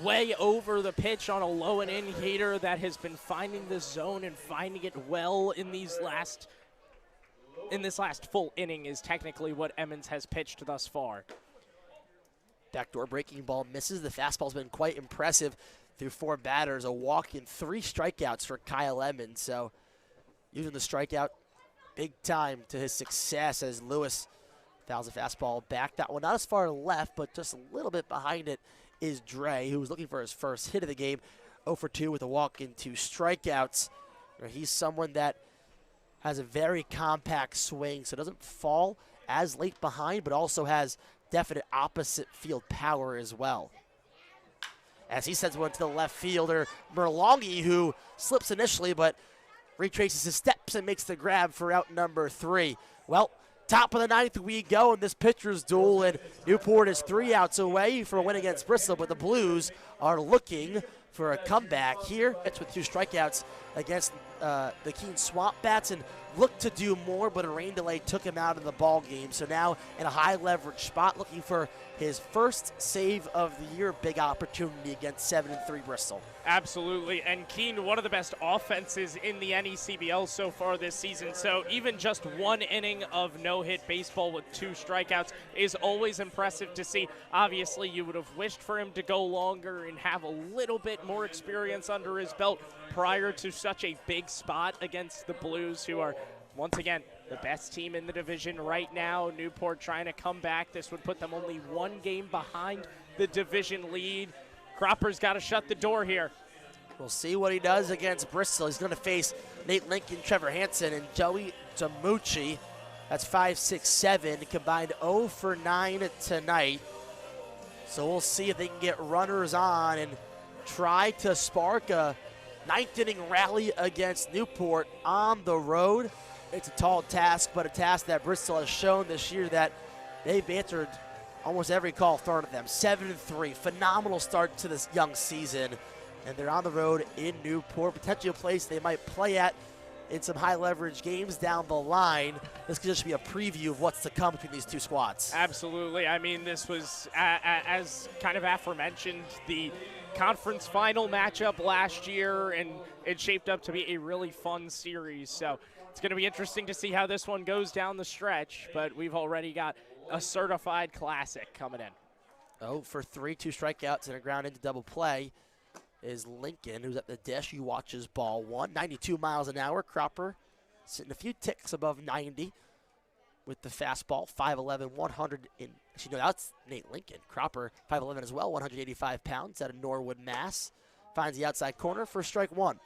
way over the pitch on a low and in hitter that has been finding the zone and finding it well in this last full inning is technically what Emmons has pitched thus far. Backdoor breaking ball misses. The fastball's been quite impressive through 4 batters, a walk and 3 strikeouts for Kyle Emmons. So using the strikeout big time to his success as Lewis fouls a fastball back. That one not as far left, but just a little bit behind it is Dre, who was looking for his first hit of the game. 0 for 2 with a walk and 2 strikeouts. He's someone that has a very compact swing, so doesn't fall as late behind, but also has definite opposite field power as well. As he sends one to the left fielder, Merlongi, who slips initially, but retraces his steps and makes the grab for out number 3. Well, top of the 9th we go in this pitcher's duel, and Newport is 3 outs away from a win against Bristol, but the Blues are looking for a comeback here. It's with 2 strikeouts against the Keene Swamp Bats and looked to do more, but a rain delay took him out of the ball game. So now in a high leverage spot, looking for his first save of the year. Big opportunity against 7-3 Bristol. Absolutely, and Keene, one of the best offenses in the NECBL so far this season, so even just one inning of no-hit baseball with 2 strikeouts is always impressive to see. Obviously, you would have wished for him to go longer and have a little bit more experience under his belt prior to such a big spot against the Blues, who are, once again, the best team in the division right now. Newport trying to come back. This would put them only 1 game behind the division lead. Cropper's got to shut the door here. We'll see what he does against Bristol. He's going to face Nate Lincoln, Trevor Hansen, and Joey DiMucci. That's 5, 6, 7, combined 0 for 9 tonight. So we'll see if they can get runners on and try to spark a 9th inning rally against Newport on the road. It's a tall task, but a task that Bristol has shown this year that they've answered almost every call thrown at them. 7-3, phenomenal start to this young season. And they're on the road in Newport, potentially a place they might play at in some high leverage games down the line. This could just be a preview of what's to come between these 2 squads. Absolutely. I mean, this was, as kind of aforementioned, the conference final matchup last year, and it shaped up to be a really fun series. So it's going to be interesting to see how this one goes down the stretch, but we've already got a certified classic coming in. 0 for 3, 2 strikeouts and a ground into double play is Lincoln, who's at the dish. He watches ball 1, 92 miles an hour. Cropper sitting a few ticks above 90 with the fastball, 5'11", 100. Actually, no, that's Nate Lincoln. Cropper, 5'11" as well, 185 pounds, out of Norwood, Mass. Finds the outside corner for strike 1.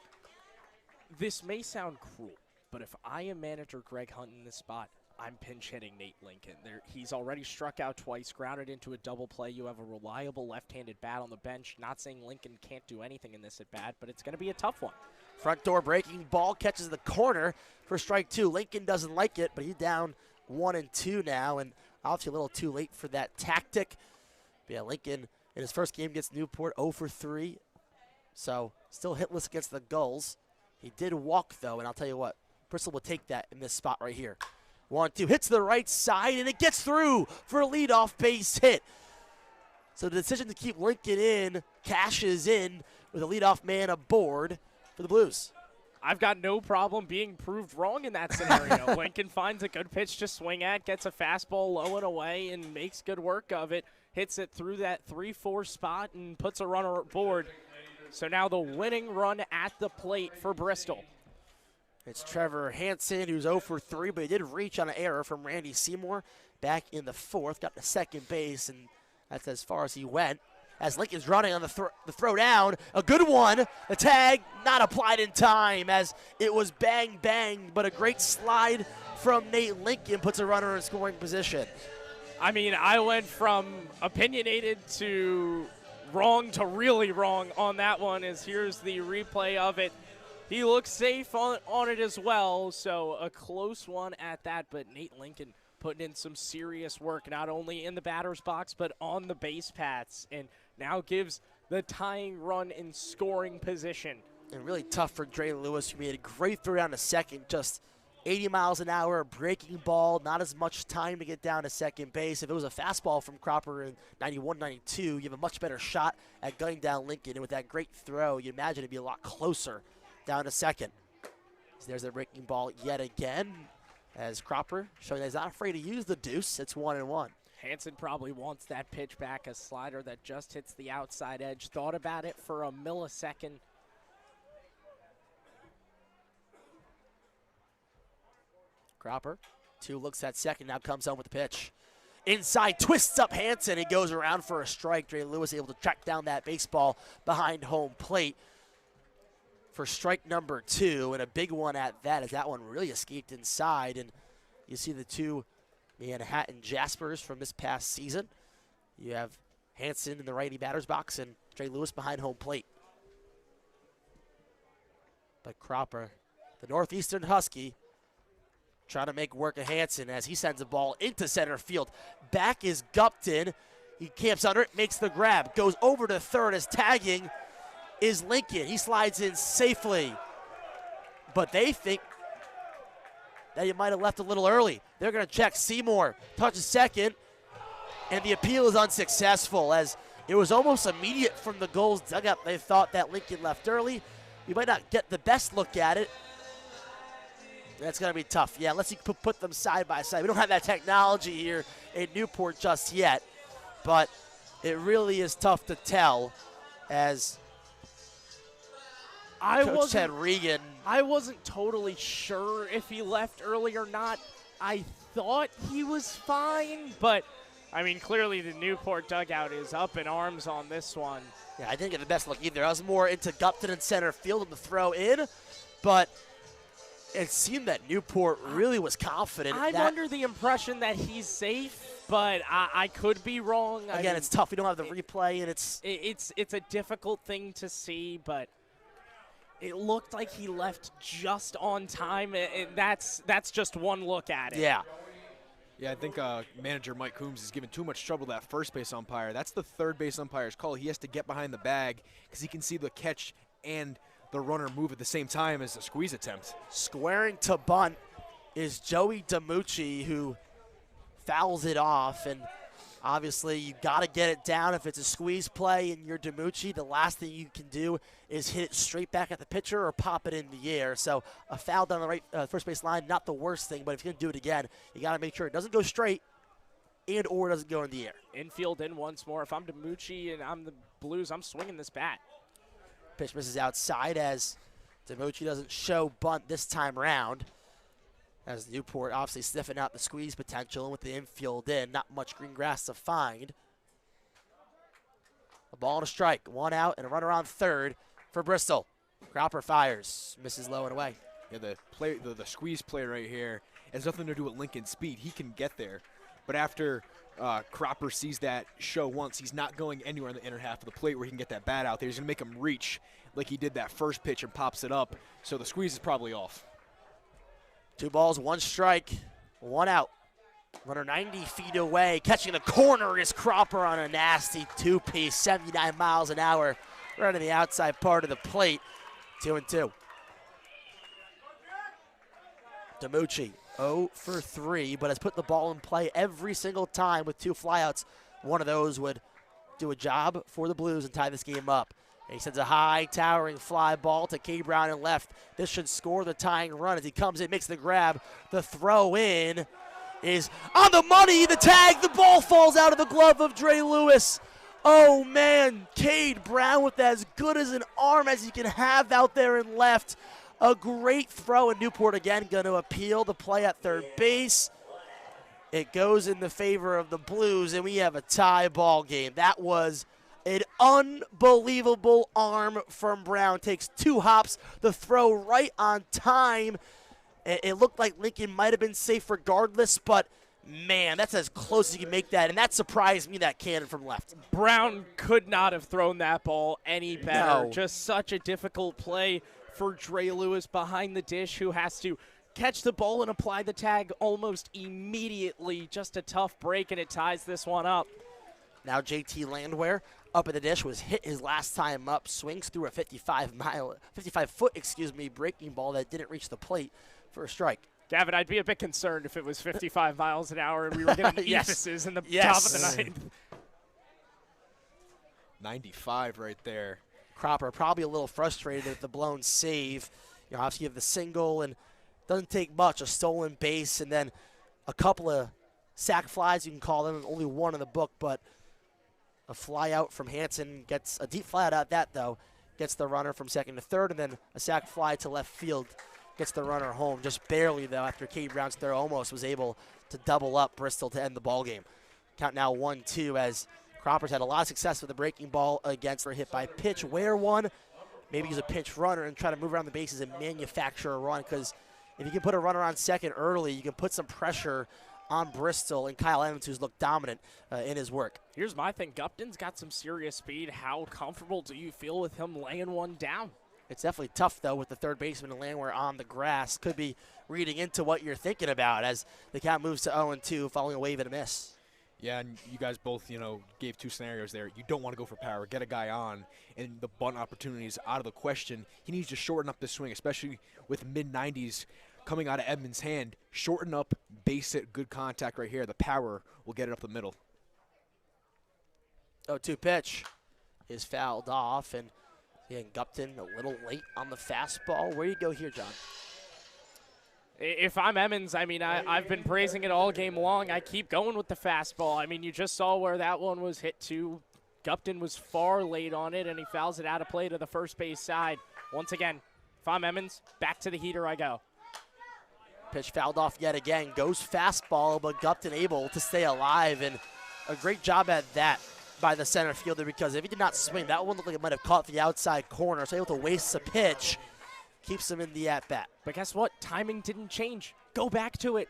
This may sound cruel, but if I am manager Greg Hunt in this spot, I'm pinch hitting Nate Lincoln. He's already struck out twice, grounded into a double play. You have a reliable left-handed bat on the bench. Not saying Lincoln can't do anything in this at bat, but it's going to be a tough one. Front door breaking ball catches the corner for strike 2. Lincoln doesn't like it, but he's down 1-2 now, and obviously a little too late for that tactic. But yeah, Lincoln in his first game against Newport, 0 for 3. So still hitless against the Gulls. He did walk, though, and I'll tell you what, Bristol will take that in this spot right here. 1-2, hits to the right side, and it gets through for a leadoff base hit. So the decision to keep Lincoln in cashes in with a leadoff man aboard for the Blues. I've got no problem being proved wrong in that scenario. Lincoln finds a good pitch to swing at, gets a fastball low and away, and makes good work of it. Hits it through that 3-4 spot and puts a runner aboard. So now the winning run at the plate for Bristol. It's Trevor Hansen, who's 0 for 3, but he did reach on an error from Randy Seymour back in the 4th. Got to second base, and that's as far as he went. As Lincoln's running on the throw down, a good one. The tag not applied in time as it was bang, bang, but a great slide from Nate Lincoln puts a runner in scoring position. I mean, I went from opinionated to wrong to really wrong on that one, as here's the replay of it. He looks safe on it as well, so a close one at that, but Nate Lincoln putting in some serious work, not only in the batter's box, but on the base paths, and now gives the tying run in scoring position. And really tough for Dre Lewis, who made a great throw down to second, just 80 miles an hour, breaking ball, not as much time to get down to second base. If it was a fastball from Cropper in 91, 92, you have a much better shot at gunning down Lincoln, and with that great throw, you imagine it'd be a lot closer down to second. So there's the breaking ball yet again, as Cropper showing that he's not afraid to use the deuce. It's 1-1. Hansen probably wants that pitch back, a slider that just hits the outside edge. Thought about it for a millisecond. Cropper, 2 looks at second, now comes home with the pitch. Inside, twists up Hansen, he goes around for a strike. Dre Lewis able to track down that baseball behind home plate for strike number 2, and a big one at that, as that one really escaped inside. And you see the 2 Manhattan Jaspers from this past season. You have Hansen in the righty batter's box and Dre Lewis behind home plate. But Cropper, the Northeastern Husky, trying to make work of Hansen as he sends a ball into center field. Back is Gupton. He camps under it, makes the grab, goes over to third as tagging is Lincoln. He slides in safely. but they think that you might have left a little early. They're going to check Seymour, touch a second, and the appeal is unsuccessful as it was almost immediate from the Gulls dugout. They thought that Lincoln left early. You might not get the best look at it. That's going to be tough. Yeah, unless you put them side by side. We don't have that technology here in Newport just yet, but it really is tough to tell as Coach Ted Regan. I wasn't totally sure if he left early or not. I thought he was fine, but, I mean, clearly the Newport dugout is up in arms on this one. Yeah, I didn't get the best look either. I was more into Gupton and center field on the throw in, but it seemed that Newport really was confident. I'm under the impression that he's safe, but I could be wrong. Again, it's tough. We don't have the replay, and it's a difficult thing to see, but it looked like he left just on time, and that's just one look at it. Yeah. Yeah, I think manager Mike Coombs is giving too much trouble to that first base umpire. That's the third base umpire's call. He has to get behind the bag because he can see the catch and the runner move at the same time as a squeeze attempt. Squaring to bunt is Joey DiMucci, who fouls it off, and obviously you got to get it down. If it's a squeeze play and you're DiMucci, the last thing you can do is hit it straight back at the pitcher or pop it in the air. So a foul down the right first base line, not the worst thing, but if you're going to do it again, you got to make sure it doesn't go straight and or doesn't go in the air. Infield in once more. If I'm DiMucci and I'm the Blues, I'm swinging this bat. Pitch misses outside as DiMucci doesn't show bunt this time around. As Newport obviously sniffing out the squeeze potential, and with the infield in, not much green grass to find. A ball and a strike, one out and a runner on third for Bristol. Cropper fires, misses low and away. Yeah, the squeeze play right here has nothing to do with Lincoln's speed. He can get there, but after Cropper sees that show once, he's not going anywhere in the inner half of the plate where he can get that bat out there. He's going to make him reach like he did that first pitch and pops it up. So the squeeze is probably off. 2 balls, 1 strike, 1 out. Runner 90 feet away. Catching the corner is Cropper on a nasty 2-piece, 79 miles an hour, right on the outside part of the plate. 2-2. DiMucci 0 for 3, but has put the ball in play every single time with 2 flyouts. One of those would do a job for the Blues and tie this game up. And he sends a high, towering fly ball to K. Brown and left. This should score the tying run as he comes in, makes the grab. The throw in is on the money. The tag, the ball falls out of the glove of Dre Lewis. Oh, man, Cade Brown with as good as an arm as you can have out there and left. A great throw, and Newport again going to appeal the play at third base. It goes in the favor of the Blues, and we have a tie ball game. That was an unbelievable arm from Brown. Takes 2 hops, the throw right on time. It looked like Lincoln might have been safe regardless, but man, that's as close as you can make that, and that surprised me, that cannon from left. Brown could not have thrown that ball any better. No. Just such a difficult play for Dre Lewis behind the dish, who has to catch the ball and apply the tag almost immediately. Just a tough break, and it ties this one up. Now JT Landwehr up at the dish, was hit his last time up, swings through a 55-foot breaking ball that didn't reach the plate for a strike. Gavin, I'd be a bit concerned if it was 55 miles an hour and we were getting Yes. evises in the Yes. top of the ninth. 95 right there. Cropper probably a little frustrated at the blown save. You know, obviously you have the single, and doesn't take much, a stolen base, and then a couple of sac flies, you can call them, only one in the book, but a fly out from Hansen gets a deep fly out at that, though, gets the runner from second to third, and then a sac fly to left field gets the runner home, just barely, though, after Cade Brown's throw almost was able to double up Bristol to end the ball game. Count now 1-2 as Cropper's had a lot of success with the breaking ball against a hit by pitch. Where one, maybe use a pinch runner and try to move around the bases and manufacture a run, because if you can put a runner on second early, you can put some pressure on Bristol and Kyle Evans, who's looked dominant in his work. Here's my thing. Gupton's got some serious speed. How comfortable do you feel with him laying one down? It's definitely tough, though, with the third baseman and Landwehr on the grass. Could be reading into what you're thinking about as the count moves to 0-2 following a wave and a miss. Yeah, and you guys both, gave two scenarios there. You don't want to go for power, get a guy on, and the bunt opportunity is out of the question. He needs to shorten up the swing, especially with mid-90s coming out of Edmonds' hand. Shorten up, base it, good contact right here. The power will get it up the middle. 0-2 pitch is fouled off, and again, Gupton a little late on the fastball. Where do you go here, John? If I'm Emmons, I mean, I've been praising it all game long. I keep going with the fastball. I mean, you just saw where that one was hit to. Gupton was far late on it, and he fouls it out of play to the first base side. Once again, if I'm Emmons, back to the heater I go. Pitch fouled off yet again. Goes fastball, but Gupton able to stay alive, and a great job at that by the center fielder, because if he did not swing, that one looked like it might have caught the outside corner, so able to waste a pitch. Keeps him in the at-bat. But guess what? Timing didn't change. Go back to it.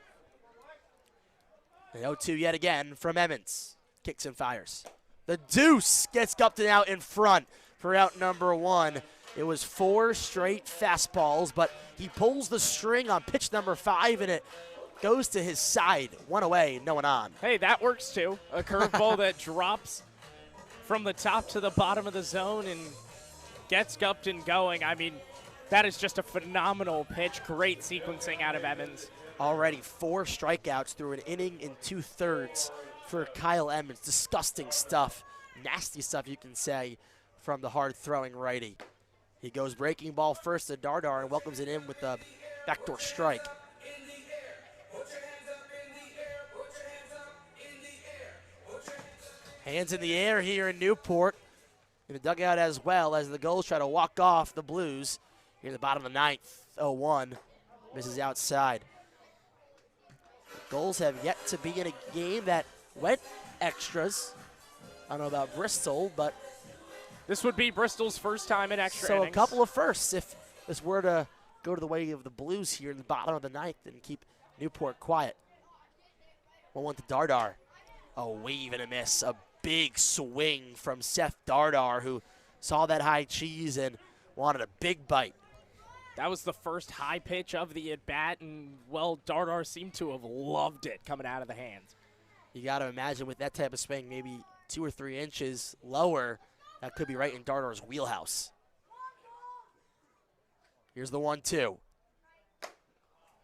The 0-2 yet again from Emmons. Kicks and fires. The deuce gets Gupton out in front for out number one. It was 4 straight fastballs, but he pulls the string on pitch number 5, and it goes to his side. One away, no one on. Hey, that works too. A curveball that drops from the top to the bottom of the zone and gets Gupton going. I mean, that is just a phenomenal pitch. Great sequencing out of Emmons. Already 4 strikeouts through an inning and 2/3 for Kyle Emmons. Disgusting stuff. Nasty stuff, you can say, from the hard-throwing righty. He goes breaking ball first to Dardar and welcomes it in with a backdoor strike. Hands in the air here in Newport. In the dugout as well as the Gulls try to walk off the Blues. Here in the bottom of the 9th, 0-1, misses outside. The Gulls have yet to be in a game that went extras. I don't know about Bristol, but this would be Bristol's first time in extra so innings. A couple of firsts if this were to go to the way of the Blues here in the bottom of the 9th and keep Newport quiet. 1-1 to Dardar. A wave and a miss. A big swing from Seth Dardar, who saw that high cheese and wanted a big bite. That was the first high pitch of the at-bat, and, well, Dardar seemed to have loved it coming out of the hands. You got to imagine with that type of swing, maybe 2 or 3 inches lower, that could be right in Dardar's wheelhouse. Here's the 1-2.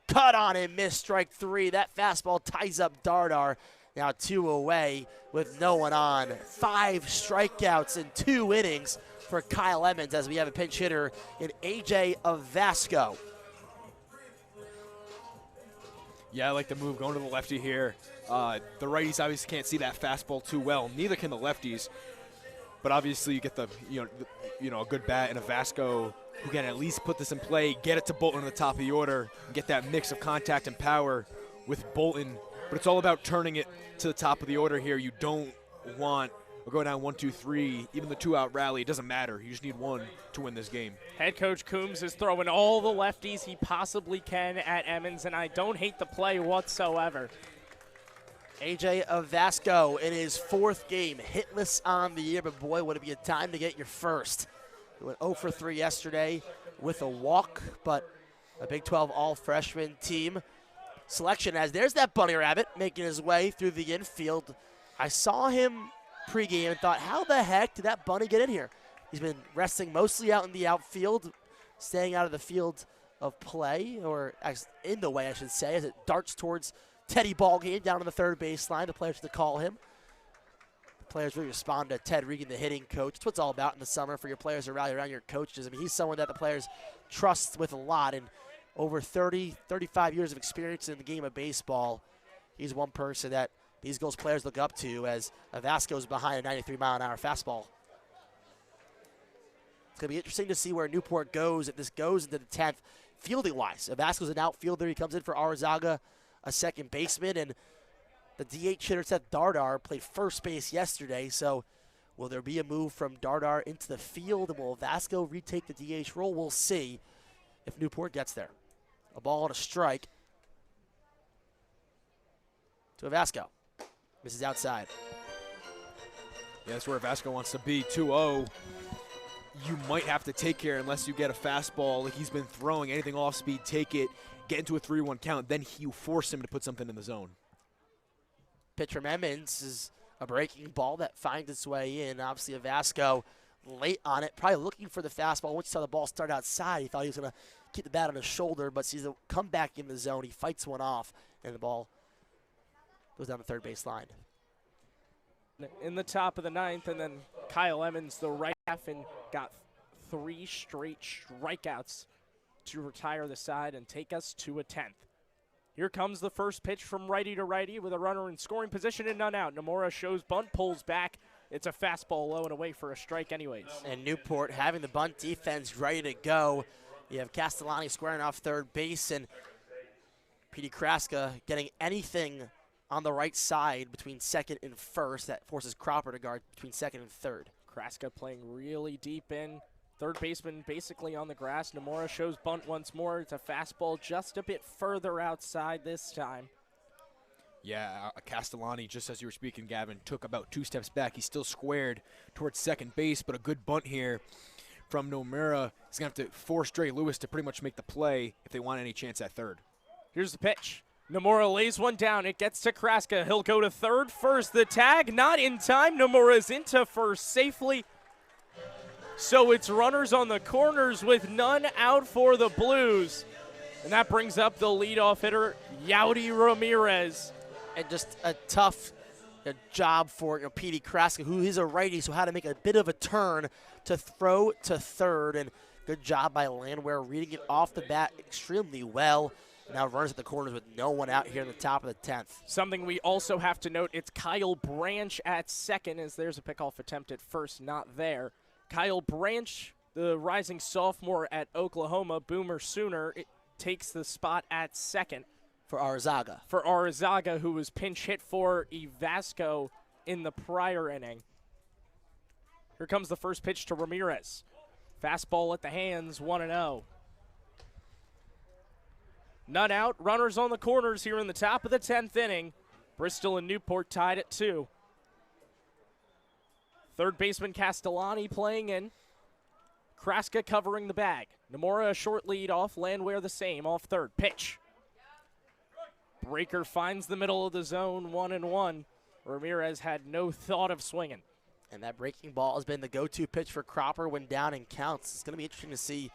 Cut on and missed, strike 3. That fastball ties up Dardar. Now 2 away with no one on. 5 strikeouts in 2 innings for Kyle Emmons as we have a pinch hitter in AJ Avasco. Yeah, I like the move going to the lefty here. The righties obviously can't see that fastball too well. Neither can the lefties. But obviously you get the a good bat and Avasco who can at least put this in play, get it to Bolton at the top of the order, and get that mix of contact and power with Bolton. But it's all about turning it to the top of the order here. You don't want or go down 1-2-3, even the 2-out rally, it doesn't matter. You just need 1 to win this game. Head coach Coombs is throwing all the lefties he possibly can at Emmons, and I don't hate the play whatsoever. AJ Avasco in his 4th game, hitless on the year, but boy, would it be a time to get your first. He went 0 for 3 yesterday with a walk, but a Big 12 all-freshman team selection as there's that bunny rabbit making his way through the infield. I saw him pregame and thought, how the heck did that bunny get in here? He's been resting mostly out in the outfield, staying out of the field of play, or in the way, I should say, as it darts towards Teddy Ballgame down on the 3rd baseline. The players to call him. The players really respond to Ted Regan, the hitting coach. It's what it's all about in the summer for your players to rally around your coaches. I mean, he's someone that the players trust with a lot, and over 30, 35 years of experience in the game of baseball, he's one person that these Gulls players look up to as Avasco's behind a 93-mile-an-hour fastball. It's going to be interesting to see where Newport goes if this goes into the 10th fielding-wise. Avasco's an outfielder. He comes in for Arzaga, a second baseman, and the DH hitter Seth Dardar played first base yesterday, so will there be a move from Dardar into the field, and will Avasco retake the DH role? We'll see if Newport gets there. A ball and a strike to Avasco. Misses outside. Yeah, that's where Avasco wants to be. 2-0. You might have to take care unless you get a fastball like he's been throwing. Anything off speed, take it, get into a 3-1 count. Then you force him to put something in the zone. Pitch from Emmons is a breaking ball that finds its way in. Obviously, Vasco late on it, probably looking for the fastball. Once he saw the ball start outside, he thought he was going to keep the bat on his shoulder, but sees it come back in the zone. He fights one off, and the ball goes down the third base line. In the top of the ninth, and then Kyle Emmons, the right half, and got 3 straight strikeouts to retire the side and take us to a 10th. Here comes the first pitch from righty to righty with a runner in scoring position and none out. Nomura shows bunt, pulls back. It's a fastball low and away for a strike anyways. And Newport having the bunt defense ready to go. You have Castellani squaring off third base, and Petey Kraska getting anything on the right side between second and first. That forces Cropper to guard between second and third. Kraska playing really deep in. Third baseman basically on the grass. Nomura shows bunt once more. It's a fastball just a bit further outside this time. Yeah, Castellani, just as you were speaking, Gavin, took about 2 steps back. He's still squared towards second base, but a good bunt here from Nomura. He's going to have to force Dre Lewis to pretty much make the play if they want any chance at third. Here's the pitch. Nomura lays one down. It gets to Kraska. He'll go to third. First, the tag, not in time. Nomura's into first safely. So it's runners on the corners with none out for the Blues. And that brings up the leadoff hitter, Yaudy Ramirez. And just a tough job for Petey Kraska, who is a righty, so had to make a bit of a turn to throw to third. And good job by Landwehr reading it off the bat extremely well. Now runners at the corners with no one out here in the top of the 10th. Something we also have to note, it's Kyle Branch at second, as there's a pickoff attempt at first, not there. Kyle Branch, the rising sophomore at Oklahoma, Boomer Sooner, it takes the spot at second. For Arizaga. For Arizaga, who was pinch hit for Evasco in the prior inning. Here comes the first pitch to Ramirez. Fastball at the hands, 1-0. None out, runners on the corners here in the top of the 10th inning. Bristol and Newport tied at 2. Third baseman Castellani playing in. Kraska covering the bag. Nomura a short lead off, Landwehr the same off third. Pitch. Breaker finds the middle of the zone, 1-1. Ramirez had no thought of swinging. And that breaking ball has been the go-to pitch for Cropper when down and counts. It's going to be interesting to see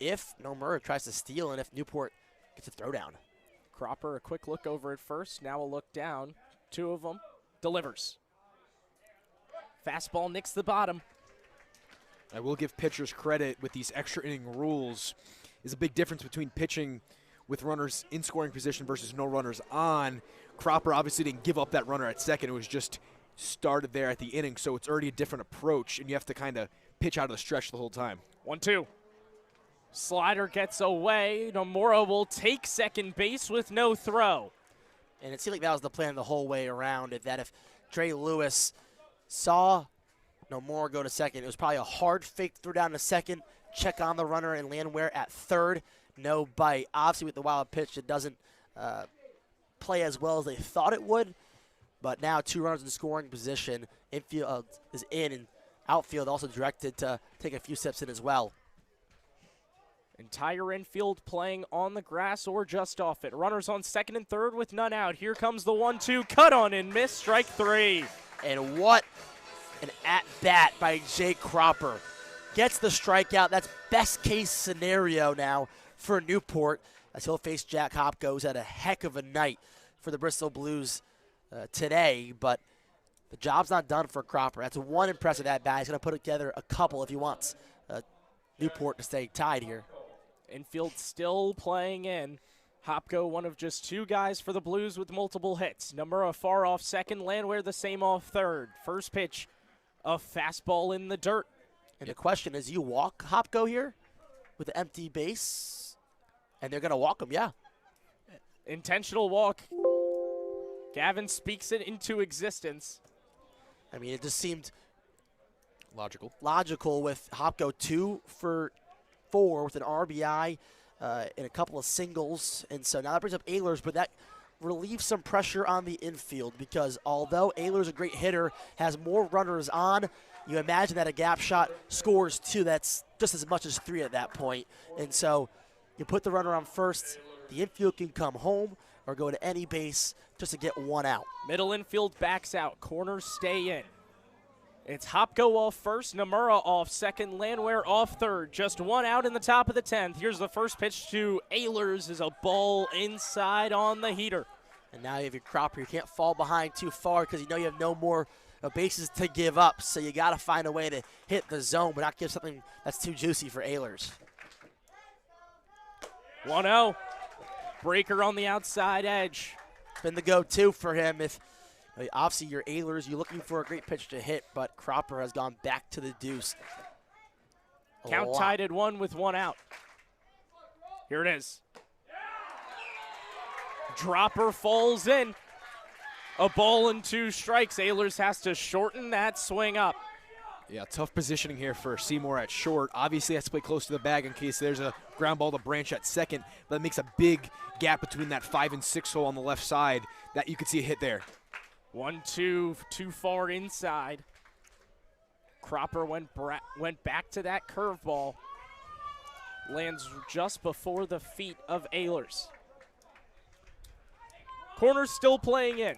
if Nomura tries to steal and if Newport gets a throwdown. Cropper, a quick look over at first, now a look down. 2 of them, delivers. Fastball nicks the bottom. I will give pitchers credit with these extra inning rules. There's a big difference between pitching with runners in scoring position versus no runners on. Cropper obviously didn't give up that runner at second. It was just started there at the inning, so it's already a different approach, and you have to kind of pitch out of the stretch the whole time. 1-2. Slider gets away. Nomura will take second base with no throw. And it seemed like that was the plan the whole way around, that if Dre Lewis saw Nomura go to second, it was probably a hard fake throw down to second, check on the runner, and Landwehr at third. No bite. Obviously, with the wild pitch, it doesn't play as well as they thought it would. But now 2 runners in scoring position. Infield is in, and outfield also directed to take a few steps in as well. Entire infield playing on the grass or just off it. Runners on second and third with none out. Here comes the 1-2. Cut on and miss. Strike 3. And what an at-bat by Jake Cropper. Gets the strikeout. That's best case scenario now for Newport as he'll face Jack Hopko, who's had a heck of a night for the Bristol Blues today, but the job's not done for Cropper. That's one impressive at-bat. He's going to put together a couple if he wants Newport to stay tied here. Infield still playing in. Hopko, one of just 2 guys for the Blues with multiple hits. Nomura far off second, Landwehr the same off third. First pitch, a fastball in the dirt. And the question is, you walk Hopko here with an empty base? And they're going to walk him, yeah. Intentional walk. Gavin speaks it into existence. I mean, it just seemed logical with Hopko 2 for 4 with an RBI and a couple of singles. And so now that brings up Ehlers, but that relieves some pressure on the infield because although Ehlers a great hitter, has more runners on, you imagine that a gap shot scores 2. That's just as much as 3 at that point. And so you put the runner on first, The infield can come home or go to any base just to get one out. Middle infield backs out. Corners stay in. It's Hopko off first, Nomura off second, Landwehr off third. Just one out in the top of the 10th. Here's the first pitch to Ehlers, is a ball inside on the heater. And now you have your Cropper. You can't fall behind too far because you know you have no more bases to give up. So you got to find a way to hit the zone, but not give something that's too juicy for Ehlers. 1-0. Breaker on the outside edge. Been the go-to for him. If obviously your Ehlers, you're looking for a great pitch to hit, but Cropper has gone back to the deuce. Count tied at 1 with 1 out. Here it is. Dropper falls in. A ball and 2 strikes. Ehlers has to shorten that swing up. Yeah, tough positioning here for Seymour at short. Obviously has to play close to the bag in case there's a ground ball to Branch at second, but it makes a big gap between that 5 and 6 hole on the left side that you could see a hit there. 1-2, too far inside. Cropper went back to that curveball. Lands just before the feet of Ehlers. Corner's still playing in.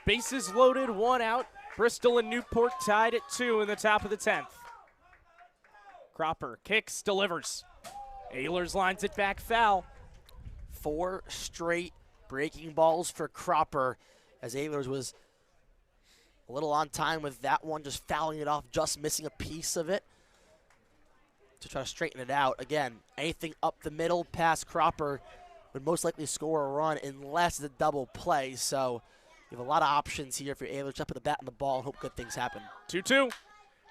Bases loaded, 1 out. Bristol and Newport tied at 2 in the top of the 10th. Cropper kicks, delivers. Ehlers lines it back foul. 4 straight breaking balls for Cropper, as Ehlers was a little on time with that one, just fouling it off, just missing a piece of it to try to straighten it out. Again, anything up the middle past Cropper would most likely score a run unless it's a double play. So you have a lot of options here for Ehlers. Just put the bat in the ball and hope good things happen. 2-2.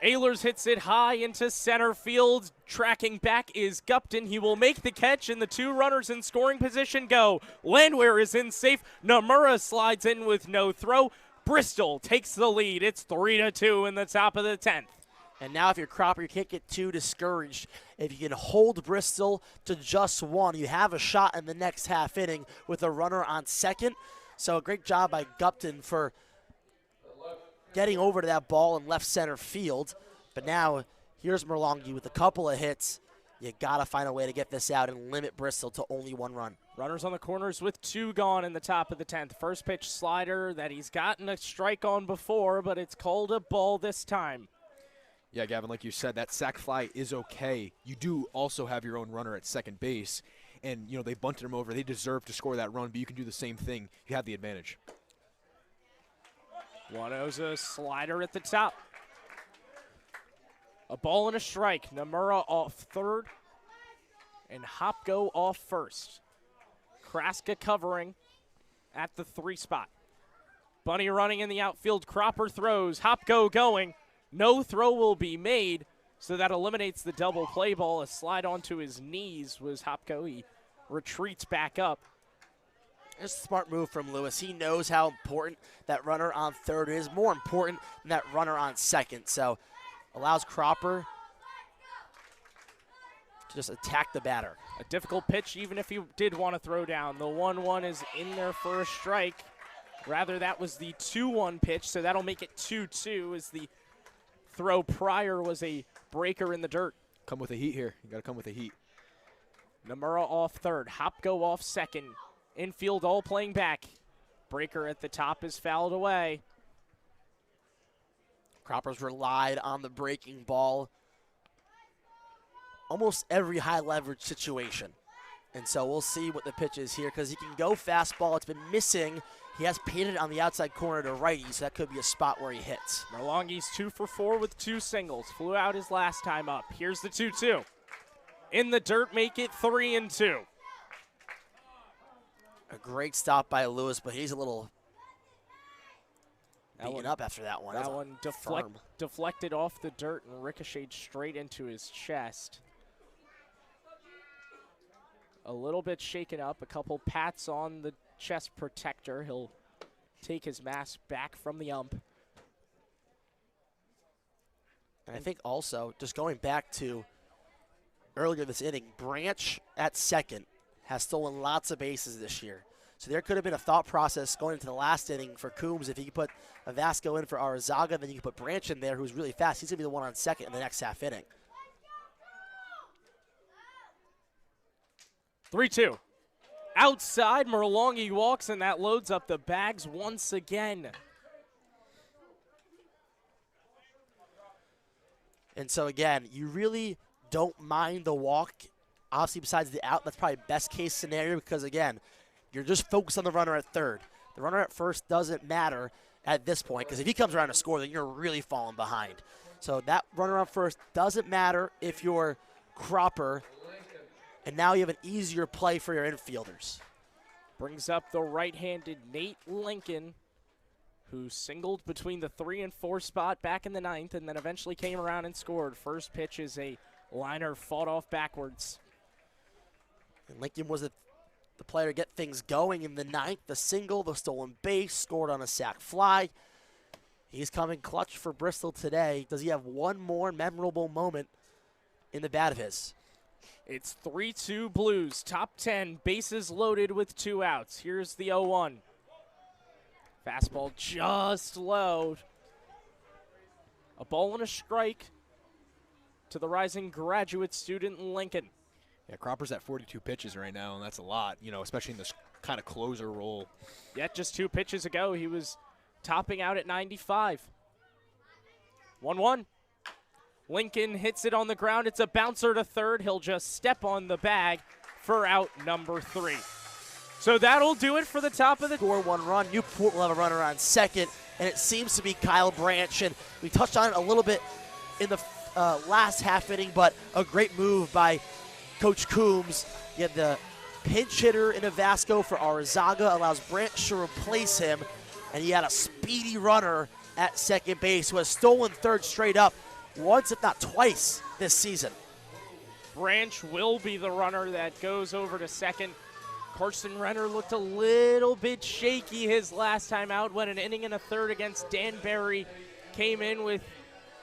Ehlers hits it high into center field. Tracking back is Gupton. He will make the catch, and the 2 runners in scoring position go. Landwehr is in safe. Nomura slides in with no throw. Bristol takes the lead. It's 3-2 in the top of the 10th. And now if you're Cropper, you can't get too discouraged. If you can hold Bristol to just 1, you have a shot in the next half inning with a runner on second. So a great job by Gupton for getting over to that ball in left center field. But now here's Merlongi with a couple of hits. You got to find a way to get this out and limit Bristol to only 1 run. Runners on the corners with 2 gone in the top of the 10th. First pitch slider that he's gotten a strike on before, but it's called a ball this time. Yeah, Gavin, like you said, that sac fly is okay. You do also have your own runner at second base, and you know they bunted him over. They deserve to score that run, but you can do the same thing. You have the advantage. 1-0's a slider at the top. A ball and a strike. Nomura off third, and Hopko off first. Kraska covering at the 3 spot. Bunny running in the outfield. Cropper throws. Hopko going. No throw will be made, so that eliminates the double play ball. A slide onto his knees was Hopko. He retreats back up. It's a smart move from Lewis. He knows how important that runner on third is, more important than that runner on second. So allows Cropper to just attack the batter. A difficult pitch, even if he did want to throw down. The 1-1 is in there for a strike. Rather, that was the 2-1 pitch, so that'll make it 2-2 as the throw prior was a breaker in the dirt. Come with the heat here. You got to come with the heat. Nomura off third. Hopko off second. Infield all playing back. Breaker at the top is fouled away. Cropper's relied on the breaking ball almost every high leverage situation. And so we'll see what the pitch is here because he can go fastball. It's been missing. He has painted on the outside corner to righty, so that could be a spot where he hits. Merlongi's 2 for 4 with 2 singles. Flew out his last time up. Here's the 2-2. In the dirt, make it 3-2. A great stop by Lewis, but he's a little beaten up after that one. That one deflected off the dirt and ricocheted straight into his chest. A little bit shaken up, a couple pats on the chest protector. He'll take his mask back from the ump. And I think also, just going back to earlier this inning, Branch at second has stolen lots of bases this year. So there could have been a thought process going into the last inning for Coombs. If you could put a Vasco in for Arizaga, then you could put Branch in there, who's really fast. He's going to be the one on second in the next half inning. 3-2. outside. Merlongi walks, and that loads up the bags once again. And so, again, you really don't mind the walk. Obviously, besides the out, that's probably best case scenario because, again, you're just focused on the runner at third. The runner at first doesn't matter at this point because if he comes around to score, then you're really falling behind. So that runner on first doesn't matter if you're Cropper, and now you have an easier play for your infielders. Brings up the right-handed Nate Lincoln, who singled between the 3 and 4 spot back in the 9th and then eventually came around and scored. First pitch is a liner fought off backwards. And Lincoln was the player to get things going in the 9th. The single, the stolen base, scored on a sac fly. He's coming clutch for Bristol today. Does he have one more memorable moment in the bat of his? It's 3-2 Blues, top 10, bases loaded with 2 outs. Here's the 0-1. Fastball just low. A ball and a strike to the rising graduate student Lincoln. Yeah, Cropper's at 42 pitches right now, and that's a lot, you know, especially in this kind of closer role. Yet just 2 pitches ago, he was topping out at 95. 1-1. Lincoln hits it on the ground. It's a bouncer to third. He'll just step on the bag for out number 3. So that'll do it for the top of the... Score 1 run. Newport will have a runner on second, and it seems to be Kyle Branch. And we touched on it a little bit in the last half inning, but a great move by Coach Coombs. You had the pinch hitter in Vasco for Arizaga, allows Branch to replace him, and he had a speedy runner at second base who has stolen third straight up once, if not twice, this season. Branch will be the runner that goes over to second. Carson Renner looked a little bit shaky his last time out when an inning and a third against Danbury came in with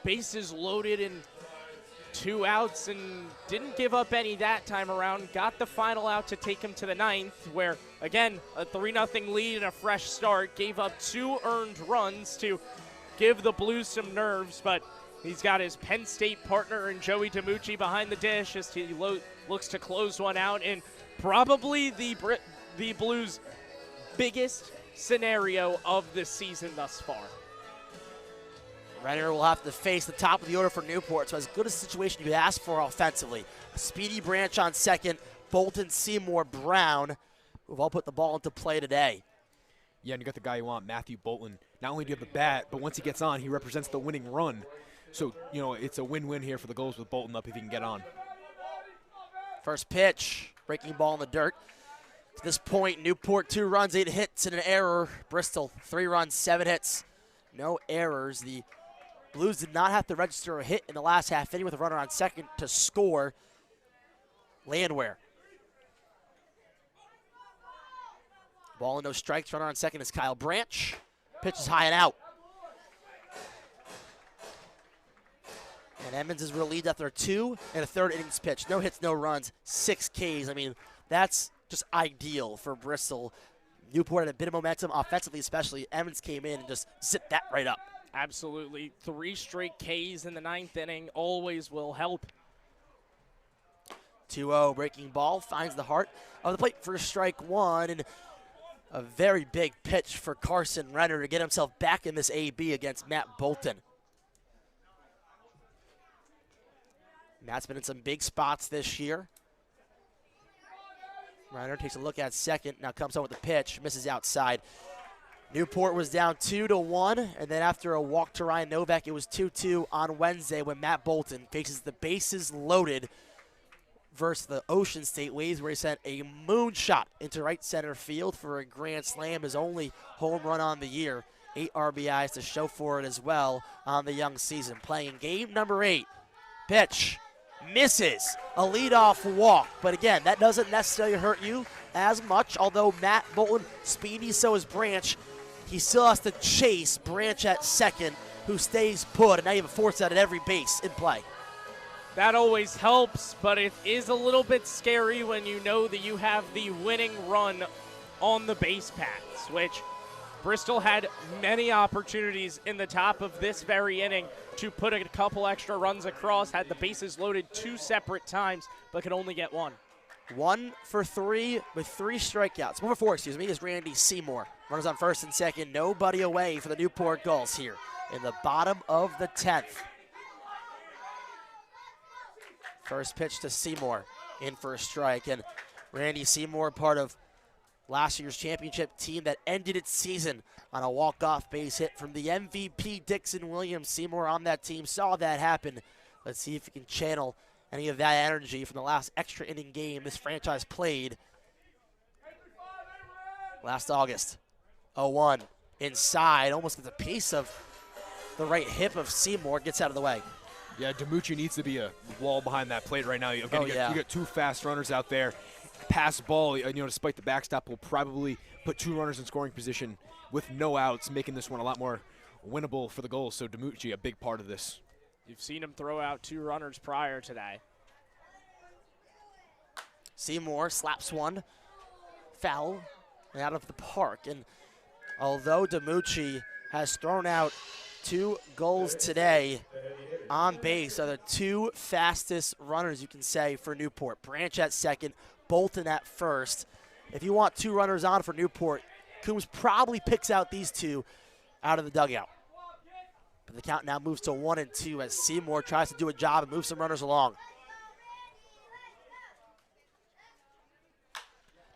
bases loaded and 2 outs and didn't give up any that time around. Got the final out to take him to the 9th where, again, a 3-0 lead and a fresh start. Gave up 2 earned runs to give the Blues some nerves, but he's got his Penn State partner and Joey DiMucci behind the dish as he looks to close one out in probably the Blues' biggest scenario of the season thus far. Renner will have to face the top of the order for Newport, so as good a situation you ask for offensively. A speedy Branch on second, Bolton, Seymour, Brown, who've all put the ball into play today. Yeah, and you got the guy you want, Matthew Bolton. Not only do you have the bat, but once he gets on, he represents the winning run. So, you know, it's a win-win here for the Gulls with Bolton up if he can get on. First pitch, breaking ball in the dirt. To this point, Newport 2 runs, 8 hits, and an error. Bristol 3 runs, 7 hits, no errors. The Blues did not have to register a hit in the last half inning with a runner on second to score. Landwehr. Ball and no strikes. Runner on second is Kyle Branch. Pitch is high and out. And Emmons is relieved after a 2 and a 3rd innings pitch. No hits, no runs, 6 Ks. I mean, that's just ideal for Bristol. Newport had a bit of momentum offensively, especially. Emmons came in and just zipped that right up. Absolutely. 3 straight Ks in the 9th inning always will help. 2-0 breaking ball finds the heart of the plate for strike 1. And a very big pitch for Carson Renner to get himself back in this AB against Matt Bolton. Matt's been in some big spots this year. Renner takes a look at second, now comes on with the pitch, misses outside. Newport was down 2-1, and then after a walk to Ryan Novak, it was 2-2 on Wednesday when Matt Bolton faces the bases loaded versus the Ocean State Waves, where he sent a moonshot into right center field for a grand slam, his only home run on the year. 8 RBIs to show for it as well on the young season. Playing game number 8. Pitch. Misses. A leadoff walk. But again, that doesn't necessarily hurt you as much, although Matt Bolton, speedy, so is Branch. He still has to chase Branch at second, who stays put, and now you have a force out at every base in play. That always helps, but it is a little bit scary when you know that you have the winning run on the base paths, which Bristol had many opportunities in the top of this very inning to put a couple extra runs across, had the bases loaded 2 separate times, but could only get 1. 1 for 3 with 3 strikeouts. 1 for 4, excuse me, is Randy Seymour. Runners on first and second, nobody away for the Newport Gulls here in the bottom of the 10th. First pitch to Seymour, in for a strike, and Randy Seymour, part of last year's championship team that ended its season on a walk-off base hit from the MVP Dixon Williams. Seymour on that team saw that happen. Let's see if he can channel any of that energy from the last extra inning game this franchise played last August. 0-1 inside, almost gets a piece of the right hip of Seymour, gets out of the way. Yeah, DiMucci needs to be a wall behind that plate right now. You got 2 fast runners out there. Pass ball, despite the backstop, will probably put 2 runners in scoring position with no outs, making this one a lot more winnable for the Gulls. So DiMucci, a big part of this. You've seen him throw out 2 runners prior today. Seymour slaps one, foul, and out of the park. And although DiMucci has thrown out 2 goals today, on base are the 2 fastest runners, you can say, for Newport. Branch at second, Bolton at first. If you want 2 runners on for Newport, Coombs probably picks out these 2 out of the dugout. But the count now moves to 1 and 2 as Seymour tries to do a job and move some runners along.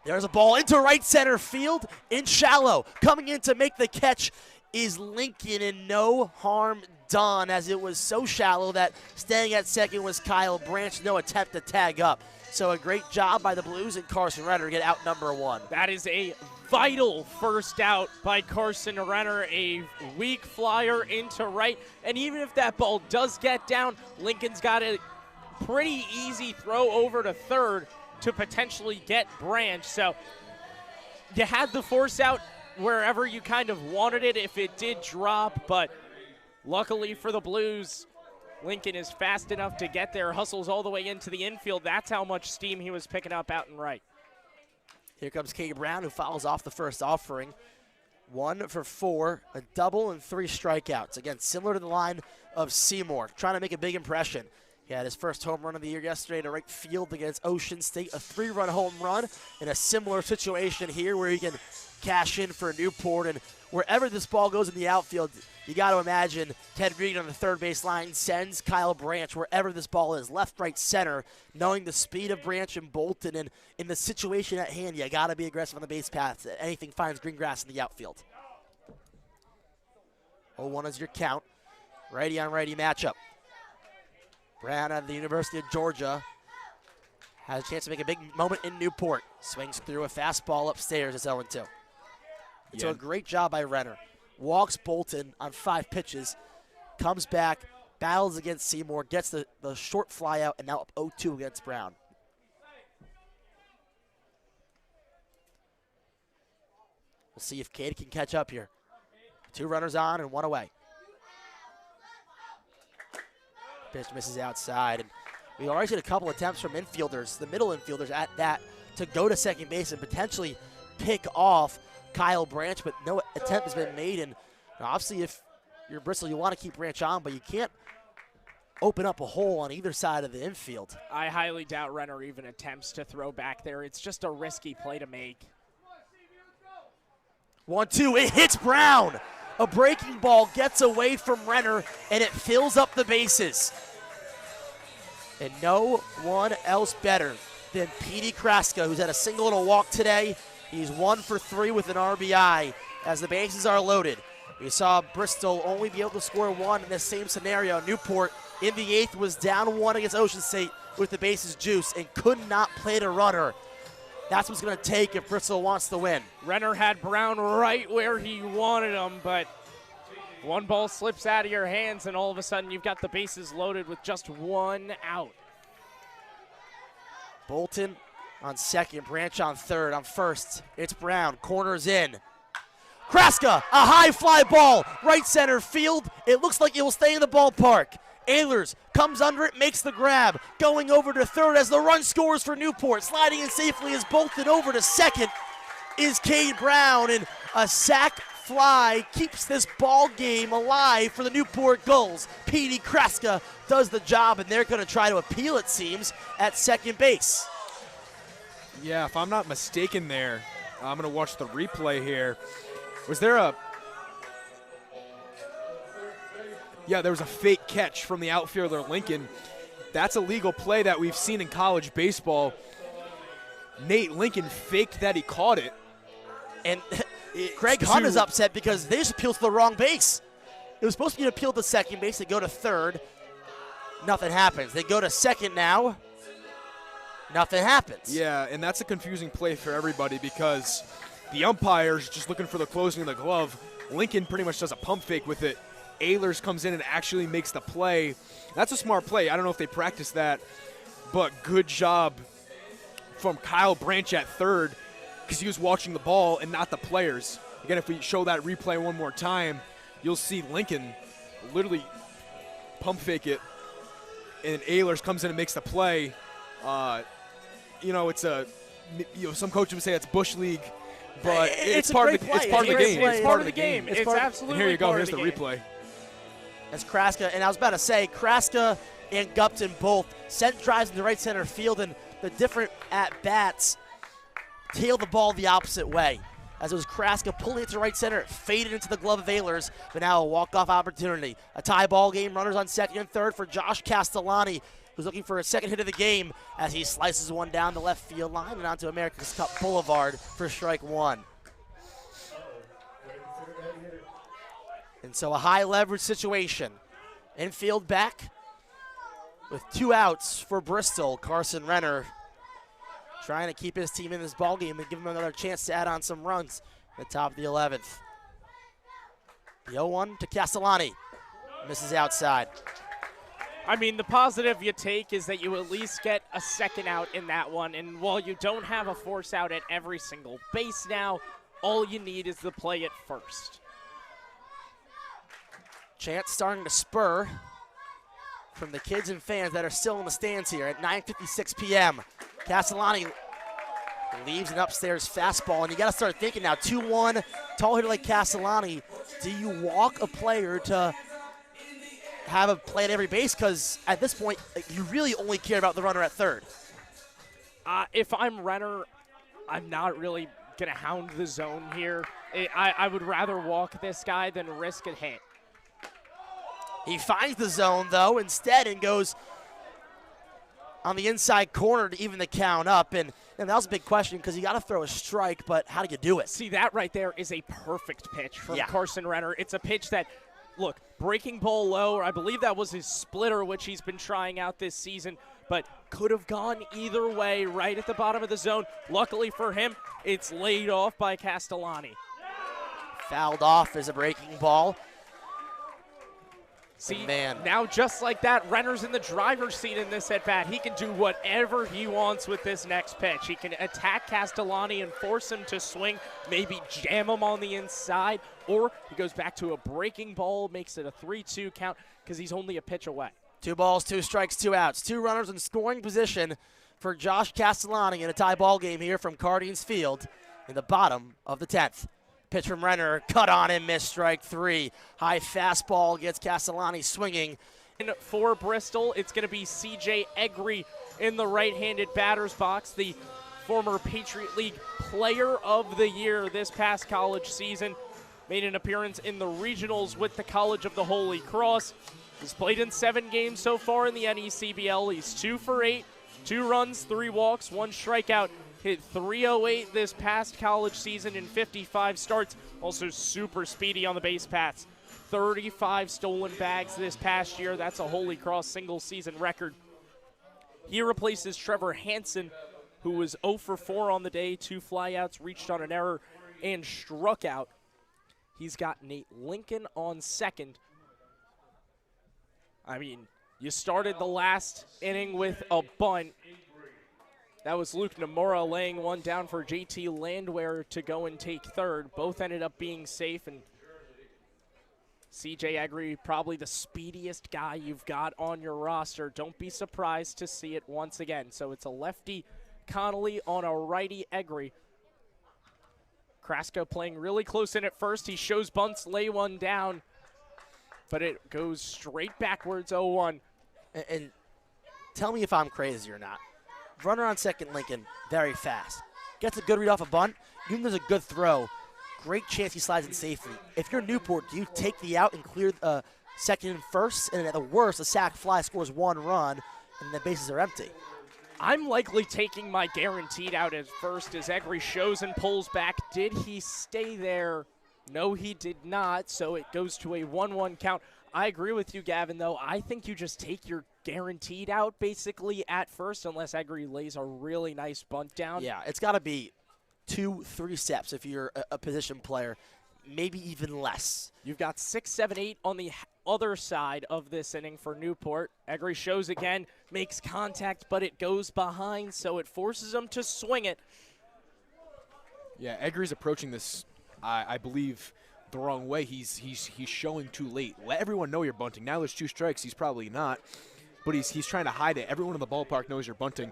There's a ball into right center field in shallow. Coming in to make the catch is Lincoln, and no harm done, as it was so shallow that staying at second was Kyle Branch. No attempt to tag up. So a great job by the Blues and Carson Renner get out number 1. That is a vital first out by Carson Renner, a weak flyer into right. And even if that ball does get down, Lincoln's got a pretty easy throw over to third to potentially get Branch. So you had the force out wherever you kind of wanted it if it did drop, but luckily for the Blues, Lincoln is fast enough to get there, hustles all the way into the infield. That's how much steam he was picking up out and right. Here comes Cade Brown, who fouls off the first offering. 1 for 4, a double and 3 strikeouts. Again, similar to the line of Seymour, trying to make a big impression. He had his first home run of the year yesterday to right field against Ocean State, a 3-run home run in a similar situation here where he can cash in for Newport. And wherever this ball goes in the outfield, you got to imagine Ted Reed on the third base line sends Kyle Branch wherever this ball is, left, right, center, knowing the speed of Branch and Bolton. And in the situation at hand, you got to be aggressive on the base paths. Anything finds green grass in the outfield. 0-1 is your count. Righty on righty matchup. Brown out of the University of Georgia has a chance to make a big moment in Newport. Swings through a fastball upstairs. It's 0-2. So a great job by Renner. Walks Bolton on 5 pitches, comes back, battles against Seymour, gets the short fly out, and now up 0-2 against Brown. We'll see if Cade can catch up here. 2 runners on and 1 away. Pitch misses outside, and we've already seen a couple attempts from infielders, the middle infielders at that, to go to second base and potentially pick off Kyle Branch, but no attempt has been made. And obviously, if you're Bristol, you want to keep Branch on, but you can't open up a hole on either side of the infield. I highly doubt Renner even attempts to throw back there. It's just a risky play to make. 1-2, it hits Brown. A breaking ball gets away from Renner, and it fills up the bases. And no one else better than Petey Kraska, who's had a single and a walk today. He's 1 for 3 with an RBI as the bases are loaded. We saw Bristol only be able to score 1 in this same scenario. Newport in the 8th was down 1 against Ocean State with the bases juiced and could not play the runner. That's what's going to take if Bristol wants to win. Renner had Brown right where he wanted him, but one ball slips out of your hands, and all of a sudden you've got the bases loaded with just 1 out. Bolton on second, Branch on third. On first, it's Brown. Corners in. Kraska, a high fly ball, right center field. It looks like it will stay in the ballpark. Ehlers comes under it, makes the grab. Going over to third as the run scores for Newport. Sliding in safely is Bolton. Over to second is Cade Brown, and a sac fly keeps this ball game alive for the Newport Gulls. Petey Kraska does the job, and they're going to try to appeal, it seems, at second base. Yeah, if I'm not mistaken there, I'm going to watch the replay here. Was there a... Yeah, there was a fake catch from the outfielder, Lincoln. That's a legal play that we've seen in college baseball. Nate Lincoln faked that he caught it. And Greg Hunt is upset because they just appealed to the wrong base. It was supposed to be an appeal to second base. They go to third. Nothing happens. They go to second now. Nothing happens. Yeah, and that's a confusing play for everybody because the umpire's just looking for the closing of the glove. Lincoln pretty much does a pump fake with it. Ehlers comes in and actually makes the play. That's a smart play. I don't know if they practiced that, but good job from Kyle Branch at third because he was watching the ball and not the players. Again, if we show that replay one more time, you'll see Lincoln literally pump fake it, and Ehlers comes in and makes the play. It's some coaches would say it's Bush League, but it's part of the game. It's part of the game. It's absolutely. And here you go. Part Here's of the replay. As Kraska, and I was about to say, Kraska and Gupton both sent drives into right center field, and the different at-bats tailed the ball the opposite way. As it was Kraska pulling it to right center, it faded into the glove of Ehlers, but now a walk-off opportunity. A tie ball game, runners on second and third for Josh Castellani, who's looking for a second hit of the game as he slices one down the left field line and onto America's Cup Boulevard for strike one. And so a high leverage situation. Infield back with 2 outs for Bristol. Carson Renner trying to keep his team in this ballgame and give him another chance to add on some runs at the top of the 11th. The 0-1 to Castellani. Misses outside. I mean, the positive you take is that you at least get a second out in that one. And while you don't have a force out at every single base now, all you need is the play at first. Chants starting to spur from the kids and fans that are still in the stands here at 9:56 p.m. Castellani leaves an upstairs fastball, and you got to start thinking now, 2-1, tall hitter like Castellani, do you walk a player to have a play at every base? Because at this point, you really only care about the runner at third. If I'm Renner, I'm not really going to hound the zone here. I would rather walk this guy than risk a hit. He finds the zone, though, instead, and goes on the inside corner to even the count up. And that was a big question because you got to throw a strike, but how do you do it? See, that right there is a perfect pitch from Carson Renner. It's a pitch that, look, breaking ball low, I believe that was his splitter, which he's been trying out this season, but could have gone either way right at the bottom of the zone. Luckily for him, it's laid off by Castellani. Fouled off as a breaking ball. See, now just like that, Renner's in the driver's seat in this at-bat. He can do whatever he wants with this next pitch. He can attack Castellani and force him to swing, maybe jam him on the inside, or he goes back to a breaking ball, makes it a 3-2 count because he's only a pitch away. 2 balls, 2 strikes, 2 outs. 2 runners in scoring position for Josh Castellani in a tie ball game here from Cardines Field in the bottom of the 10th. Pitch from Renner, cut on him, missed, strike 3. High fastball gets Castellani swinging. And for Bristol, it's going to be C.J. Egri in the right-handed batter's box, the former Patriot League Player of the Year this past college season. Made an appearance in the regionals with the College of the Holy Cross. He's played in 7 games so far in the NECBL. He's 2 for 8, 2 runs, 3 walks, 1 strikeout. Hit .308 this past college season in 55 starts. Also super speedy on the base paths. 35 stolen bags this past year. That's a Holy Cross single season record. He replaces Trevor Hansen, who was 0 for 4 on the day. 2 flyouts, reached on an error, and struck out. He's got Nate Lincoln on second. I mean, you started the last inning with a bunt. That was Luke Nomura laying one down for JT Landwehr to go and take third. Both ended up being safe, and C.J. Egri, probably the speediest guy you've got on your roster. Don't be surprised to see it once again. So it's a lefty Connolly on a righty Egri. Kraska playing really close in at first. He shows bunts, lay one down, but it goes straight backwards 0-1. And tell me if I'm crazy or not. Runner on second, Lincoln, very fast. Gets a good read off a bunt. Even there's a good throw, great chance he slides in safely. If you're Newport, do you take the out and clear second and first? And at the worst, a sac fly scores 1 run, and the bases are empty. I'm likely taking my guaranteed out at first as Egri shows and pulls back. Did he stay there? No, he did not, so it goes to a 1-1 count. I agree with you, Gavin, though. I think you just take your guaranteed out basically at first unless Egri lays a really nice bunt down. Yeah, it's got to be 2-3 steps if you're a position player, maybe even less. You've got 6, 7, 8 on the other side of this inning for Newport. Egri shows again, makes contact, but it goes behind, so it forces him to swing it. Yeah, Egri's approaching this, I believe, the wrong way. He's showing too late. Let everyone know you're bunting. Now there's 2 strikes. He's probably not, but he's trying to hide it. Everyone in the ballpark knows you're bunting.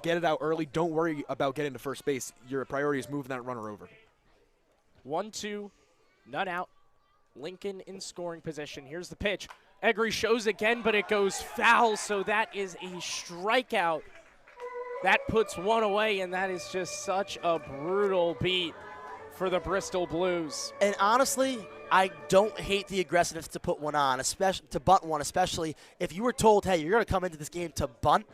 Get it out early. Don't worry about getting to first base. Your priority is moving that runner over. 1-2, none out. Lincoln in scoring position. Here's the pitch. Egri shows again, but it goes foul, so that is a strikeout. That puts 1 away, and that is just such a brutal beat for the Bristol Blues. And honestly, I don't hate the aggressiveness to put one on, especially to bunt one, especially if you were told, hey, you're going to come into this game to bunt.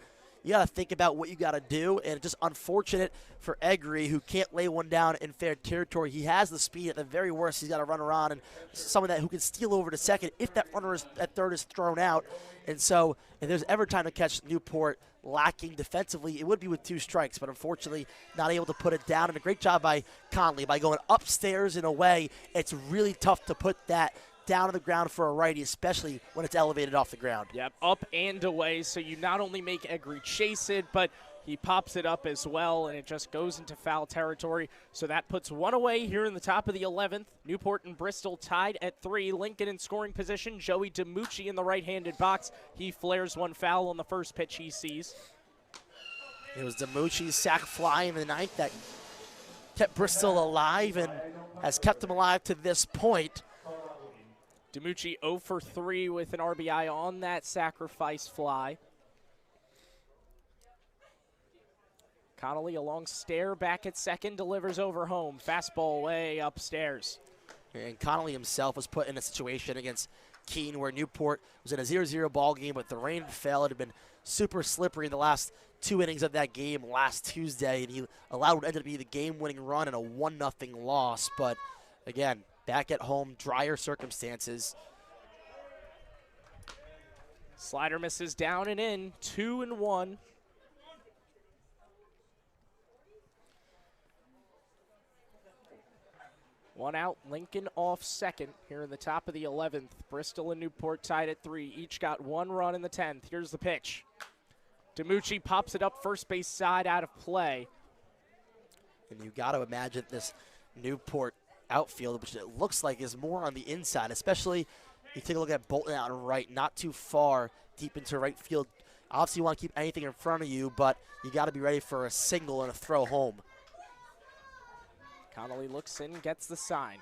You got to think about what you got to do, and it's just unfortunate for Egri, who can't lay one down in fair territory. He has the speed. At the very worst, he's got to run around and someone that who can steal over to second if that runner at third is thrown out. And so if there's ever time to catch Newport lacking defensively, it would be with 2 strikes, but unfortunately not able to put it down. And a great job by Conley by going upstairs and away. It's really tough to put that down to the ground for a righty, especially when it's elevated off the ground. Yep, up and away, so you not only make Egri chase it, but he pops it up as well, and it just goes into foul territory. So that puts 1 away here in the top of the 11th. Newport and Bristol tied at 3. Lincoln in scoring position. Joey DiMucci in the right-handed box. He flares 1 foul on the first pitch he sees. It was DiMucci's sac fly in the 9th that kept Bristol alive and has kept them alive to this point. DiMucci 0 for 3 with an RBI on that sacrifice fly. Connolly a long stare back at second, delivers over home. Fastball way upstairs. And Connolly himself was put in a situation against Keene where Newport was in a 0-0 ball game, but the rain fell. It had been super slippery in the last 2 innings of that game last Tuesday, and he allowed what ended up being the game-winning run and a 1-0 loss. But again, back at home, drier circumstances. Slider misses down and in, 2-1. One out, Lincoln off second here in the top of the 11th. Bristol and Newport tied at 3. Each got 1 run in the 10th. Here's the pitch. DiMucci pops it up first base side out of play. And you got to imagine this Newport outfield, which it looks like is more on the inside, especially you take a look at Bolton out and right, not too far deep into right field. Obviously, you want to keep anything in front of you, but you got to be ready for a single and a throw home. Connolly looks in, gets the sign.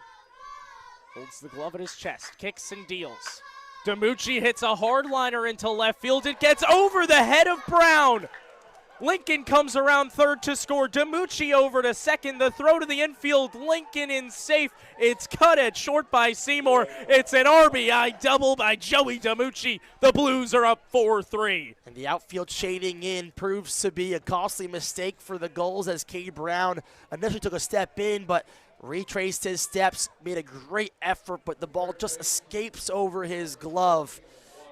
Holds the glove at his chest, kicks and deals. DiMucci hits a hardliner into left field. It gets over the head of Brown. Lincoln comes around third to score. DiMucci over to second. The throw to the infield. Lincoln in safe. It's cut at short by Seymour. It's an RBI double by Joey DiMucci. The Blues are up 4-3. And the outfield shading in proves to be a costly mistake for the Gulls as Cade Brown initially took a step in, but retraced his steps, made a great effort, but the ball just escapes over his glove.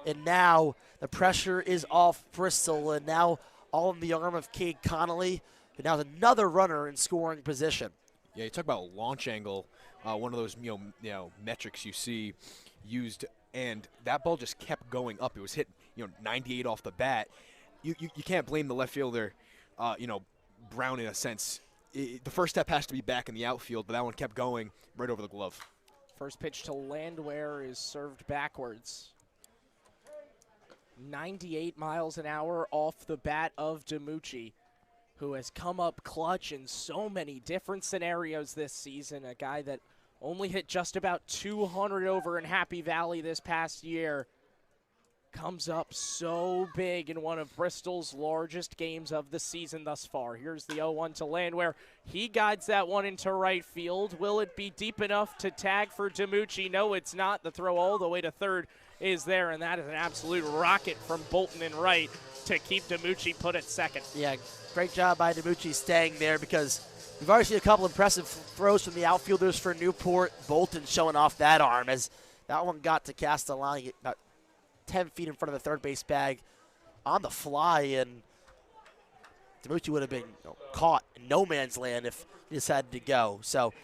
And now the pressure is off Bristol, and now all in the arm of Cade Connolly, who now has another runner in scoring position. Yeah, you talk about launch angle, one of those metrics you see used, and that ball just kept going up. It was hit 98 off the bat. You can't blame the left fielder, Brown in a sense. The first step has to be back in the outfield, but that one kept going right over the glove. First pitch to Landwehr is served backwards. 98 miles an hour off the bat of DiMucci, who has come up clutch in so many different scenarios this season. A guy that only hit just about 200 over in Happy Valley this past year. comes up so big in one of Bristol's largest games of the season thus far. Here's the 0-1 to Landwehr. He guides that one into right field. Will it be deep enough to tag for DiMucci? No, it's not. The throw all the way to third is there, and that is an absolute rocket from Bolton and Wright to keep DiMucci put at second. Yeah, great job by DiMucci staying there, because we've already seen a couple impressive throws from the outfielders for Newport. Bolton showing off that arm as that one got to Castellani about 10 feet in front of the third base bag on the fly, and DiMucci would have been caught in no man's land if he decided to go. So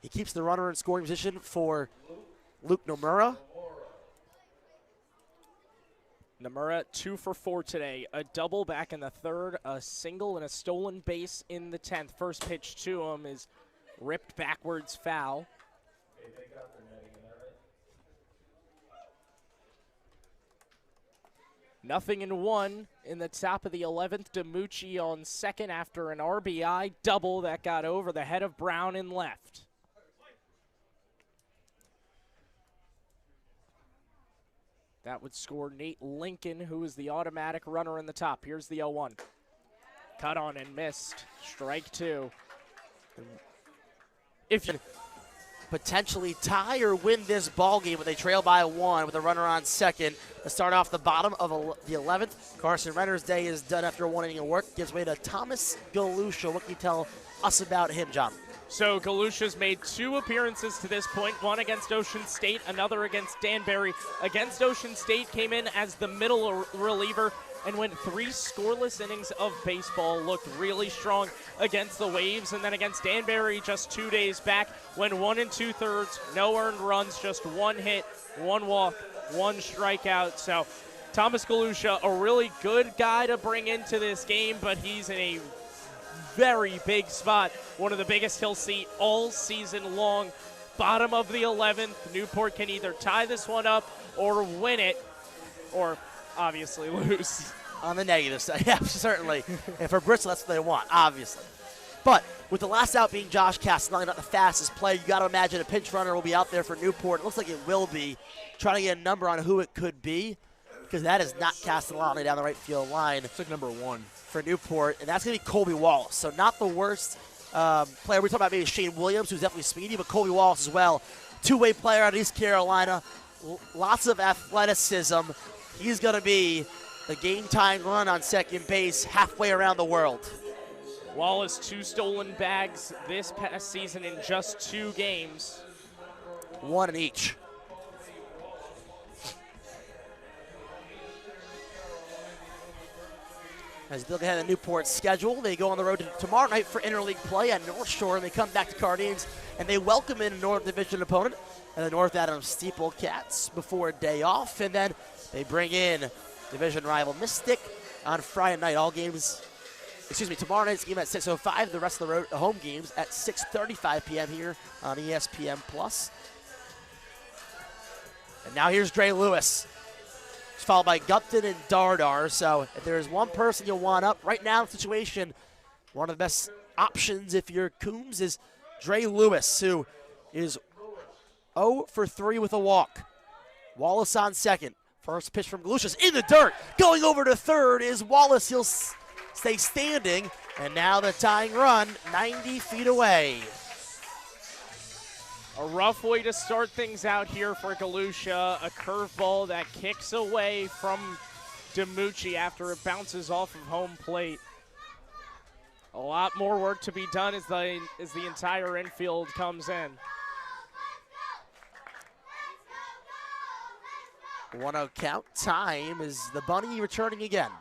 he keeps the runner in scoring position for Luke Nomura. Nomura 2 for 4 today. A double back in the third, a single and a stolen base in the 10th. First pitch to him is ripped backwards foul. Nothing in one in the top of the 11th. DiMucci on second after an RBI double that got over the head of Brown in left. That would score Nate Lincoln, who is the automatic runner in the top. Here's the 0-1. Cut on and missed. Strike two. If you potentially tie or win this ball game, but they trail by 1 with a runner on second to start off the bottom of the 11th. Carson Renner's day is done after 1 inning of work. Gives way to Thomas Galusha. What can you tell us about him, John? So Galusha's made 2 appearances to this point, one against Ocean State, another against Danbury. Against Ocean State, came in as the middle reliever and went 3 scoreless innings of baseball. Looked really strong against the Waves, and then against Danbury just 2 days back, went 1 2/3, no earned runs, just 1 hit, 1 walk, 1 strikeout. So Thomas Galusha, a really good guy to bring into this game, but he's in a very big spot, one of the biggest he'll see all season long. Bottom of the 11th, Newport can either tie this one up or win it, or obviously lose. On the negative side, yeah, certainly. And for Bristol, that's what they want, obviously. But with the last out being Josh Castellani, not the fastest player, you got to imagine a pinch runner will be out there for Newport. It looks like it will be. Trying to get a number on who it could be, because that is not Castellani down the right field line. It's like number 1 for Newport, and that's going to be Colby Wallace. So not the worst player. We're talking about maybe Shane Williams, who's definitely speedy, but Colby Wallace as well. Two-way player out of East Carolina. Lots of athleticism. He's going to be the game-time run on second base halfway around the world. Wallace, 2 stolen bags this past season in just 2 games. 1 in each. As they look ahead at the Newport schedule, they go on the road tomorrow night for interleague play at North Shore, and they come back to Cardines, and they welcome in a North Division opponent, and the North Adams Steeple Cats before a day off, and then they bring in division rival Mystic on Friday night. All games, tomorrow night's game at 6:05. The rest of the home games at 6:35 p.m. here on ESPN+. And now here's Dre Lewis. Followed by Gupton and Dardar. So if there's one person you'll want up right now in the situation, one of the best options if you're Coombs is Dre Lewis, who is 0 for 3 with a walk. Wallace on second. First pitch from Galusha's in the dirt. Going over to third is Wallace. He'll stay standing. And now the tying run 90 feet away. A rough way to start things out here for Galusha. A curveball that kicks away from DiMucci after it bounces off of home plate. A lot more work to be done as the entire infield comes in. 1-0 count. Time. Is the bunny returning again?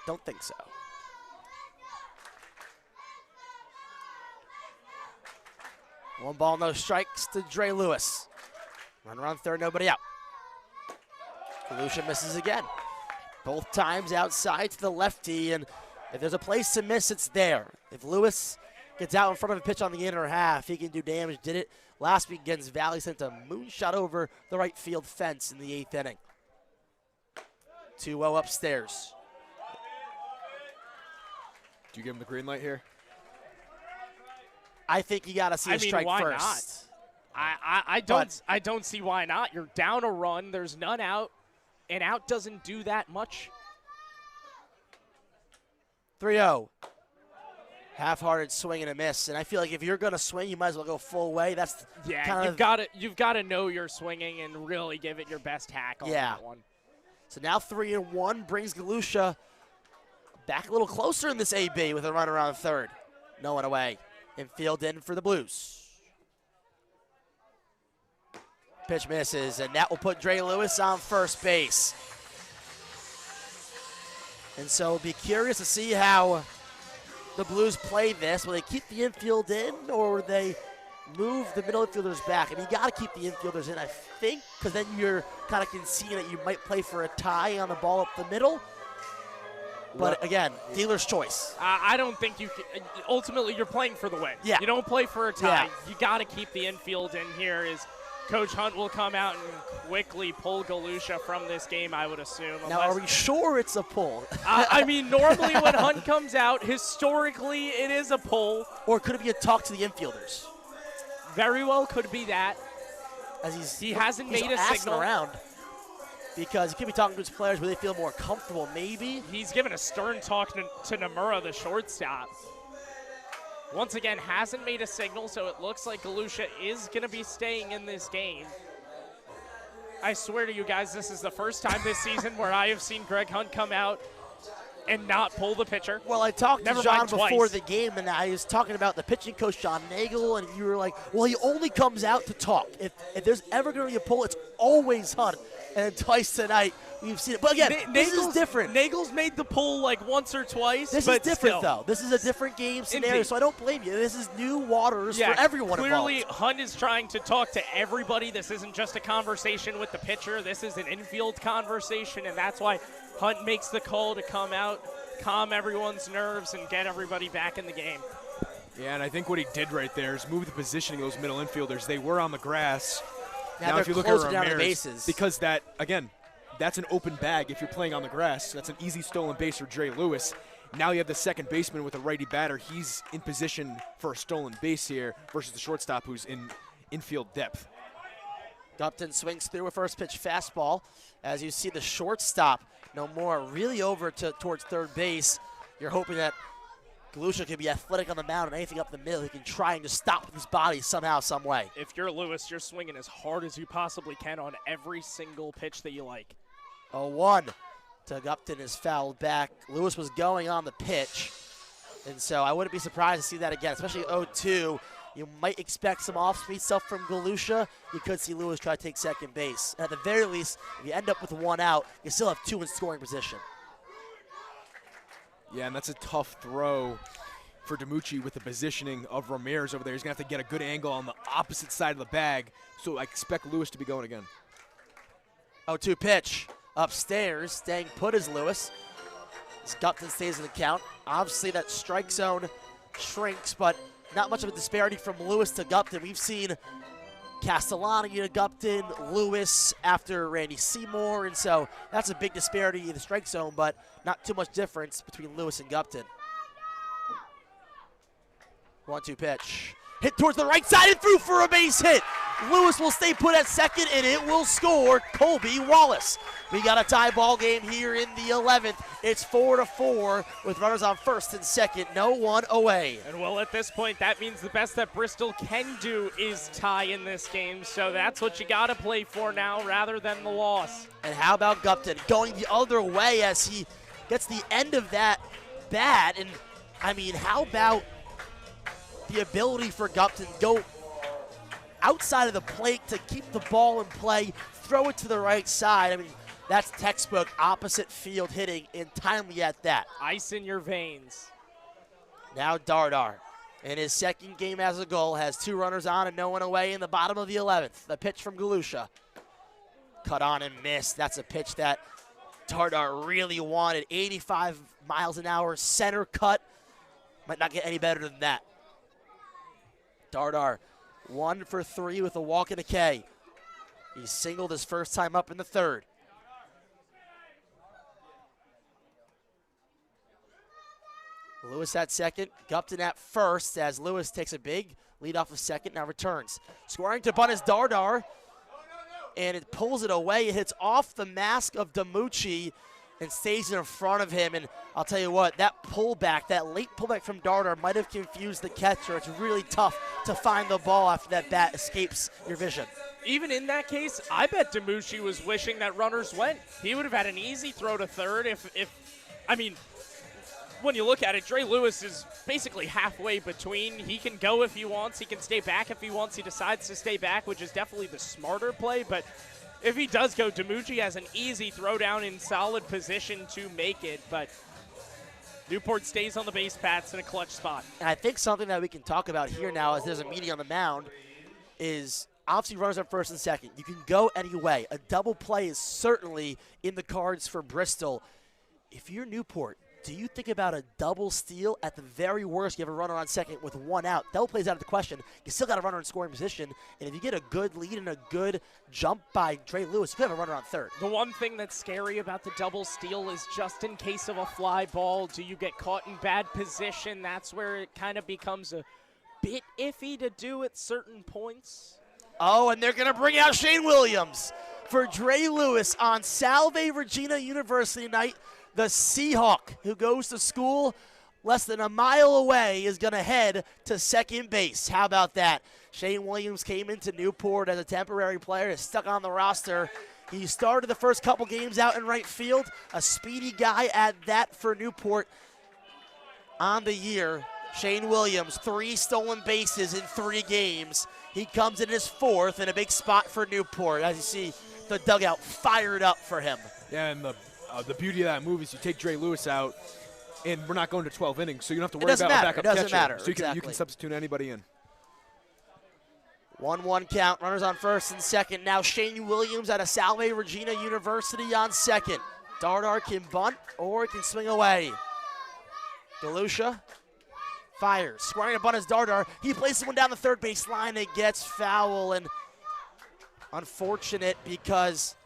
Don't think so. One ball, no strikes to Dre Lewis. Runner on third, nobody out. Galusha misses again. Both times outside to the lefty, and if there's a place to miss, it's there. If Lewis gets out in front of a pitch on the inner half, he can do damage. Did it last week against Valley, sent a moonshot over the right field fence in the 8th inning. 2-0 upstairs. Do you give him the green light here? I think you got to see a strike why first. not? I don't see why not. You're down a run. There's none out. An out doesn't do that much. 3-0. Half-hearted swing and a miss, and I feel like if you're going to swing, you might as well go full way. That's You've got to know you're swinging and really give it your best hack on that one. So now 3-1 brings Galusha back a little closer in this AB with a run around third. No one away. Infield in for the Blues. Pitch misses, and that will put Dre Lewis on first base. And so be curious to see how the Blues play this. Will they keep the infield in, or will they move the middle infielders back? I mean, you got to keep the infielders in, I think, because then you're kind of conceding that you might play for a tie on the ball up the middle. But again, dealer's choice. I don't think you can. Ultimately, you're playing for the win. Yeah. You don't play for a tie. Yeah. You got to keep the infield in here. Is Coach Hunt will come out and quickly pull Galusha from this game, I would assume. Now, are we sure it's a pull? I mean, normally when Hunt comes out, historically it is a pull. Or could it be a talk to the infielders? Very well could be that. As he hasn't made a asking signal around, because he could be talking to his players where they feel more comfortable, maybe. He's given a stern talk to Nomura, the shortstop. Once again, hasn't made a signal, so it looks like Galusha is going to be staying in this game. I swear to you guys, this is the first time this season where I have seen Greg Hunt come out and not pull the pitcher. Well, I talked to Never John mind before twice. the game, and I was talking about the pitching coach, John Nagel, and you were like, well, he only comes out to talk. If there's ever going to be a pull, it's always Hunt. And twice tonight, we've seen it. But again, this is different. Nagel's made the pull like once or twice. This is different, though. This is a different game scenario, so I don't blame you. This is new waters for everyone clearly involved. Hunt is trying to talk to everybody. This isn't just a conversation with the pitcher. This is an infield conversation, and that's why Hunt makes the call to come out, calm everyone's nerves, and get everybody back in the game. Yeah, and I think what he did right there is move the positioning of those middle infielders. They were on the grass. Now if you look at closing down the Ramirez, bases. because that, again, that's an open bag if you're playing on the grass. That's an easy stolen base for Dre Lewis. Now you have the second baseman with a righty batter. He's in position for a stolen base here versus the shortstop who's in infield depth. Gupton swings through a first pitch fastball. As you see the shortstop, Nomura really over towards third base. You're hoping that Galusha can be athletic on the mound, and anything up the middle he can try and just stop with his body somehow, some way. If you're Lewis, you're swinging as hard as you possibly can on every single pitch that you like. 0-1 to Gupton is fouled back. Lewis was going on the pitch, and so I wouldn't be surprised to see that again, especially 0-2. You might expect some off-speed stuff from Galusha. You could see Lewis try to take second base. And at the very least, if you end up with one out, you still have two in scoring position. Yeah, and that's a tough throw for DiMucci with the positioning of Ramirez over there. He's going to have to get a good angle on the opposite side of the bag, so I expect Lewis to be going again. 0-2 pitch. Upstairs, staying put is Lewis. As Gupton stays in the count. Obviously, that strike zone shrinks, but not much of a disparity from Lewis to Gupton. We've seen Castellani to Gupton, Lewis after Randy Seymour, and so that's a big disparity in the strike zone, but not too much difference between Lewis and Gupton. 1-2 pitch. Hit towards the right side and through for a base hit. Lewis will stay put at second, and it will score Colby Wallace. We got a tie ball game here in the 11th. It's 4-4 with runners on first and second, no one away. And well, at this point, that means the best that Bristol can do is tie in this game. So that's what you got to play for now rather than the loss. And how about Gupton going the other way as he gets the end of that bat? And, I mean, how about the ability for Gupton to go outside of the plate to keep the ball in play, throw it to the right side. I mean, that's textbook opposite field hitting, and timely at that. Ice in your veins. Now Dardar, in his second game as a Gull, has two runners on and no one away in the bottom of the 11th. The pitch from Galusha. Cut on and missed. That's a pitch that Dardar really wanted. 85 miles an hour, center cut. Might not get any better than that. Dardar 1 for 3 with a walk and a K. He singled his first time up in the third. Lewis at second, Gupton at first as Lewis takes a big lead off of second, now returns. Scoring to bunt is Dardar. and it pulls it away. It hits off the mask of DiMucci and stays in front of him. And I'll tell you what, that pullback, that late pullback from Darter might have confused the catcher. It's really tough to find the ball after that bat escapes your vision. Even in that case, I bet DiMucci was wishing that runners went. He would have had an easy throw to third I mean, when you look at it, Dre Lewis is basically halfway between. He can go if he wants. He can stay back if he wants. He decides to stay back, which is definitely the smarter play. But if he does go, DiMucci has an easy throw down in solid position to make it. But Newport stays on the base paths in a clutch spot. And I think something that we can talk about here now as there's a meeting on the mound is obviously runners on first and second. You can go any way. A double play is certainly in the cards for Bristol. If you're Newport, do you think about a double steal? At the very worst, you have a runner on second with one out. Double plays out of the question. You still got a runner in scoring position. And if you get a good lead and a good jump by Dre Lewis, you could have a runner on third. The one thing that's scary about the double steal is just in case of a fly ball, do you get caught in bad position? That's where it kind of becomes a bit iffy to do at certain points. Oh, and they're going to bring out Shane Williams for Dre Lewis on Salve Regina University night. The Seahawk, who goes to school less than a mile away, is going to head to second base. How about that? Shane Williams came into Newport as a temporary player, is stuck on the roster. He started the first couple games out in right field, a speedy guy at that for Newport on the year. Shane Williams, 3 stolen bases in 3 games. He comes in his 4th in a big spot for Newport. As you see, the dugout fired up for him. Yeah, and the beauty of that move is you take Dre Lewis out, and we're not going to 12 innings, so you don't have to worry about a backup catcher. It doesn't matter. So you can substitute anybody in. 1-1 count, runners on first and second. Now Shane Williams out of Salve Regina University on second. Darter can bunt or he can swing away. DeLucia fires. Squaring a bunt is Darter. He places one down the third base line. It gets foul, and unfortunate because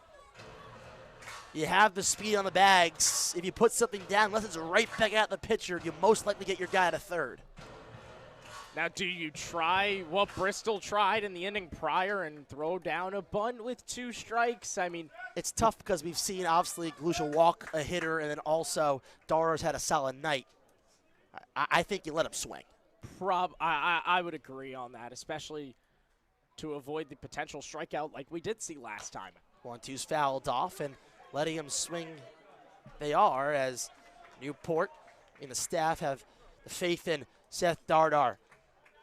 you have the speed on the bags. If you put something down, unless it's right back at the pitcher, you most likely get your guy at a third. Now, do you try what Bristol tried in the inning prior and throw down a bunt with 2 strikes? I mean, it's tough because we've seen, obviously, DeLucia walk a hitter, and then also Darter's had a solid night. I think you let him swing. I would agree on that, especially to avoid the potential strikeout like we did see last time. 1-2's fouled off, and letting him swing they are, as Newport and the staff have the faith in Seth Darter.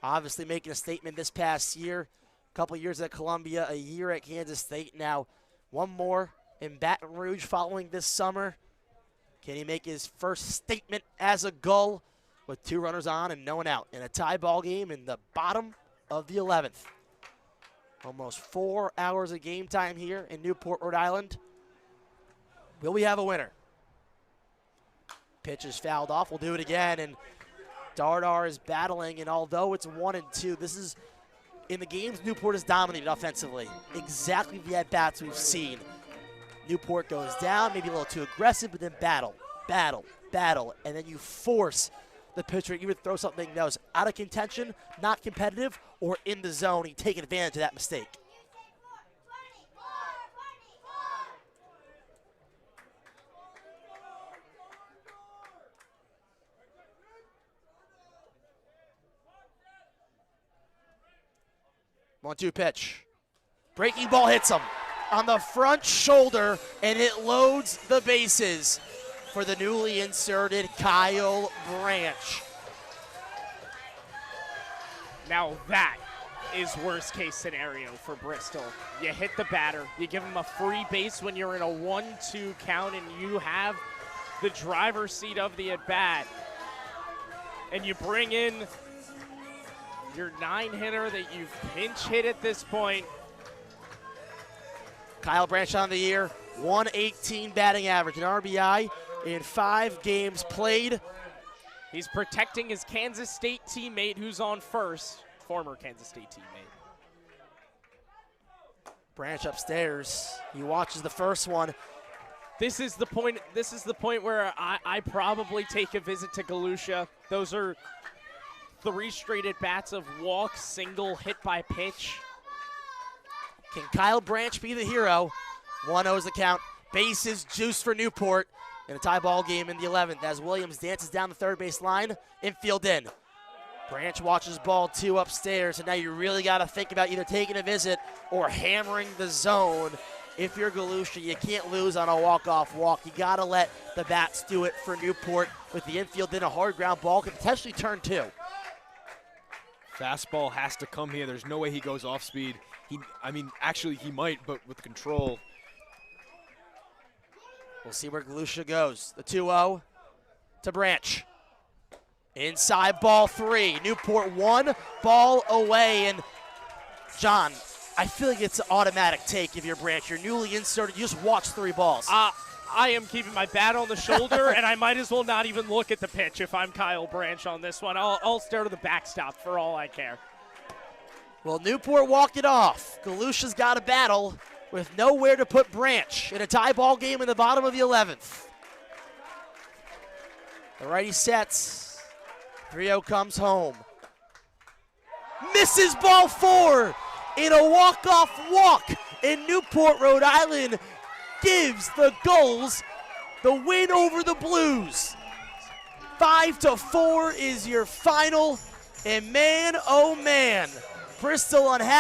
Obviously making a statement this past year, a couple years at Columbia, a year at Kansas State. Now one more in Baton Rouge following this summer. Can he make his first statement as a Gull with 2 runners on and no one out in a tie ball game in the bottom of the 11th? Almost 4 hours of game time here in Newport, Rhode Island. Will we have a winner? Pitch is fouled off. We'll do it again, and Darter is battling, and although it's 1-2, this is, in the games Newport has dominated offensively. Exactly the at-bats we've seen. Newport goes down, maybe a little too aggressive, but then battle, and then you force the pitcher either throw something that was out of contention, not competitive, or in the zone. You take advantage of that mistake. One-two pitch. Breaking ball hits him on the front shoulder, and it loads the bases for the newly inserted Kyle Branch. Now that is worst case scenario for Bristol. You hit the batter, you give him a free base when you're in a 1-2 count and you have the driver's seat of the at-bat, and you bring in your 9-hitter that you've pinch hit at this point. Kyle Branch on the year, 118 batting average, an RBI in 5 games played. He's protecting his Kansas State teammate who's on first, former Kansas State teammate. Branch upstairs. He watches the first one. This is the point where I probably take a visit to Galusha. Those are 3 straight at-bats of walk, single, hit by pitch. Can Kyle Branch be the hero? 1-0 is the count. Bases juice for Newport in a tie ball game in the 11th as Williams dances down the third base line. Infield in. Branch watches ball 2 upstairs, and now you really got to think about either taking a visit or hammering the zone. If you're Galusha, you can't lose on a walk-off walk. You got to let the bats do it for Newport. With the infield in, a hard ground ball could potentially turn 2. Fastball has to come here. There's no way he goes off speed. Actually he might, but with control. We'll see where Galusha goes. The 2-0 to Branch. Inside ball 3. Newport 1 ball away. And John, I feel like it's an automatic take if you're Branch. You're newly inserted. You just watch 3 balls. I am keeping my bat on the shoulder, and I might as well not even look at the pitch if I'm Kyle Branch on this one. I'll stare to the backstop for all I care. Well, Newport walked it off. Galusha's got a battle with nowhere to put Branch in a tie ball game in the bottom of the 11th. The righty sets. 3-0 comes home. Misses ball 4 in a walk-off walk in Newport, Rhode Island. Gives the Gulls the win over the Blues. 5-4 is your final. And man, oh man, Bristol unhappy.